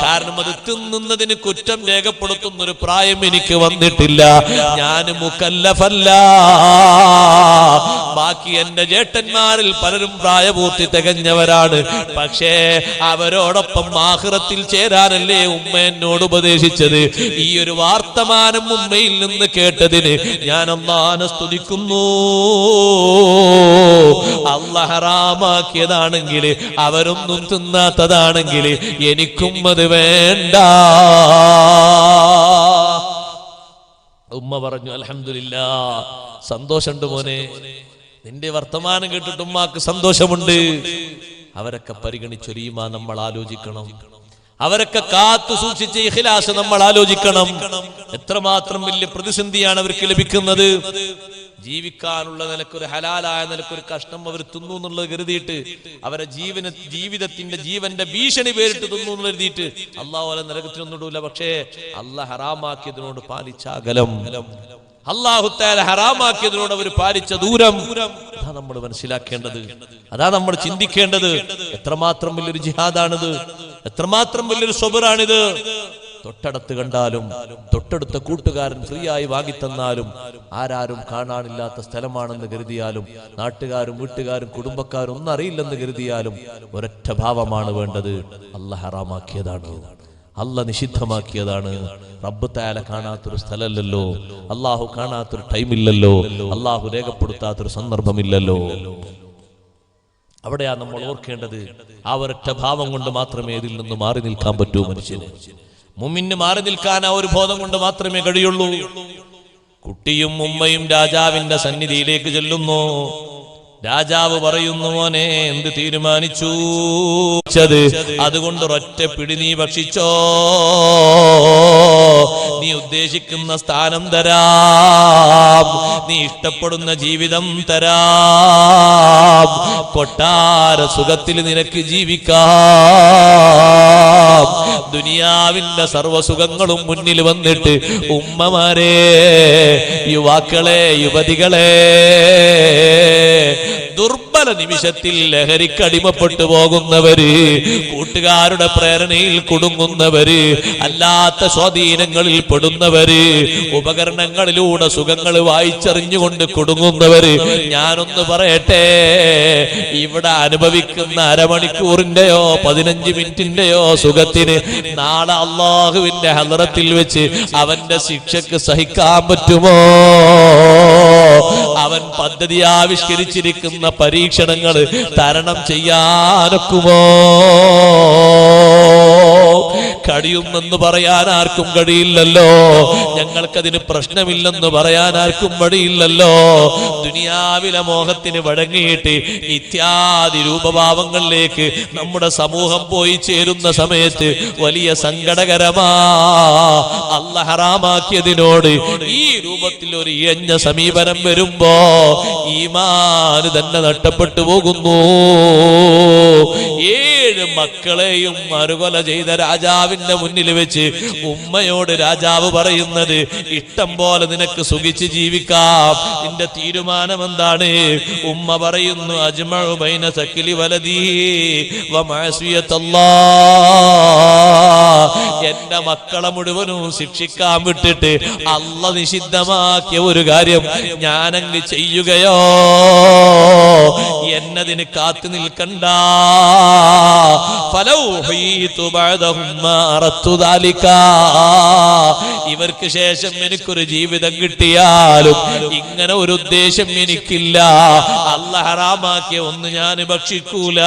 കാരണം അത് തിന്നുന്നതിന് കുറ്റം രേഖപ്പെടുത്തുന്ന ഒരു പ്രായം എനിക്ക് വന്നിട്ടില്ല. ഞാൻ മുകല്ലഫല്ല. ബാക്കി എന്റെ ജേട്ടന്മാരിൽ പലരും പ്രായപൂർത്തി തികഞ്ഞവരാണ്. പക്ഷേ അവരോടൊപ്പം ആഖിറത്തിൽ ചേരാനല്ലേ ഉമ്മ എന്നോട് ഉപദേശിച്ചത്. ഈ ഒരു വാർത്തമാനം ഉമ്മയിൽ നിന്ന് കേട്ടതിന് ഞാൻ അല്ലാഹുവിനെ സ്തുതിക്കുന്നു. അല്ലാഹു ഹറാമാക്കിയതാണെങ്കിൽ, അവരൊന്നും തിന്നാത്തതാണെങ്കിൽ എനിക്കും അത് വേണ്ട. ഉമ്മ പറഞ്ഞു, അൽഹംദുലില്ലാഹ്, സന്തോഷമുണ്ട് മോനെ, നിന്റെ വർത്തമാനം കേട്ടിട്ട് ഉമ്മാക്ക് സന്തോഷമുണ്ട്. അവരൊക്കെ പരിഗണിച്ചൊരു ഈമാൻ നമ്മൾ ആലോചിക്കണം. അവരൊക്കെ കാത്തു സൂക്ഷിച്ച ഇഖ്ലാസ് നമ്മൾ ആലോചിക്കണം. എത്രമാത്രം വലിയ പ്രതിസന്ധിയാണ് അവർക്ക് ലഭിക്കുന്നത്. ജീവിക്കാനുള്ള നിലക്കൊരു ഹലാലായ നിലക്കൊരു കഷ്ണം അവർ തിന്നു എന്നുള്ളത് കരുതിയിട്ട്, അവരെ ജീവന്റെ ഭീഷണി പേരിട്ട് തിന്നു എന്ന് കരുതിയിട്ട് അള്ളാഹു അവരെ നരകത്തിനൊന്നിടൂല. പക്ഷേ അള്ളാഹ് ഹറാമാക്കിയതിനോട് പാലിച്ച അകലം, അല്ലാഹു തആല ഹറാമാക്കിയതിനോട് അവർ പാലിച്ച ദൂരം, അതാ നമ്മൾ മനസ്സിലാക്കേണ്ടത്, അതാ നമ്മൾ ചിന്തിക്കേണ്ടത്. എത്രമാത്രം വലിയൊരു ജിഹാദാണിത്, എത്രമാത്രം വലിയൊരു സ്വബറാണിത്. തൊട്ടടുത്ത് കണ്ടാലും, തൊട്ടടുത്ത കൂട്ടുകാരൻ ഫ്രീ ആയി വാങ്ങിത്തന്നാലും, ആരാരും കാണാനില്ലാത്ത സ്ഥലമാണെന്ന് കരുതിയാലും, നാട്ടുകാരും വീട്ടുകാരും കുടുംബക്കാരും ഒന്നും അറിയില്ലെന്ന് കരുതിയാലും ഒരൊറ്റ ഭാവമാണ് വേണ്ടത്, അല്ലാഹു ഹറാമാക്കിയതാണ്, അല്ലാഹു നിഷിദ്ധമാക്കിയതാണ്. റബ്ബ് തആല കാണാത്തൊരു സ്ഥലമല്ലല്ലോ, അല്ലാഹു കാണാത്തൊരു ടൈമില്ലല്ലോ, അല്ലാഹു രേഖപ്പെടുത്താത്തൊരു സന്ദർഭമില്ലല്ലോ. അവിടെയാ നമ്മൾ ഓർക്കേണ്ടത്. ആ ഒരൊറ്റ ഭാവം കൊണ്ട് മാത്രമേ ഇതിൽ നിന്ന് മാറി നിൽക്കാൻ പറ്റൂ. മനുഷ്യന്, മുഅ്മിന് മാറി നിൽക്കാൻ ആ ഒരു ബോധം കൊണ്ട് മാത്രമേ കഴിയുള്ളൂ. കുട്ടിയും ഉമ്മയും രാജാവിന്റെ സന്നിധിയിലേക്ക് ചെല്ലുന്നു. രാജാവ് പറയുന്നു, മോനെ എന്ത് തീരുമാനിച്ചു? അതുകൊണ്ട് ഒരൊറ്റ പിടി നീ ഭക്ഷിച്ചോ, നീ ഉദ്ദേശിക്കുന്ന സ്ഥാനം തരാം, നീ ഇഷ്ടപ്പെടുന്ന ജീവിതം തരാം, കൊട്ടാര സുഖത്തിൽ നിനക്ക് ജീവിക്കാം, ദുനിയാവിന്റെ സർവ്വസുഖങ്ങളും മുന്നിൽ വന്നിട്ട് ഉമ്മമാരെ, യുവാക്കളെ, യുവതികളെ, ദുർബല നിമിഷത്തിൽ ലഹരിക്കടിമപ്പെട്ടു പോകുന്നവര്, കൂട്ടുകാരുടെ പ്രേരണയിൽ കുടുങ്ങുന്നവര്, അല്ലാത്ത സ്വാധീനങ്ങളിൽ പെടുന്നവര്, ഉപകരണങ്ങളിലൂടെ സുഖങ്ങൾ വായിച്ചറിഞ്ഞുകൊണ്ട് കുടുങ്ങുന്നവര്, ഞാനൊന്ന് പറയട്ടെ, ഇവിടെ അനുഭവിക്കുന്ന അരമണിക്കൂറിന്റെയോ 15 മിനിറ്റിന്റെയോ സുഖത്തിന് നാളെ അല്ലാഹുവിന്റെ ഹളറത്തിൽ വെച്ച് അവന്റെ ശിക്ഷക്ക് സഹിക്കാൻ പറ്റുമോ? അവൻ പദ്ധതി ആവിഷ്കരിച്ചിരിക്കുന്ന പരീക്ഷണങ്ങൾ തരണം ചെയ്യാനൊക്കുമോ? കഴിയുമെന്ന് പറയാൻ ആർക്കും കഴിയില്ലല്ലോ. ഞങ്ങൾക്കതിന് പ്രശ്നമില്ലെന്ന് പറയാൻ ആർക്കും വഴിയില്ലല്ലോ. ദുനിയാവിലെ മോഹത്തിന് വഴങ്ങിയിട്ട് ഇത്യാദി രൂപഭാവങ്ങളിലേക്ക് നമ്മുടെ സമൂഹം പോയി ചേരുന്ന സമയത്ത് വലിയ സങ്കടകരമാ. അല്ലാഹ് ഹറാമാക്കിയതിനോട് ഈ രൂപത്തിൽ ഒരു ഇഴഞ്ഞ സമീപനം വരുമ്പോ ഈമാൻ തന്നെ നഷ്ടപ്പെട്ടു പോകുന്നു. 7 മക്കളെയും മറുകൊല ചെയ്ത രാജാവിന്റെ മുന്നിൽ വെച്ച് ഉമ്മയോട് രാജാവ് പറയുന്നത്, ഇഷ്ടം പോലെ നിനക്ക് സുഖിച്ച് ജീവിക്കാം, നിന്റെ തീരുമാനം എന്താണ്? ഉമ്മ പറയുന്നു, അജ്മഉ ബൈന സക്കിലി വലദി വ മഅസിയത്തല്ലാഹ്. എന്റെ മക്കളെ മുഴുവനും ശിക്ഷിക്കാൻ വിട്ടിട്ട് അല്ലാഹ് നിഷിദ്ധമാക്കിയ ഒരു കാര്യം ഞാനങ്ങ് ചെയ്യുകയോ? എന്നതിന് കാത്തു നിൽക്കണ്ട. ഇവർക്ക് ശേഷം എനിക്കൊരു ജീവിതം കിട്ടിയാലും ഇങ്ങനെ ഒരു ഉദ്ദേശം എനിക്കില്ല. അല്ലാഹ് ഹറാമാക്കിയ ഒന്ന് ഞാൻ ഭക്ഷിക്കൂല,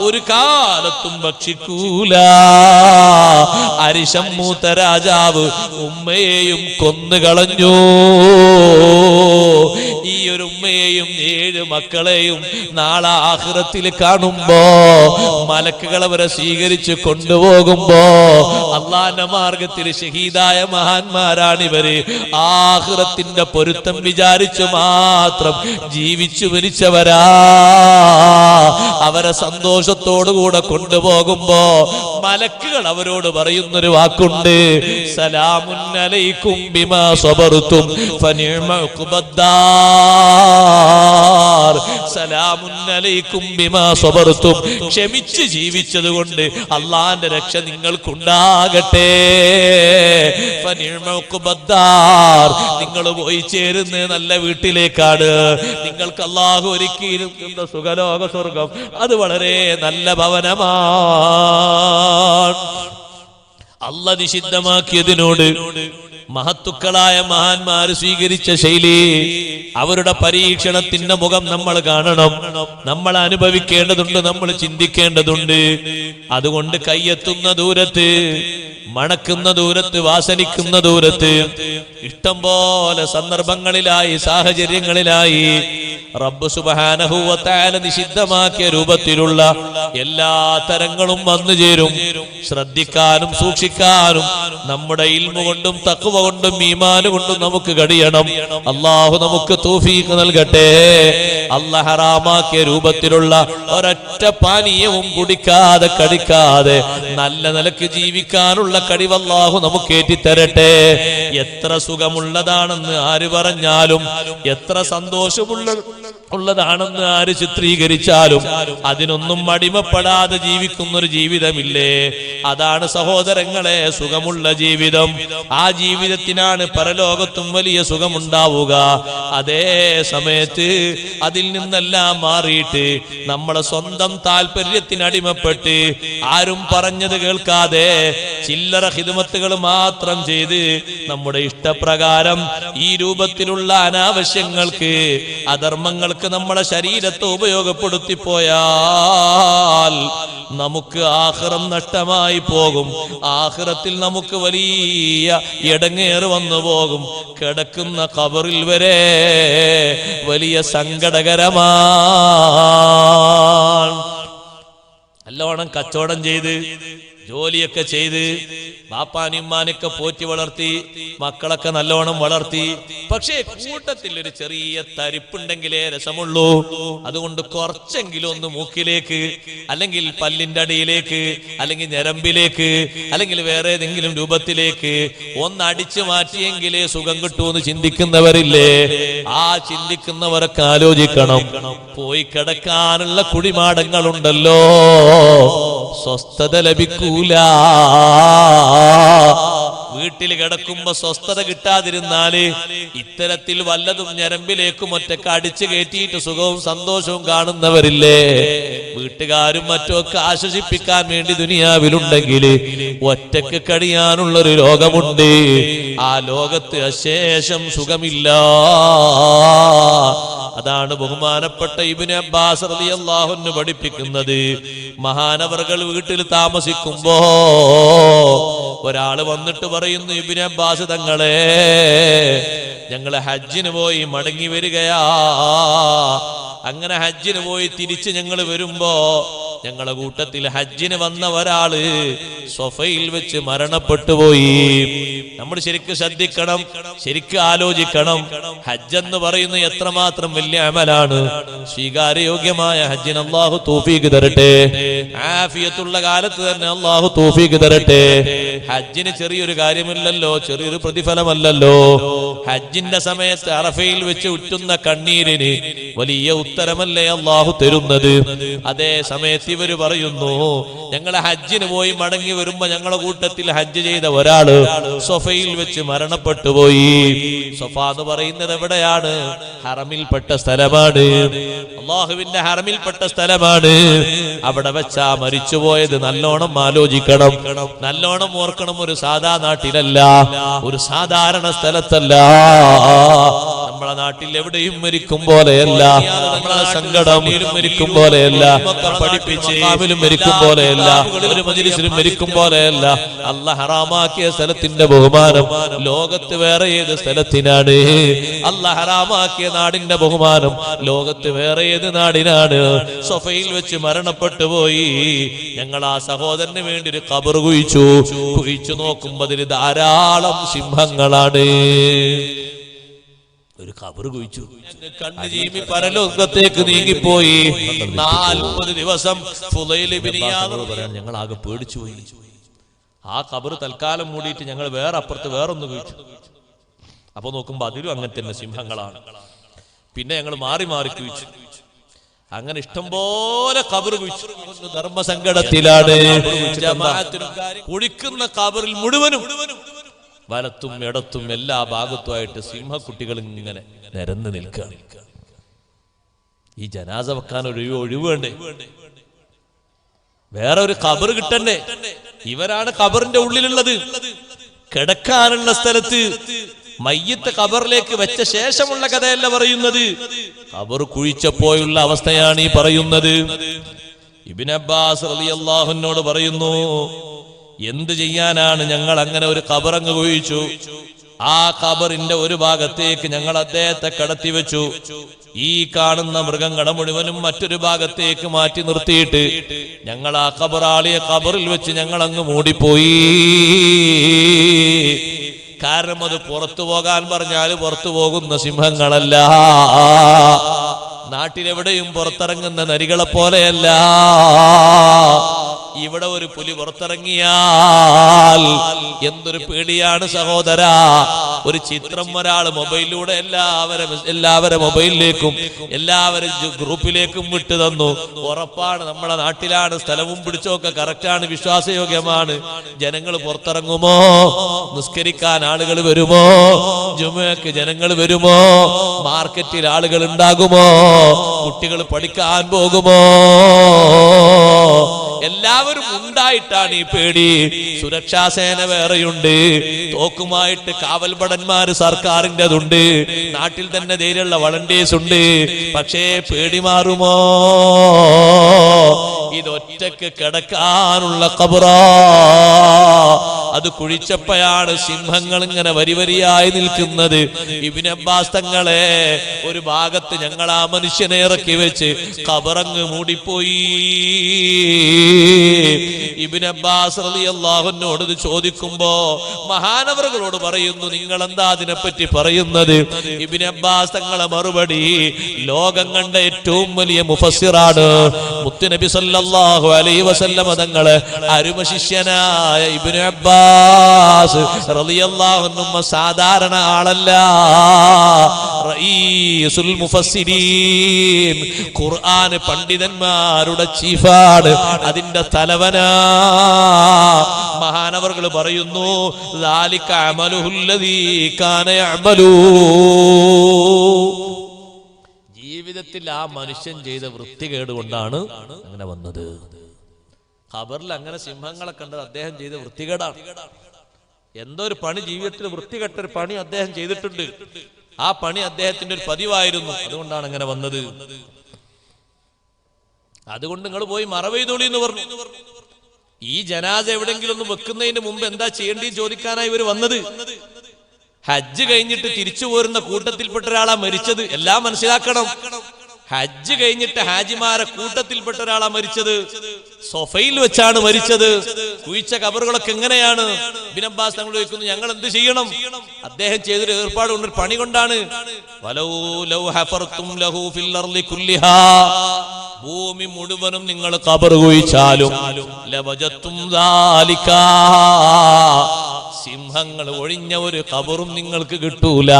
ഒരു കാലത്തും ഭക്ഷിക്കൂല. അരിശം മൂത്ത രാജാവ് ഉമ്മയെയും കൊന്നുകളഞ്ഞു. ഈ ഒരു ഉമ്മയെയും 7 മക്കളെയും നാളെ ആഖിറത്തിൽ കാണുമ്പോ മലക്കുകൾ അവരെ സ്വീകരിച്ച് കൊണ്ടുപോകുമ്പോ അള്ളാന്റെ മാർഗത്തിൽ ഷഹീദായ മഹാന്മാരാണിവര്. ആഖിറത്തിന്റെ പൊരുത്തം വിചാരിച്ചു മാത്രം ജീവിച്ചു മരിച്ചവരാ. അവരെ സന്തോഷത്തോടുകൂടെ കൊണ്ടുപോകുമ്പോ മലക്കുകൾ അവരോട് പറയുന്നൊരു വാക്കുണ്ട്, സലാമുൻ അലൈക്കും ബിമാ സബർതും ഫനിഅമ ഉഖ്ബദ്ദാർ. സലാമുൻ അലൈക്കും ബിമാ സബർതും. ക്ഷമിച്ച് ജീവിച്ചത് കൊണ്ട് അള്ളാന്റെ രക്ഷ നിങ്ങൾക്കുണ്ടാകട്ടെ. ഫനിഅമ ഉഖ്ബദ്ദാർ. നിങ്ങൾ പോയി ചേരുന്ന നല്ല വീട്ടിലേക്കാണ്. നിങ്ങൾക്ക് അള്ളാഹു ഒരുക്കിയിരിക്കുന്ന സുഖലോക സ്വർഗം അത് വളരെ നല്ല ഭവനമാണ്. അല്ലാഹ് നിഷിദ്ധമാക്കിയതിനോട് മഹത്തുക്കളായ മഹാന്മാര് സ്വീകരിച്ച ശൈലി, അവരുടെ പരീക്ഷണത്തിന്റെ മുഖം നമ്മൾ കാണണം, നമ്മൾ അനുഭവിക്കേണ്ടതുണ്ട്, നമ്മൾ ചിന്തിക്കേണ്ടതുണ്ട്. അതുകൊണ്ട് കയ്യെത്തുന്ന ദൂരത്ത്, മണക്കുന്ന ദൂരത്ത്, വാസനിക്കുന്ന ദൂരത്ത് ഇഷ്ടം പോലെ സന്ദർഭങ്ങളിലായി, സാഹചര്യങ്ങളിലായി റബ്ബ് സുബ്ഹാനഹു വ തആല നിഷിദ്ധമാക്കിയ രൂപത്തിലുള്ള എല്ലാ തരങ്ങളും വന്നു ചേരും. ശ്രദ്ധിക്കാനും സൂക്ഷിക്കാനും നമ്മുടെ ഇൽമു കൊണ്ടും തഖ്വ കൊണ്ടും ഈമാൻ കൊണ്ടും നമുക്ക് കഴിയണം. അല്ലാഹു നമുക്ക് തൗഫീഖ് നൽകട്ടെ. അല്ലാഹ് ഹറാമാക്കിയ രൂപത്തിലുള്ള ഒരൊറ്റ പാനീയവും കുടിക്കാതെ കടിക്കാതെ നല്ല നിലക്ക് ജീവിക്കാനുള്ള കഴിവ് അല്ലാഹു നമുക്ക് ഏറ്റിത്തരട്ടെ. എത്ര സുഖമുള്ളതാണെന്ന് ആര് പറഞ്ഞാലും, എത്ര സന്തോഷമുള്ളതാണെന്ന് ആര് ചിത്രീകരിച്ചാലും അതിനൊന്നും അടിമപ്പെടാതെ ജീവിക്കുന്ന ഒരു ജീവിതമില്ലേ? അതാണ് സഹോദരങ്ങളെ സുഖമുള്ള ജീവിതം. ആ ജീവിതത്തിനാണ് പരലോകത്തും വലിയ സുഖമുണ്ടാവുക. അതേ സമയത്ത് അതിൽ നിന്നെല്ലാം മാറിയിട്ട് നമ്മളെ സ്വന്തം താല്പര്യത്തിന് അടിമപ്പെട്ട് ആരും പറഞ്ഞത് കേൾക്കാതെ ചില്ലറ ഖിദ്മത്തുകൾ മാത്രം ചെയ്ത് നമ്മുടെ ഇഷ്ടപ്രകാരം ഈ രൂപത്തിലുള്ള അനാവശ്യങ്ങൾക്ക്, അധർമ്മങ്ങൾക്ക് നമ്മുടെ ശരീരത്തെ ഉപയോഗപ്പെടുത്തി പോയാൽ നമുക്ക് ആഖിറം നഷ്ടമായി പോകും. ആഖിറത്തിൽ നമുക്ക് വലിയ ഇടങ്ങേറ് വന്നു പോകും. കിടക്കുന്ന ഖബറിൽ വരെ വലിയ സങ്കടകരമാണ്. നല്ലോണം കച്ചവടം ചെയ്ത് ജോലിയൊക്കെ ചെയ്ത് ബാപ്പാനും ഉമ്മാനൊക്കെ പോറ്റി വളർത്തി, മക്കളൊക്കെ നല്ലോണം വളർത്തി. പക്ഷേ കൂട്ടത്തിൽ ഒരു ചെറിയ തരിപ്പുണ്ടെങ്കിലേ രസമുള്ളൂ. അതുകൊണ്ട് കുറച്ചെങ്കിലും ഒന്ന് മൂക്കിലേക്ക്, അല്ലെങ്കിൽ പല്ലിന്റെ അടിയിലേക്ക്, അല്ലെങ്കിൽ ഞരമ്പിലേക്ക്, അല്ലെങ്കിൽ വേറെ ഏതെങ്കിലും രൂപത്തിലേക്ക് ഒന്ന് അടിച്ചു മാറ്റിയെങ്കിലേ സുഖം കിട്ടൂന്ന് ചിന്തിക്കുന്നവരില്ലേ? ആ ചിന്തിക്കുന്നവരൊക്കെ ആലോചിക്കണം. പോയി കിടക്കാനുള്ള കുടിമാടങ്ങളുണ്ടല്ലോ, സ്വസ്ഥത ലഭിക്കൂല. വീട്ടിൽ കിടക്കുമ്പോ സ്വസ്ഥത കിട്ടാതിരുന്നാല് ഇത്തരത്തിൽ വല്ലതും ഞരമ്പിലേക്കും ഒറ്റക്ക് അടിച്ചു കയറ്റിയിട്ട് സുഖവും സന്തോഷവും കാണുന്നവരില്ലേ? വീട്ടുകാരും മറ്റുമൊക്കെ ആശ്വസിപ്പിക്കാൻ വേണ്ടി ദുനിയാവിലുണ്ടെങ്കിൽ ഒറ്റക്ക് കഴിയാനുള്ളൊരു ലോകമുണ്ട്. ആ ലോകത്ത് അശേഷം സുഖമില്ല. അതാണ് ബഹുമാനപ്പെട്ട ഇബ്നു അബ്ബാസ് റളിയല്ലാഹു അൻഹു പഠിപ്പിക്കുന്നത്. മഹാനവറുകൾ വീട്ടിൽ താമസിക്കുമ്പോ ഒരാള് വന്നിട്ട് പറയുന്നു, ഇബ്നു അബ്ബാസ് തങ്ങളെ, ഞങ്ങള് ഹജ്ജിന് പോയി മടങ്ങി വരികയാ. അങ്ങനെ ഹജ്ജിന് പോയി തിരിച്ച് ഞങ്ങൾ വരുമ്പോ ഞങ്ങളെ കൂട്ടത്തിൽ ഹജ്ജിന് വന്ന ഒരാള് സൊഫയിൽ വെച്ച് മരണപ്പെട്ടു പോയി. നമ്മൾ ശരിക്കും ശ്രദ്ധിക്കണം, ശരിക്കും ആലോചിക്കണം. ഹജ്ജ് എന്ന് പറയുന്നത് എത്രമാത്രം വലിയ അമലാണ്. സ്വീകാര്യയോഗ്യമായ ഹജ്ജിന് അല്ലാഹു തൗഫീഖ് തരട്ടെ. ആഫിയത്തുള്ള കാലത്ത് തന്നെ അല്ലാഹു തൗഫീഖ് തരട്ടെ. ഹജ്ജിന് ചെറിയൊരു കാര്യമില്ലല്ലോ, ചെറിയൊരു പ്രതിഫലമല്ലല്ലോ. ഹജ്ജിന്റെ സമയത്ത് അറഫയിൽ വെച്ച് ഉറ്റുന്ന കണ്ണീരിന് വലിയ ഉത്തരമല്ലേ അല്ലാഹു തരുന്നത്. അതേ സമയത്ത് ഇവര് പറയുന്നു, ഞങ്ങളെ ഹജ്ജിന് പോയി മടങ്ങി വരുമ്പോ ഞങ്ങളെ കൂട്ടത്തിൽ ഹജ്ജ് ചെയ്ത ഒരാള് സൊഫയിൽ വെച്ച് മരണപ്പെട്ടു പോയി. സൊഫ എന്ന് പറയുന്നത് എവിടെയാണ്? ഹറമിൽപ്പെട്ട സ്ഥലമാണ്, അല്ലാഹുവിന്റെ ഹറമിൽപ്പെട്ട സ്ഥലമാണ്. അവിടെ വെച്ചാ മരിച്ചുപോയത്. നല്ലോണം ആലോചിക്കണം, നല്ലോണം ഓർക്കണം. ഒരു സാധാ നാട്ടിലല്ല, ഒരു സാധാരണ സ്ഥലത്തല്ല. നമ്മളെ നാട്ടിൽ എവിടെയും മരിക്കും പോലെയല്ല, നമ്മളെ സങ്കടം മരിക്കും പോലെയല്ല, പഠിപ്പിച്ച് മരിക്കും പോലെയല്ല, ഒരു മജ്‌ലിസിലും മരിക്കും പോലെയല്ല. അല്ലാഹ് ഹറാമാക്കിയ സ്ഥലത്തിന്റെ ബഹുമാനം ലോകത്ത് വേറെ ഏത് സ്ഥലത്തിനാണ്? അല്ലാഹ് ഹറാമാക്കിയ നാടിന്റെ ബഹുമാനം ലോകത്ത് വേറെ ഏത് നാടിനാണ്? സൊഫയിൽ വെച്ച് മരണപ്പെട്ടു പോയി. ഞങ്ങൾ ആ സഹോദരന് വേണ്ടി ഒരു ഖബർ കുഴിച്ചു നോക്കുമ്പോൾ അതിൽ ധാരാളം സിംഹങ്ങളാണ്. ഒരു ഖബർ കുഴിച്ചു, കണ്ണ് ചീമി പരലോകത്തേക്ക് നീങ്ങിപ്പോയി. 40 ദിവസം ഫുളൈൽ ഇബ്നു ഇയാദ് പറയാൻ ഞങ്ങൾ ആകെ പേടിച്ചു പോയി. ആ ഖബർ തൽക്കാലം മൂടിയിട്ട് ഞങ്ങൾ വേറെ അപ്പുറത്ത് വേറൊന്ന് കുഴിച്ചു. അപ്പൊ നോക്കുമ്പോ അതിലും അങ്ങനെ തന്നെ സിംഹങ്ങളാണ്. പിന്നെ ഞങ്ങൾ മാറി മാറി കുഴിച്ചു. അങ്ങനെ ഇഷ്ടംപോലെ ഖബർ കുഴിച്ചു. ധർമ്മസങ്കടത്തിലാണ്. കുഴിക്കുന്ന ഖബറിൽ മുഴുവനും വലത്തും ഇടത്തും എല്ലാ ഭാഗത്തുമായിട്ട് സിംഹക്കുട്ടികൾ ഇങ്ങനെ നിരന്ന് നിൽക്കുകയാണ്. ഈ ജനാസ വെക്കാൻ ഒരു ഒഴിവ് വേണ്ടേ? വേറെ ഒരു ഖബർ കിട്ടണ്ടേ? ഇവരാണ് ഖബറിന്റെ ഉള്ളിലുള്ളത്. കിടക്കാനുള്ള സ്ഥലത്ത് മയ്യത്ത് ഖബറിലേക്ക് വെച്ച ശേഷമുള്ള കഥയല്ല പറയുന്നത്. ഖബർ കുഴിച്ചപ്പോയുള്ള അവസ്ഥയാണ് ഈ പറയുന്നത്. ഇബ്നു അബ്ബാസ് റളിയല്ലാഹു അൻഹുനോട് പറയുന്നു, എന്ത് ചെയ്യാനാണ്? ഞങ്ങൾ അങ്ങനെ ഒരു ഖബറങ്ങ് കുഴിച്ചു. ആ ഖബറിന്റെ ഒരു ഭാഗത്തേക്ക് ഞങ്ങൾ അദ്ദേഹത്തെ കടത്തി വെച്ചു. ഈ കാണുന്ന മൃഗങ്ങളെ മുഴുവനും മറ്റൊരു ഭാഗത്തേക്ക് മാറ്റി നിർത്തിയിട്ട് ഞങ്ങൾ ആ ഖബറാളിയെ ഖബറിൽ വെച്ച് ഞങ്ങൾ അങ്ങ് മൂടിപ്പോയി. കാരണം അത് പുറത്തു പോകാൻ പറഞ്ഞാൽ പുറത്തു പോകുന്ന സിംഹങ്ങളല്ല, നാട്ടിലെവിടെയും പുറത്തിറങ്ങുന്ന നരികളെ പോലെയല്ല. ഇവിടെ ഒരു പുലി പുറത്തിറങ്ങിയാൽ എന്തൊരു പേടിയാണ് സഹോദരാ. ഒരു ചിത്രം ഒരാൾ മൊബൈലിലൂടെ എല്ലാവരുടെ മൊബൈലിലേക്കും എല്ലാവരും ഗ്രൂപ്പിലേക്കും വിട്ടു തന്നു. ഉറപ്പാണ്, നമ്മളെ നാട്ടിലാണ്, സ്ഥലവും പിടിച്ചൊക്കെ കറക്റ്റാണ്, വിശ്വാസയോഗ്യമാണ്. ജനങ്ങൾ പുറത്തിറങ്ങുമോ? നിസ്കരിക്കാൻ ആളുകൾ വരുമോ? ജുമുഅക്ക് ജനങ്ങൾ വരുമോ? മാർക്കറ്റിൽ ആളുകൾ ഉണ്ടാകുമോ? കുട്ടികൾ പഠിക്കാൻ പോകുമോ? എല്ലാവരും ഉണ്ടായിട്ടാണ് ഈ പേടി. സുരക്ഷാ സേന വേറെയുണ്ട്, തോക്കുമായിട്ട് കാവൽഭടന്മാര് സർക്കാരിൻ്റെതുണ്ട്, നാട്ടിൽ തന്നെ ധൈര്യമുള്ള വളണ്ടിയേഴ്സ് ഉണ്ട്. പക്ഷേ പേടി മാറുമോ? ഇതൊറ്റക്ക് കിടക്കാനുള്ള ഖബറാ. അത് കുഴിച്ചപ്പോഴാണ് സിംഹങ്ങൾ ഇങ്ങനെ വരി വരിയായി നിൽക്കുന്നത്. ഇബ്നു അബ്ബാസ് തങ്ങളെ ഒരു ഭാഗത്ത് ഞങ്ങൾ ആ മനുഷ്യനെ ഇറക്കി വെച്ച് ഖബറങ്ങ് മൂടിപ്പോയി. ഇബ്നു അബ്ബാസ് റളിയല്ലാഹു അൻഹുവോട് ഇത് ചോദിക്കുമ്പോ മഹാനവറുകളോട് പറയുന്നു, നിങ്ങൾ എന്താ അതിനെപ്പറ്റി പറയുന്നത്? ഇബ്നു അബ്ബാസ് തങ്ങളെ മറുപടി, ലോകം കണ്ട ഏറ്റവും വലിയ മുഫസ്സിറാണ് മുത്തുനബി സല്ലല്ലാഹു അലൈഹി വസല്ലമ തങ്ങളെ അരുമ ശിഷ്യനായ ഇബ്നു അബ്ബാസ് റളിയല്ലാഹു അൻഹു സാധാരണ ആളല്ല. റഈസുൽ മുഫസ്സിരീൻ, ഖുർആൻ പണ്ഡിതന്മാരുടെ ചീഫാണ്, അതിന്റെ തലവനാ. മഹാനവറുകൾ പറയുന്നു, ദാലിക അമലുഹുല്ലദീ കാന യഅമലു. ജീവിതത്തിൽ ആ മനുഷ്യൻ ചെയ്ത വൃത്തികേട് കൊണ്ടാണ് അങ്ങനെ വന്നത്. ഖബറിൽ അങ്ങനെ സിംഹങ്ങളെ കണ്ടത് അദ്ദേഹം ചെയ്ത വൃത്തികേടാണ്. എന്തോ ഒരു പണി, ജീവിതത്തിൽ വൃത്തികെട്ടൊരു പണി അദ്ദേഹം ചെയ്തിട്ടുണ്ട്. ആ പണി അദ്ദേഹത്തിന്റെ ഒരു പതിവായിരുന്നു, അതുകൊണ്ടാണ് അങ്ങനെ വന്നത്. അതുകൊണ്ട് നിങ്ങൾ പോയി മറവെയ്തോളി എന്ന് പറഞ്ഞു. ഈ ജനാസ എവിടെങ്കിലും ഒന്ന് വെക്കുന്നതിന് മുമ്പ് എന്താ ചെയ്യേണ്ടത് ചോദിക്കാനായി ഇവർ വന്നത്. ഹജ്ജ് കഴിഞ്ഞിട്ട് തിരിച്ചു പോരുന്ന കൂട്ടത്തിൽപ്പെട്ട ഒരാളാ മരിച്ചത്. എല്ലാം മനസ്സിലാക്കണം. ഹജ്ജ് കഴിഞ്ഞിട്ട് ഹാജിമാരെ കൂട്ടത്തിൽപ്പെട്ട ഒരാളാ മരിച്ചത്. സൊഫയിൽ വെച്ചാണ് മരിച്ചത്. കുഴിച്ച കബറുകളൊക്കെ എങ്ങനെയാണ്? ഇബ്നു അബ്ബാസ് തങ്ങൾ ചോദിക്കുന്നു, ഞങ്ങൾ എന്ത് ചെയ്യണം? അദ്ദേഹം ചെയ്തൊരു ഏർപ്പാടുണ്ട്, ഒരു പണി കൊണ്ടാണ്. ഭൂമി മുഴുവനും നിങ്ങൾ ഖബർ കുഴിച്ചാലും ലവജത്തും ദാലിക, സിംഹങ്ങൾ ഒഴിഞ്ഞ ഒരു ഖബറും നിങ്ങൾക്ക് കിട്ടൂല.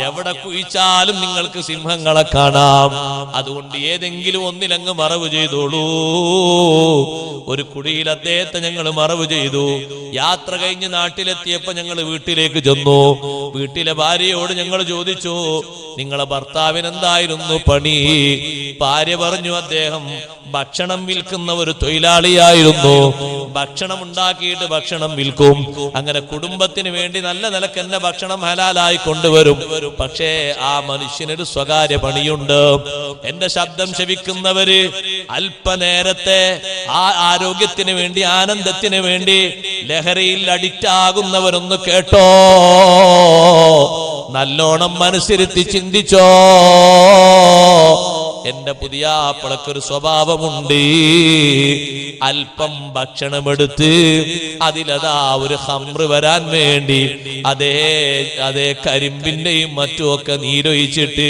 എവിടെ കുഴിച്ചാലും നിങ്ങൾക്ക് സിംഹങ്ങളെ കാണാം. അതുകൊണ്ട് ഏതെങ്കിലും ഒന്നിലങ്ങ് മറവ് ചെയ്തോളൂ. ഒരു കുഴിയിൽ അദ്ദേഹത്തെ ഞങ്ങൾ മറവ് ചെയ്തു. യാത്ര കഴിഞ്ഞ് നാട്ടിലെത്തിയപ്പോ ഞങ്ങൾ വീട്ടിലേക്ക് ചെന്നു. വീട്ടിലെ ഭാര്യയോട് ഞങ്ങൾ ചോദിച്ചു, നിങ്ങളെ ഭർത്താവിന് എന്തായിരുന്നു പണി? ഭാര്യ പറഞ്ഞു, അദ്ദേഹം ഭക്ഷണം വിൽക്കുന്ന ഒരു തൊഴിലാളിയായിരുന്നു. ഭക്ഷണം ഉണ്ടാക്കിയിട്ട് ഭക്ഷണം വിൽക്കും. അങ്ങനെ കുടുംബത്തിന് വേണ്ടി നല്ല നിലക്ക് തന്നെ ഭക്ഷണം ഹലാലായി കൊണ്ടുവരും. പക്ഷേ ആ മനുഷ്യനൊരു സ്വകാര്യ പണിയുണ്ട്. എന്റെ ശബ്ദം ശ്രവിക്കുന്നവര് അല്പനേരത്തെ ആ ആരോഗ്യത്തിന് വേണ്ടി, ആനന്ദത്തിന് വേണ്ടി ലഹരിയിൽ അഡിക്റ്റ് ആകുന്നവരൊന്ന് കേട്ടോ, നല്ലോണം മനസ്സിരുത്തി ചിന്തിച്ചോ. എന്റെ പുതിയാപ്പിളക്കൊരു സ്വഭാവമുണ്ട്. അല്പം ഭക്ഷണമെടുത്ത് അതിലതാ ഒരു ഹംറ് വരാൻ വേണ്ടി അതേ കരിമ്പിന്റെയും മറ്റുമൊക്കെ നീരൊഴിച്ചിട്ട്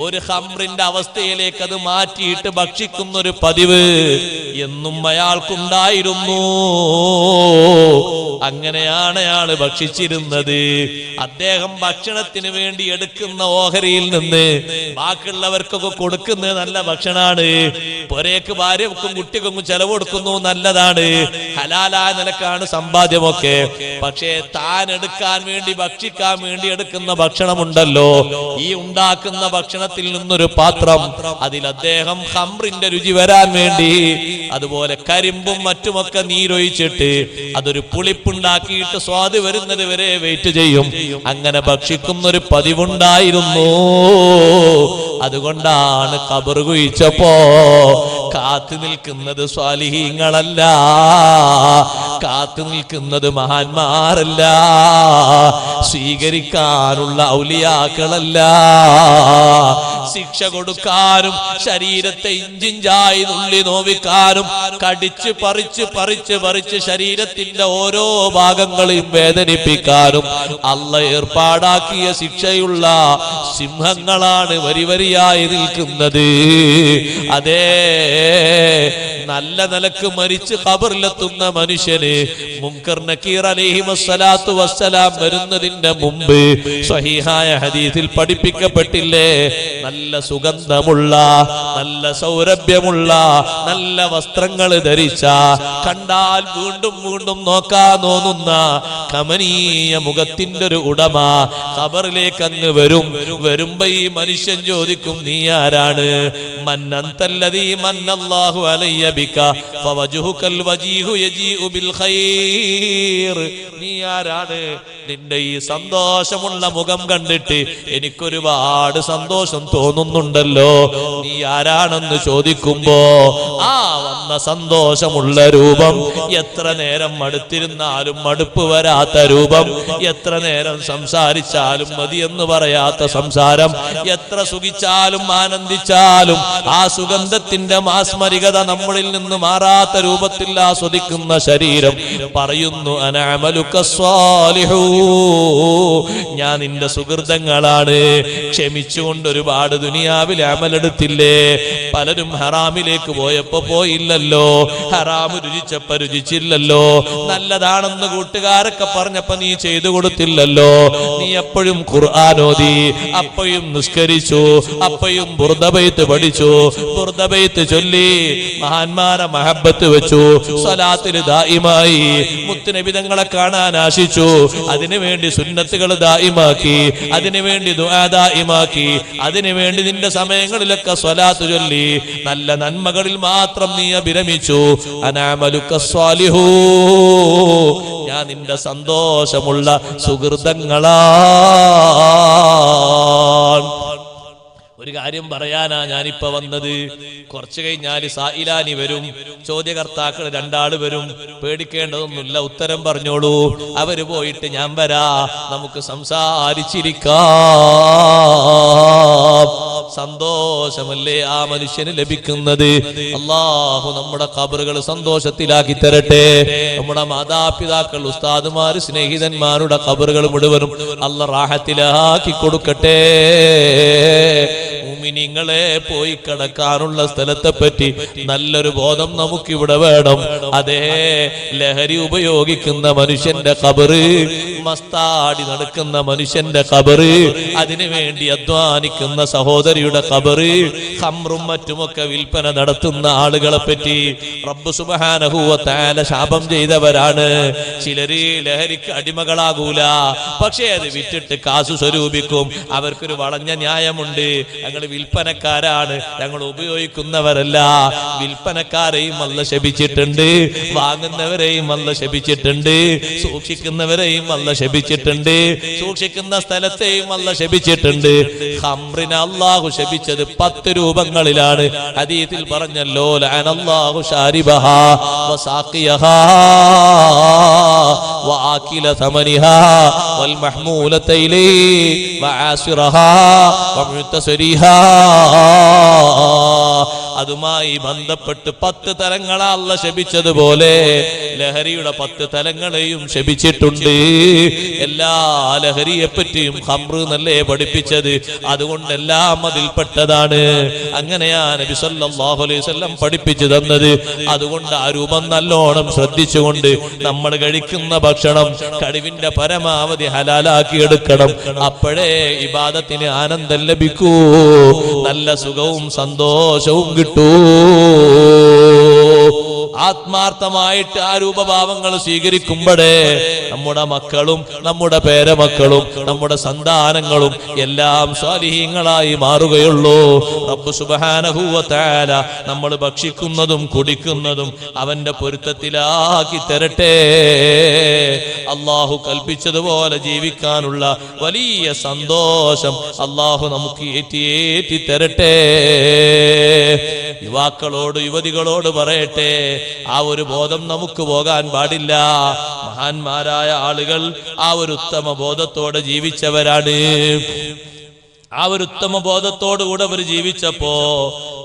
ഒരു ഹംറിന്റെ അവസ്ഥയിലേക്ക് അത് മാറ്റിയിട്ട് ഭക്ഷിക്കുന്ന ഒരു പതിവ് എന്നും അയാൾക്കുണ്ടായിരുന്നു. അങ്ങനെയാണ് അയാൾ ഭക്ഷിച്ചിരുന്നത്. അദ്ദേഹം ഭക്ഷണത്തിന് വേണ്ടി എടുക്കുന്ന ഓഹരിയിൽ നിന്ന് ബാക്കിയുള്ളവർക്കൊക്കെ കൊടുക്കുന്നത് നല്ല ഭക്ഷണമാണ്. പൊരേക്ക് ഭാര്യക്കും കുട്ടികൾക്കും ചെലവ് കൊടുക്കുന്നു, നല്ലതാണ്. ഹലാലായ നിലക്കാണ് സമ്പാദ്യമൊക്കെ. പക്ഷേ താൻ എടുക്കാൻ വേണ്ടി, ഭക്ഷിക്കാൻ വേണ്ടി എടുക്കുന്ന ഭക്ഷണമുണ്ടല്ലോ, ഈ ഉണ്ടാക്കുന്ന ഭക്ഷണത്തിൽ നിന്നൊരു പാത്രം, അതിൽ അദ്ദേഹം ഖംറിന്റെ രുചി വരാൻ വേണ്ടി അതുപോലെ കരിമ്പും മറ്റുമൊക്കെ നീരൊഴിച്ചിട്ട് അതൊരു പുളിപ്പുണ്ടാക്കിയിട്ട് സ്വാദ് വരുന്നത് വരെ വെയിറ്റ് ചെയ്യും. അങ്ങനെ ഭക്ഷിക്കുന്ന ഒരു പതിവുണ്ടായിരുന്നു. അതുകൊണ്ടാണ് ഖബർ കുഴിച്ചപ്പോ കാത്തു നിൽക്കുന്നത് സ്വാലിഹീങ്ങളല്ല, കാത്തു നിൽക്കുന്നത് മഹാന്മാരല്ല, സ്വീകരിക്കാനുള്ള ഔലിയാക്കളല്ല. ശിക്ഷ കൊടുക്കാനും ശരീരത്തെ ഇഞ്ചിഞ്ചായി നുള്ളി നോവിക്കാനും കടിച്ച് പറിച്ച് ശരീരത്തിന്റെ ഓരോ ഭാഗങ്ങളെയും വേദനിപ്പിക്കാനും അള്ള ഏർപ്പാടാക്കിയ ശിക്ഷയുള്ള സിംഹങ്ങളാണ് വരിവരിയായി നിൽക്കുന്നത്. അതേ, നല്ല നിലക്ക് മരിച്ച് ഖബറിലെത്തുന്ന മനുഷ്യന് മുൻകർ നക്കീർ അലൈഹിമസ്സലാത്തു വസ്സലാം വരുന്നതിന്റെ മുമ്പ് സ്വഹീഹായ ഹദീസിൽ പഠിപ്പിക്കപ്പെട്ടില്ലേ, നല്ല സുഗന്ധമുള്ള, നല്ല സൗരഭ്യമുള്ള, നല്ല വസ്ത്രങ്ങൾ ധരിച്ച, കണ്ടാൽ വീണ്ടും വീണ്ടും നോക്കാൻ തോന്നുന്ന കമനീയ മുഖത്തിന്റെ ഒരു ഉടമ ഖബറിലേക്ക് അങ്ങ് വരുമ്പോ ഈ മനുഷ്യൻ ചോദിക്കും, നീ ആരാണ്? മന്നന്തല്ലദീ മന്നല്ലാഹു അലയ്യ ബിക ഫവജ്ഹുകൽ വജീഹു യജീഉ ബിൽ ഖൈർ. നീ ആരാണ്? നിന്റെ ഈ സന്തോഷമുള്ള മുഖം കണ്ടിട്ട് എനിക്കൊരുപാട് സന്തോഷം തോന്നുന്നുണ്ടല്ലോ. നീ ആരാണെന്ന് ചോദിക്കുമ്പോ ആ വന്ന സന്തോഷമുള്ള രൂപം, എത്ര നേരം അടുത്തിരുന്നാലും മടുപ്പ് വരാത്ത രൂപം, എത്ര നേരം സംസാരിച്ചാലും മതിയെന്ന് പറയാത്ത സംസാരം, എത്ര സുഖിച്ചാലും ആനന്ദിച്ചാലും ആ സുഗന്ധത്തിന്റെ മാസ്മരികത നമ്മളിൽ നിന്ന് മാറാത്ത രൂപത്തിൽ ആസ്വദിക്കുന്ന ശരീരം പറയുന്നു, അനഅമലുക സ്വാലിഹൂ, ഞാൻ നിന്റെ സുഹൃതങ്ങളാണ്. ക്ഷമിച്ചുകൊണ്ട് ഒരുപാട് ദുനിയാവിൽ അമലെടുത്തില്ലേ? പലരും ഹറാമിലേക്ക് പോയപ്പോ പോയില്ലല്ലോ, ഹറാമ് രുചിച്ചപ്പോ രുചിച്ചില്ലല്ലോ, നല്ലതാണെന്ന് കൂട്ടുകാരൊക്കെ പറഞ്ഞപ്പോ നീ ചെയ്തു കൊടുത്തില്ലല്ലോ. നീ എപ്പോഴും ഖുർആൻ ഓതി, അപ്പോഴും നിസ്കരിച്ചു, അപ്പോഴും ബുർദബൈത്ത് പഠിച്ചു, ബുർദബൈത്ത് ചൊല്ലി, മഹാന്മാരെ മഹബത്ത് വെച്ചു, സ്വലാത്തിൽ ദായിമായി, മുത്തുനബി തങ്ങളെ കാണാൻ ആശിച്ചു, അതിനുവേണ്ടി സുന്നത്തുകൾ ദായിമാക്കി, അതിനുവേണ്ടി ദുആ ദായിമാക്കി, അതിനുവേണ്ടി നിന്റെ സമയങ്ങളിലൊക്കെ സ്വലാത്ത് ചൊല്ലി, നല്ല നന്മകളിൽ മാത്രം നീ അഭിരമിച്ചു. അനഅമലുക സ്വാലിഹൂ, ഞാൻ നിന്റെ സന്തോഷമുള്ള സുഹൃതങ്ങളാണ്. ഒരു കാര്യം പറയാനാ ഞാനിപ്പോ വന്നത്. കുറച്ചു കഴിഞ്ഞാൽ സായിലാനി വരും, ചോദ്യകർത്താക്കൾ രണ്ടാള് വരും. പേടിക്കേണ്ടതൊന്നുമില്ല, ഉത്തരം പറഞ്ഞോളൂ. അവര് പോയിട്ട് ഞാൻ വരാ, നമുക്ക് സംസാരിച്ചിരിക്കാം. സന്തോഷമല്ലേ ആ മനുഷ്യന് ലഭിക്കുന്നത്? അല്ലാഹു നമ്മുടെ ഖബറുകൾ സന്തോഷത്തിലാക്കി തരട്ടെ. നമ്മുടെ മാതാപിതാക്കൾ, ഉസ്താദുമാര്, സ്നേഹിതന്മാരുടെ ഖബറുകൾ മുഴുവനും അല്ലാഹ് റാഹത്തിലാക്കി കൊടുക്കട്ടെ. മുഅ്മിനീങ്ങളെ, പോയി കിടക്കാനുള്ള സ്ഥലത്തെ പറ്റി നല്ലൊരു ബോധം നമുക്കിവിടെ വേണം. അതേ, ലഹരി ഉപയോഗിക്കുന്ന മനുഷ്യന്റെ ഖബറ്, മസ്താടി നടക്കുന്ന മനുഷ്യന്റെ ഖബറ്, അതിനുവേണ്ടി അധ്വാനിക്കുന്ന സഹോദരിയുടെ ഖബറ്, ഖംറും മറ്റുമൊക്കെ വിൽപ്പന നടത്തുന്ന ആളുകളെ പറ്റി റബ്ബ് സുബ്ഹാനഹു വ തആല ശാപം ചെയ്തവരാണ്. ചിലര് ലഹരിക്ക് അടിമകളാകൂല, പക്ഷേ അത് വിറ്റിട്ട് കാശു സ്വരൂപിക്കും. അവർക്കൊരു വളഞ്ഞ ന്യായമുണ്ട്. ഞങ്ങൾ വിൽപ്പനക്കാരാണ്, ഞങ്ങൾ ഉപയോഗിക്കുന്നവരല്ല. വിൽപ്പനക്കാരെയും അല്ലാഹ് ശപിച്ചിട്ടുണ്ട്, വാങ്ങുന്നവരെയും അല്ലാഹ് ശപിച്ചിട്ടുണ്ട്, സൂക്ഷിക്കുന്നവരെയും അല്ലാഹ് ശപിച്ചിട്ടുണ്ട്, സൂക്ഷിക്കുന്ന സ്ഥലത്തെയും അല്ലാഹ് ശപിച്ചിട്ടുണ്ട്. ഖംറിനെ അല്ലാഹു ശപിച്ചത് 10 രൂപങ്ങളിലാണ്. ഹദീസിൽ പറഞ്ഞല്ലോ, ലഅനല്ലാഹു ശാരിബഹാ വസാഖിയഹാ വആകില സമനിഹാ വൽ മഹ്മൂലത ഇലൈഹി വആസിറഹാ വമുതസരിഹാ. അതുമായി ബന്ധപ്പെട്ട് 10 തലങ്ങളെ അല്ലാഹ് ശപിച്ചതുപോലെ ലഹരിയുടെ 10 തലങ്ങളെയും ശപിച്ചിട്ടുണ്ട്. എല്ലാ ലഹരിയെ പറ്റിയും ഖംർ എന്നല്ലേ പഠിപ്പിച്ചത്, അതുകൊണ്ട് എല്ലാം അതിൽപ്പെട്ടതാണ്. അങ്ങനെയാ നബി സല്ലല്ലാഹു അലൈഹി വസല്ലം പഠിപ്പിച്ചു തന്നത്. അതുകൊണ്ട് ആ രൂപം നല്ലോണം ശ്രദ്ധിച്ചുകൊണ്ട് നമ്മൾ കഴിക്കുന്ന ഭക്ഷണം കഴിവിന്റെ പരമാവധി ഹലാലാക്കി എടുക്കണം. അപ്പോഴേ ഇബാദത്തിന് ആനന്ദം ലഭിക്കൂ, നല്ല സുഖവും സന്തോഷവും കിട്ടൂ. ആത്മാർത്ഥമായിട്ട് ആ രൂപഭാവങ്ങൾ സ്വീകരിക്കുമ്പോഴേ നമ്മുടെ മക്കളും നമ്മുടെ പേരമക്കളും നമ്മുടെ സന്താനങ്ങളും എല്ലാം സ്വാലിഹീങ്ങളായി മാറുകയുള്ളൂ. റബ്ബ് സുബ്ഹാനഹു വ തആല നമ്മൾ ഭക്ഷിക്കുന്നതും കുടിക്കുന്നതും അവന്റെ പൊരുത്തത്തിലാക്കി തരട്ടെ. അല്ലാഹു കൽപ്പിച്ചതുപോലെ ജീവിക്കാനുള്ള വലിയ സന്തോഷം അല്ലാഹു നമുക്ക് ഏറ്റി തരട്ടെ. യുവാക്കളോട് യുവതികളോട് പറയട്ടെ, ആ ഒരു ബോധം നമുക്ക് പോകാൻ പാടില്ല. മഹാന്മാരായ ആളുകൾ ആ ഒരു ഉത്തമ ബോധത്തോടെ ജീവിച്ചവരാണ്. ആ ഒരു ഉത്തമ ബോധത്തോടുകൂടെ അവർ ജീവിച്ചപ്പോ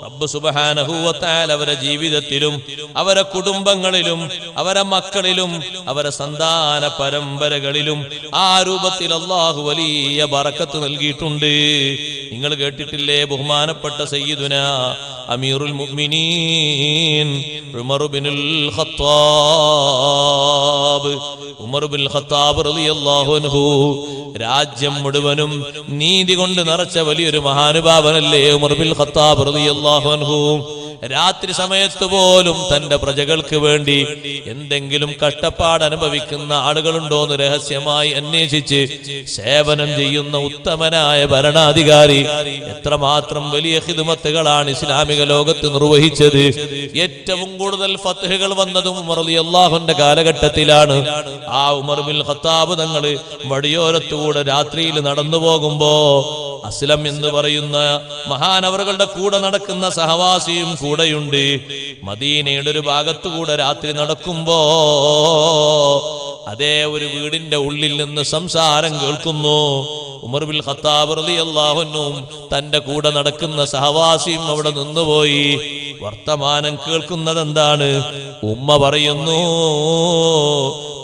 റബ്ബ് സുബ്ഹാനഹു വ തആല അവരുടെ ജീവിതത്തിലും അവരുടെ കുടുംബങ്ങളിലും അവരുടെ മക്കളിലും അവരുടെ സന്താന പരമ്പരകളിലും ആ രൂപത്തിൽ അല്ലാഹു വലിയ ബറക്കത്ത് നൽകിയിട്ടുണ്ട്. നിങ്ങൾ കേട്ടിട്ടില്ലേ, ബഹുമാനപ്പെട്ട സയ്യിദുനാ അമീറുൽ മുഅ്മിനീൻ ഉമർ ഇബ്നുൽ ഖത്താബ് റളിയല്ലാഹു അൻഹു, രാജ്യം മുഴുവനും നീതി കൊണ്ട് നിറച്ച വലിയൊരു മഹാനുഭാവനല്ലേ ഉമർ ഇബ്നുൽ ഖത്താബ് റളിയല്ലാഹു അൻഹു. രാത്രി സമയത്ത് പോലും തന്റെ പ്രജകൾക്ക് വേണ്ടി എന്തെങ്കിലും കഷ്ടപ്പാട് അനുഭവിക്കുന്ന ആളുകളുണ്ടോന്ന് രഹസ്യമായി അന്വേഷിച്ച് സേവനം ചെയ്യുന്ന ഉത്തമനായ ഭരണാധികാരി. എത്രമാത്രം വലിയ ഖിദ്മത്തുകളാണ് ഇസ്ലാമിക ലോകത്ത് നിർവഹിച്ചത്. ഏറ്റവും കൂടുതൽ ഫത്ഹുകൾ വന്നതും ഉമർ റളിയല്ലാഹുവിന്റെ കാലഘട്ടത്തിലാണ്. ആ ഉമർ ഇബ്നുൽ ഖത്താബ് തങ്ങൾ വടിയോരത്തുകൂടെ രാത്രിയിൽ നടന്നു പോകുമ്പോ അസ്ലം എന്ന് പറയുന്ന മഹാനവറുകളുടെ കൂടെ നടക്കുന്ന സഹവാസിയും കൂടെയുണ്ട്. മദീനയുടെ ഒരു ഭാഗത്തുകൂടെ രാത്രി നടക്കുമ്പോ അതേ ഒരു വീടിന്റെ ഉള്ളിൽ നിന്ന് സംസാരം കേൾക്കുന്നു. ഉമർ ഇബ്നുൽ ഖത്താബ് റളിയല്ലാഹു അൻഹു തന്റെ കൂടെ നടക്കുന്ന സഹവാസിയും അവിടെ നിന്നുപോയി. വർത്തമാനം കേൾക്കുന്നത് എന്താണ്? ഉമ്മ പറയുന്നു,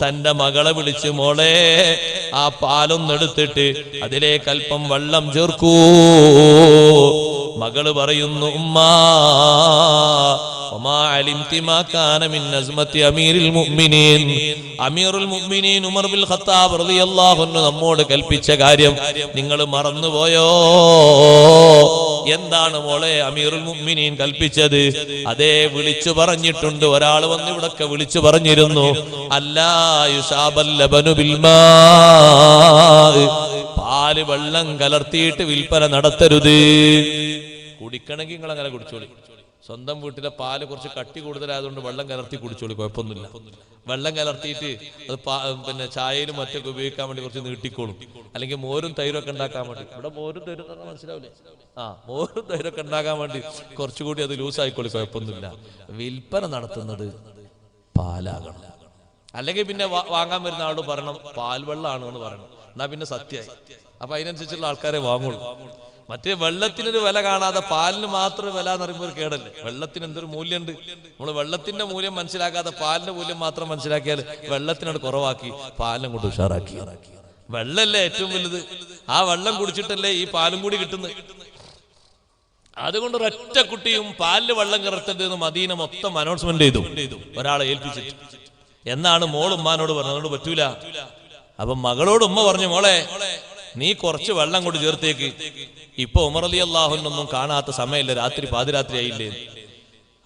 തന്റെ മകളെ വിളിച്ച്, മോളെ ആ പാലൊന്നെടുത്തിട്ട് അതിലേക്ക് അല്പം വെള്ളം ചേർക്കൂ. മകള് പറയുന്നു, ഉമ്മാ അമീറുൽ മുഅ്മിനീൻ ഉമർ ഇബ്നുൽ ഖത്താബ് റളിയല്ലാഹു അൻഹു നമ്മോട് കൽപ്പിച്ച കാര്യം നിങ്ങൾ മറന്നുപോയോ? എന്താണ് മോളെ അമീറുൽ മുഅ്മിനീൻ കൽപ്പിച്ചത്? അതേ, വിളിച്ചു പറഞ്ഞിട്ടുണ്ട്. ഒരാൾ വന്ന് ഇവിടൊക്കെ വിളിച്ചു പറഞ്ഞിരുന്നു, അല്ലാ യുസാബൽ ലബനു ബിൽ മാ, പാല് വെള്ളം കലർത്തിയിട്ട് വിൽപ്പന നടത്തരുത്. കുടിക്കണമെങ്കിൽ നിങ്ങൾ അങ്ങനെ കുടിച്ചോളി, സ്വന്തം വീട്ടിലെ പാല് കുറച്ച് കട്ടി കൂടുതലായതുകൊണ്ട് വെള്ളം കലർത്തി കുടിച്ചോളൂ, കുഴപ്പമൊന്നുമില്ല. വെള്ളം കലർത്തിയിട്ട് അത് പിന്നെ ചായയിലും മറ്റൊക്കെ ഉപയോഗിക്കാൻ വേണ്ടി കുറച്ച് നീട്ടിക്കോളും. അല്ലെങ്കിൽ മോരും തൈരൊക്കെ ഉണ്ടാക്കാൻ വേണ്ടി, ഇവിടെ മോരും തൈരും എന്ന് പറഞ്ഞാൽ മനസ്സിലാവില്ലേ? മോരും തൈരൊക്കെ ഉണ്ടാക്കാൻ വേണ്ടി കുറച്ചുകൂടി അത് ലൂസായിക്കോളൂ, കുഴപ്പമൊന്നുമില്ല. വിൽപ്പന നടത്തുന്നത് പാലാകണം. അല്ലെങ്കിൽ പിന്നെ വാങ്ങാൻ വരുന്ന ആളോട് പറയണം പാൽ വെള്ളമാണ് എന്ന് പറയണം. എന്നാ പിന്നെ സത്യമായി. അപ്പൊ അതിനനുസരിച്ചുള്ള ആൾക്കാരെ വാങ്ങുള്ളൂ. മറ്റേ വെള്ളത്തിനൊരു വില കാണാതെ പാലിന് മാത്രം വില എന്ന് പറയുമ്പോൾ ഒരു കേടല്ലേ? വെള്ളത്തിന് എന്തൊരു മൂല്യമുണ്ട്. നമ്മൾ വെള്ളത്തിന്റെ മൂല്യം മനസ്സിലാക്കാതെ പാലിന്റെ മൂല്യം മാത്രം മനസ്സിലാക്കിയാൽ വെള്ളത്തിനോട് കുറവാക്കി പാലിനെ കൊണ്ട് ഉഷാറാക്കി. വെള്ളമല്ലേ ഏറ്റവും വലുത്. ആ വെള്ളം കുടിച്ചിട്ടല്ലേ ഈ പാലും കൂടി കിട്ടുന്നത്. അതുകൊണ്ട് ഒരൊറ്റ കുട്ടിയും പാലില് വെള്ളം കലർത്തരുതെന്ന് മദീന മൊത്തം അനൗൺസ്മെന്റ് ചെയ്തു, ഒരാളെ ഏൽപ്പിച്ചിട്ട്. എന്നാണ് മോൾ ഉമ്മാനോട് പറഞ്ഞത്, അതുകൊണ്ട് പറ്റൂല. അപ്പൊ മകളോട് ഉമ്മ പറഞ്ഞു, മോളെ നീ കുറച്ച് വെള്ളം കൊണ്ട് ചേർത്തേക്ക്. ഇപ്പൊ ഉമർ റളിയല്ലാഹുവിനൊന്നും കാണാത്ത സമയമല്ല, രാത്രി പാതിരാത്രി ആയില്ലേ.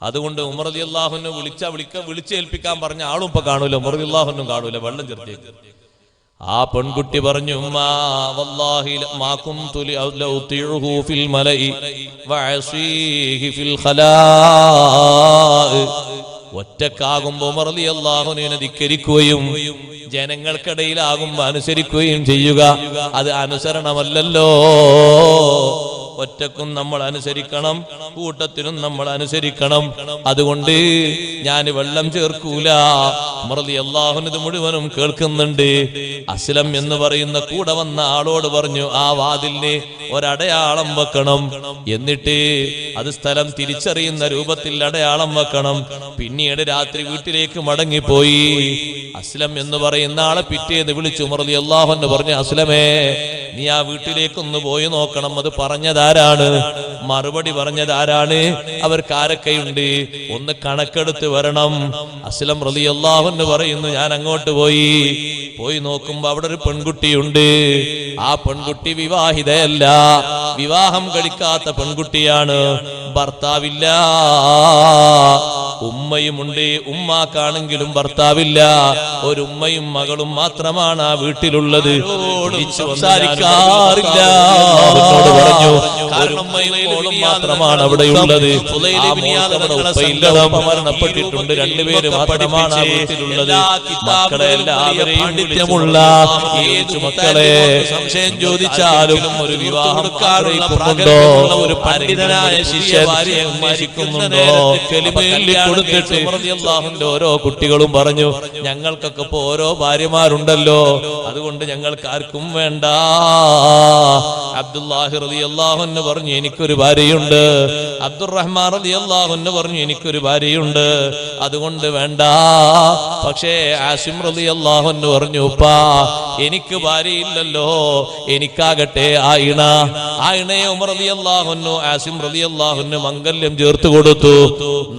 അതുകൊണ്ട് ഉമർ റളിയല്ലാഹുവിനെ വിളിച്ചേൽപ്പിക്കാൻ പറഞ്ഞ ആളും ഇപ്പൊ കാണൂല, ഉമർ റളിയല്ലാഹുവിനും കാണൂല, വെള്ളം ചേർത്തേക്ക്. ആ പെൺകുട്ടി പറഞ്ഞു, ഉമ്മാ വല്ലാഹി മാ കുന്തു ലൗതിഉഹു ഫിൽ മലഇ വഅസീഹി ഫിൽ ഖലാ. ഒറ്റക്കാകുമ്പോ ഉമർ റളിയല്ലാഹുവിനെ ധിക്കരിക്കുകയും ജനങ്ങൾക്കിടയിലാകുമ്പോ അനുസരിക്കുകയും ചെയ്യുക, അത് അനുസരണമല്ലല്ലോ. ഒറ്റക്കും നമ്മൾ അനുസരിക്കണം, കൂട്ടത്തിനും നമ്മൾ അനുസരിക്കണം. അതുകൊണ്ട് ഞാൻ വെള്ളം ചേർക്കൂല. ഉമർ റളിയല്ലാഹു ഇത് മുഴുവനും കേൾക്കുന്നുണ്ട്. അസ്ലം എന്ന് പറയുന്ന കൂടെ വന്ന ആളോട് പറഞ്ഞു, ആ വാതിലിന് ഒരടയാളം വെക്കണം, എന്നിട്ട് അത് സ്ഥലം തിരിച്ചറിയുന്ന രൂപത്തിൽ അടയാളം വെക്കണം. പിന്നീട് രാത്രി വീട്ടിലേക്ക് മടങ്ങിപ്പോയി. അസ്ലം എന്ന് പറയുന്ന ആളെ പിറ്റേന്ന് വിളിച്ചു ഉമർ റളിയല്ലാഹു അൻഹു പറഞ്ഞു, അസ്ലമേ നീ ആ വീട്ടിലേക്കൊന്ന് പോയി നോക്കണം, അത് പറഞ്ഞതാരാണ്, മറുപടി പറഞ്ഞതാരാണ്, അവർക്ക് ആരൊക്കെയുണ്ട്, ഒന്ന് കണക്കെടുത്ത് വരണം. അസ്ലം റളിയല്ലാഹു അൻഹു പറയുന്നു, ഞാൻ അങ്ങോട്ട് പോയി നോക്കുമ്പോ അവിടെ ഒരു പെൺകുട്ടിയുണ്ട്. ആ പെൺകുട്ടി വിവാഹിതയല്ല, വിവാഹം കഴിക്കാത്ത പെൺകുട്ടിയാണ്, ഭർത്താവില്ല. ഉമ്മയുമുണ്ട്, ഉമ്മാക്കാണെങ്കിലും ഭർത്താവില്ല. ഒരു ഉമ്മയും മകളും മാത്രമാണ് ആ വീട്ടിലുള്ളത്. സംസാരിക്കാറില്ല പറഞ്ഞു, കാരണം ഉമ്മയും മോളും മാത്രമാണ് അവിടെയുള്ളത്. മരണപ്പെട്ടിട്ടുണ്ട്, രണ്ടുപേര് മാത്രമാണ് ആ വീട്ടിലുള്ളത്. മക്കളെ എല്ലാവരെയും പാണ്ഡിത്യമുള്ള ഏതു മക്കളെ സംശയം ചോദിച്ചാലും ഒരു വിവാഹം കാണിക്കുന്നുണ്ടോ, ഒരു പണ്ഡിതനായ ശിഷ്യൻ അന്വേഷിക്കുന്നുണ്ടോ, കൊടുത്തിട്ട് അല്ലാഹുവിന്റെ ഓരോ കുട്ടികളും പറഞ്ഞു, ഞങ്ങൾക്കൊക്കെ ഇപ്പൊ ഓരോ ഭാര്യമാരുണ്ടല്ലോ, അതുകൊണ്ട് ഞങ്ങൾക്ക് ആർക്കും വേണ്ട. അബ്ദുല്ലാഹി റളിയല്ലാഹു അൻഹു പറഞ്ഞു, എനിക്കൊരു ഭാര്യയുണ്ട്. അബ്ദുറഹ്മാൻ റളിയല്ലാഹു അൻഹു പറഞ്ഞു, എനിക്കൊരു ഭാര്യയുണ്ട്, അതുകൊണ്ട് വേണ്ട. പക്ഷേ ആസിം റളിയല്ലാഹു അൻഹു പറഞ്ഞു, ഉപ്പാ എനിക്ക് ഭാര്യയില്ലല്ലോ, എനിക്കാകട്ടെ ആ ഇണയെ ഉമർ റളിയല്ലാഹു അൻഹു ആസിം റളിയല്ലാഹു അൻഹു മംഗല്യം ചേർത്ത് കൊടുത്തു.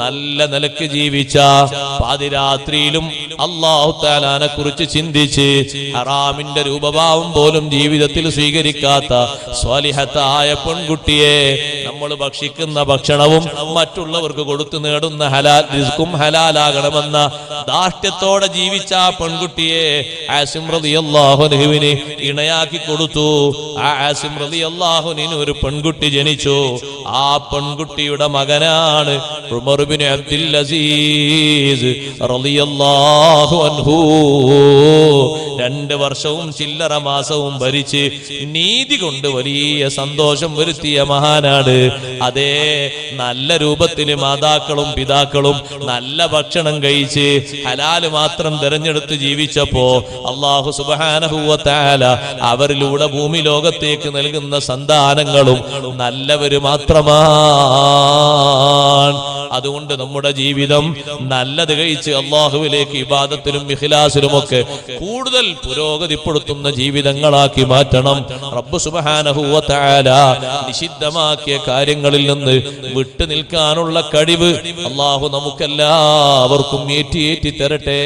നല്ല നിലക്ക് ജീവിച്ച, പാതിരാത്രിയിലും അല്ലാഹു തആലാനെ കുറിച്ച് ചിന്തിച്ച് ഹറാമിന്റെ രൂപഭാവം പോലും ജീവിതത്തിൽ സ്വീകരിക്കാത്ത സ്വാലിഹത്തായ പെൺകുട്ടിയെ, നമ്മൾ ഭക്ഷിക്കുന്ന ഭക്ഷണവും മറ്റുള്ളവർക്ക് കൊടുത്തു നേടുന്ന ഹലാൽ റിസ്കും ഹലാലാകണമെന്ന ധാർഷ്ട്യത്തോടെ ജീവിച്ച ആ പെൺകുട്ടിയെ ആസിം റളിയല്ലാഹു അൻഹുവിനെ ഇണയാക്കി കൊടുത്തു. ആ ആസിം റളിയല്ലാഹു അൻഹു ഒരു പെൺകുട്ടി ജനിച്ചു. ആ പെൺകുട്ടിയുടെ മകനാണ് ഉമർ ഇബ്നു അബ്ദുൽ അസീസ് റളിയല്ലാഹു അൻഹു. 2 വർഷവും ചില്ലറ മാസവും ഭരിച്ച് നീതി കൊണ്ട് വലിയ സന്തോഷം വരുത്തിയ മഹാനാണ്. അതേ, നല്ല രൂപത്തിന് മാതാക്കളും പിതാക്കളും നല്ല ഭക്ഷണം കഴിച്ച് ഹലാല് മാത്രം തെരഞ്ഞെടുത്ത് ജീവിച്ചപ്പോ അല്ലാഹു സുബ്ഹാനഹു വ തആല അവരിലൂടെ ഭൂമി ലോകത്തേക്ക് നൽകുന്ന സന്താനങ്ങളും നല്ലവര് മാത്രമാണ്. അതുകൊണ്ട് നമ്മുടെ ജീവിതം നല്ലത് കഴിച്ച് അല്ലാഹുവിലേക്ക് ഇബാദത്തിലും ഇഖ്ലാസിലുമൊക്കെ കൂടുതൽ പുരോഗതിപ്പെടുത്തുന്ന ജീവിതങ്ങളാക്കി മാറ്റണം. റബ്ബ് സുബ്ഹാനഹു വ തആല നിഷിദ്ധമാക്കിയ കാര്യങ്ങളിൽ നിന്ന് വിട്ടു നിൽക്കാനുള്ള കഴിവ് അല്ലാഹു നമുക്കെല്ലാവർക്കും ഏറ്റി തരട്ടെ.